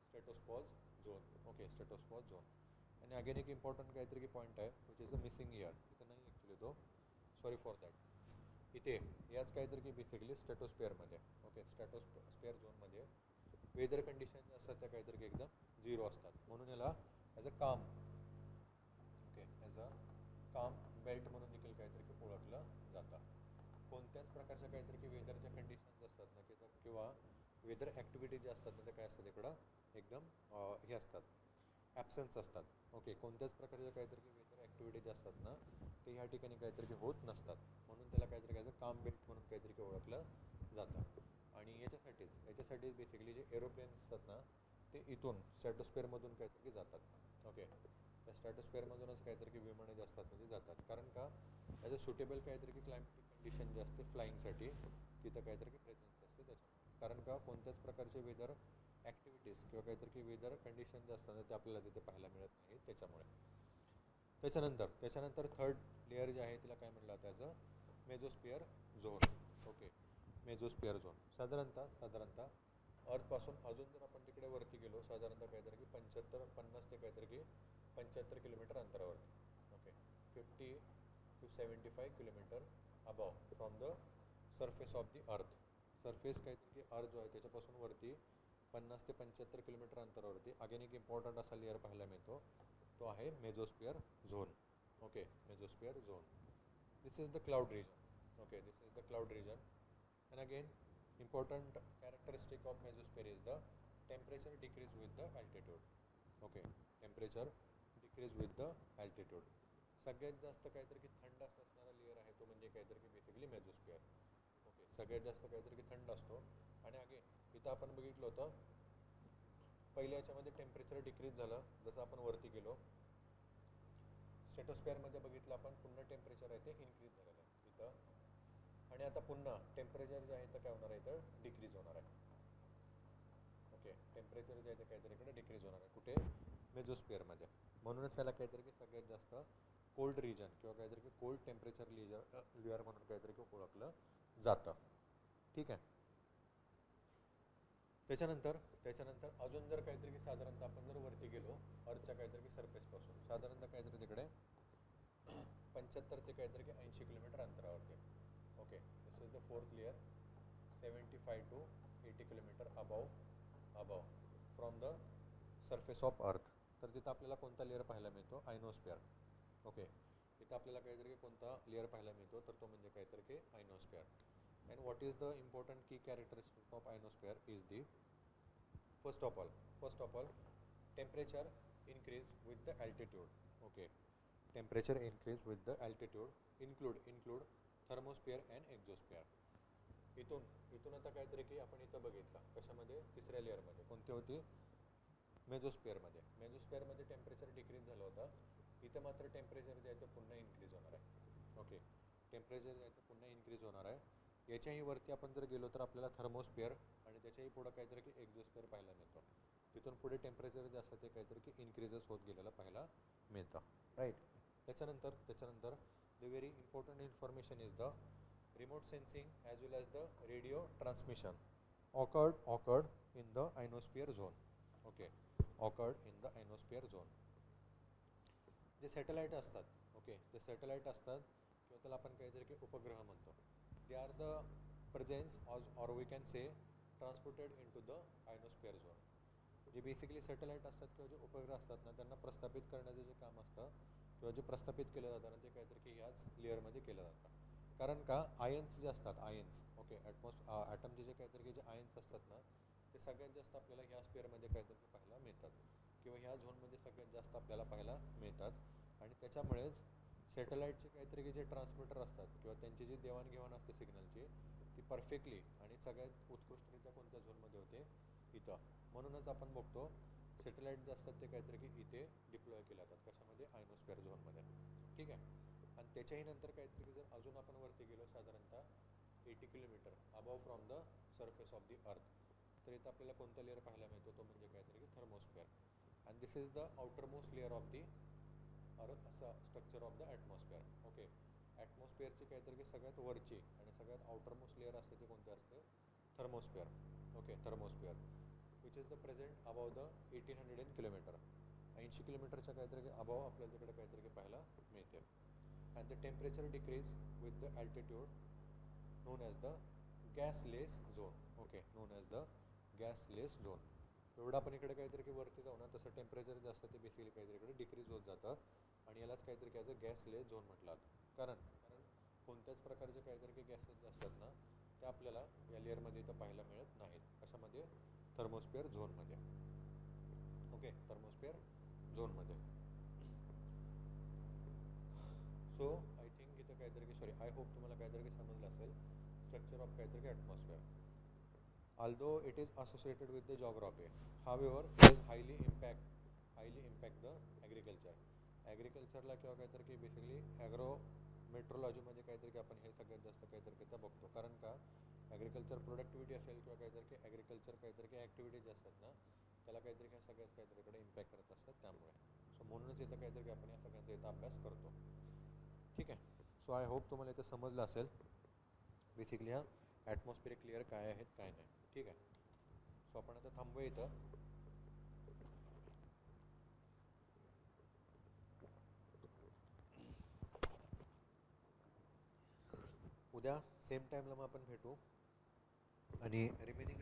Stratopause zone. Okay, stratopause zone. आणि अगेन एक इम्पॉर्टंट काहीतरी की पॉईंट आहे which is a missing year. इथं नाही ॲक्च्युली तो, सॉरी फॉर दॅट. इथे याच काहीतरी की बेसिकली स्ट्रॅटोस्फिअरमध्ये, ओके, स्ट्रॅटोस्फिअर झोनमध्ये वेदर कंडिशन जे असतात त्या काहीतरी की एकदम झिरो असतात, म्हणून याला ॲज अ काम, ओके, ॲज अ काम बेल्ट म्हणून देखील काहीतरी की ओळखलं जातं. कोणत्याच प्रकारच्या काहीतरी की वेदरच्या कंडिशन्स असतात ना की किंवा वेदर ॲक्टिव्हिटी ज्या असतात ना ते काय असतात इकडं एकदम हे असतात, ॲब्सेन्स असतात. ओके, कोणत्याच प्रकारच्या काहीतरी की वेदर ॲक्टिव्हिटी ज्या असतात ना ते ह्या ठिकाणी काहीतरी की होत नसतात, म्हणून त्याला काहीतरी ॲज अ काम बेल्ट म्हणून काहीतरी की ओळखलं जातं. आणि याच्यासाठीच बेसिकली जे एरोप्लेन्स असतात ना ते इथून स्ट्रॅटोस्फिअरमधून काहीतरी की जातात. ओके, त्या स्ट्रॅटोस्फिअरमधूनच काहीतरी की विमानं जे असतात ते जातात, कारण का ॲज अ सुटेबल काहीतरी की क्लायमॅटिक कंडिशन जे असते फ्लाईंगसाठी तिथं काहीतरी की प्रेझेन्स असते त्याच्यामुळे. कारण का कोणत्याच प्रकारचे वेदर ॲक्टिव्हिटीज किंवा काहीतरी की वेदर कंडिशन जे असतात ते आपल्याला तिथे पाहायला मिळत नाही त्याच्यामुळे. त्याच्यानंतर थर्ड लेअर जे आहे तिला काय म्हटलं त्याचं मेझोस्फिअर झोन. ओके, मेझोस्फिअर झोन साधारणतः अर्थपासून अजून जर आपण तिकडे वरती गेलो साधारणतः काहीतरी की 50 ते काहीतरी की 75 किलोमीटर अंतरावरती. Okay, 50 to 75 kilometre above from the surface of the अर्थ. सरफेस काहीतरी की अर्थ जो आहे त्याच्यापासून वरती 50 ते 75 किलोमीटर अंतरावरती अगेन एक इम्पॉर्टंट असा लेअर पाहायला मिळतो, तो आहे mesosphere zone. Okay, mesosphere zone. This is the cloud region. Okay, this is the cloud region. And again important characteristic of mesosphere is the temperature decrease with the altitude. Okay, temperature decrease with the altitude. सगळ्यात जास्त काहीतरी की थंड असणारा layer आहे तो म्हणजे काहीतरी की बेसिकली मेझोस्फिअर. ओके, सगळ्यात जास्त काहीतरी की थंड असतो. आणि अगेन इथं आपण बघितलं होतं पहिल्या याच्यामध्ये टेम्परेचर डिक्रीज झालं जसं आपण वरती गेलो. स्ट्रॅटोस्फिअरमध्ये बघितलं आपण पुन्हा टेम्परेचर आहे ते इन्क्रीज झालेलं आहे इथं. आणि आता पुन्हा टेम्परेचर जे आहे तर काय होणार आहे तर डिक्रीज होणार आहे. ओके, टेम्परेचर जे आहे ते काहीतरी इकडे डिक्रीज होणार आहे कुठे? मेझोस्फिअरमध्ये. म्हणूनच त्याला काहीतरी की सगळ्यात जास्त कोल्ड रिजन किंवा काहीतरी की कोल्ड टेम्परेचर लेअर म्हणून काहीतरी की ओळखलं जातं. ठीक आहे. त्याच्यानंतर अजून जर काहीतरी की साधारणतः आपण जर वरती गेलो अर्थच्या काहीतरी की सरफेसपासून साधारणतः काहीतरी तिकडे 75 ते काहीतरी की 80 किलोमीटर अंतरावरती. Okay, this is the fourth layer. 75 to 80 kilometre above from the surface of earth. तर तिथं आपल्याला कोणता लेअर पाहायला मिळतो? आयनोस्फिअर. ओके, इथं आपल्याला काहीतरी कोणता लेअर पाहायला मिळतो तर तो म्हणजे काहीतरी की ionosphere. And what is the important की characteristic of ionosphere is the first of all temperature increase with the altitude. Okay, temperature increase with the altitude include thermosphere and exosphere. इथून आता काहीतरी की आपण इथं बघितलं कशामध्ये तिसऱ्या लेअरमध्ये कोणती होती? मेझोस्फिअरमध्ये टेम्परेचर डिक्रीज झालं होतं. इथं मात्र टेम्परेचर जे आहे ते पुन्हा इन्क्रीज होणार आहे. ओके, टेम्परेचर जे आहे ते पुन्हा इन्क्रीज होणार आहे. याच्याही वरती आपण जर गेलो तर आपल्याला थर्मोस्फिअर आणि त्याच्याही पुढं काहीतरी की एक्झोस्फिअर पाहायला मिळतो. तिथून पुढे टेम्परेचर जे असतं ते काहीतरी की इन्क्रीजेस होत गेलेलं पाहायला मिळतं. राईट. त्याच्यानंतर the very important information is the remote sensing as well as the radio transmission occurred in the ionosphere zone. Okay, occurred in the ionosphere zone. जे सॅटेलाईट असतात, ओके, जे सॅटेलाईट असतात किंवा त्याला आपण काहीतरी की उपग्रह म्हणतो. They are the presence or we can say transported in to the ionosphere zone. जे बेसिकली सॅटेलाईट असतात किंवा जे उपग्रह असतात ना त्यांना प्रस्थापित करण्याचं जे काम असतं किंवा जे प्रस्थापित केलं जातं ना ते काहीतरी की ह्याच लेअरमध्ये केलं जातं. कारण का आयन्स जे असतात ओके, ॲटमचे जे काहीतरी की जे आयन्स असतात ना ते सगळ्यात जास्त आपल्याला ह्या स्पेअरमध्ये काहीतरी पाहायला मिळतात किंवा ह्या झोनमध्ये सगळ्यात जास्त आपल्याला पाहायला मिळतात. आणि त्याच्यामुळेच सॅटेलाईटचे काहीतरी की जे ट्रान्समीटर असतात किंवा त्यांची जी देवाणघेवाण असते सिग्नलची ती परफेक्टली आणि सगळ्यात उत्कृष्टरित्या कोणत्या झोनमध्ये होते इथं. म्हणूनच आपण बघतो सॅटेलाईट जे असतात ते काहीतरी की इथे डिप्लॉय केले जातात कशामध्ये आयनोस्फिअर झोनमध्ये. ठीक आहे. आणि त्याच्याही नंतर काहीतरी की जर अजून आपण वरती गेलो साधारणतः 80 kilometre above from the surface of the अर्थ तर इथं आपल्याला कोणता लेअर पाहायला मिळतो तो म्हणजे काहीतरी की thermosphere. And this is the outermost layer of the structure of the atmosphere. Okay. ॲटमॉस्फिअरची काहीतरी की सगळ्यात वरची आणि सगळ्यात आउटर मोस्ट लेअर असते ते कोणते असते thermosphere. Okay. Thermosphere which is the present above the 1800 kilometer 80 किलोमीटरच्या काहीतरी अबाव आपल्याला तिकडे काहीतरी पाहायला मिळते. And the temperature decrease with the altitude known as the gasless zone. Okay. Known as the gasless zone. एवढं आपण इकडे काहीतरी की वरती जाऊ ना तसं टेम्परेचर जे असतं ते बेसिकली काहीतरी इकडे डिक्रीज होत जातं आणि यालाच काहीतरी ॲज अ गॅसलेस झोन म्हटलं जातं. कारण कोणत्याच प्रकारचे काहीतरी की गॅसेस जे असतात ना ते आपल्याला या लेअरमध्ये इथं पाहायला मिळत नाहीत. कशामध्ये थर्मोस्फिअर झोनमध्ये. ओके. थर्मोस्फिअर झोनमध्ये. सो आय थिंक इथं काहीतरी की सॉरी आय होप तुम्हाला काहीतरी की समजलं असेल स्ट्रक्चर ऑफ काहीतरी की atmosphere. Although it is associated with the geography, however, it is highly impact the agriculture. ॲग्रिकल्चरला किंवा काहीतरी की बेसिकली ॲग्रो मेट्रोलॉजीमध्ये काहीतरी की आपण हे सगळ्यात जास्त काहीतरी की बघतो. कारण का ॲग्रिकल्चर प्रोडक्टिव्हिटी असेल किंवा काहीतरी की ॲग्रिकल्चर काहीतरी की ॲक्टिव्हिटीज असतात ना त्याला काहीतरी की सगळ्याच काहीतरीकडे इम्पॅक्ट करत असतात त्यामुळे. सो म्हणूनच इथं काहीतरी की आपण या सगळ्यांचा इथं अभ्यास करतो. ठीक आहे. सो आय होप तुम्हाला इथं समजलं असेल बेसिकली हा ॲटमॉस्फिअरिक लेअर काय आहेत काय नाही. ठीक आहे. सो आपण आता थांबूया इथं. उद्या सेम टाईमला मग आपण भेटू आणि रिमेनिंग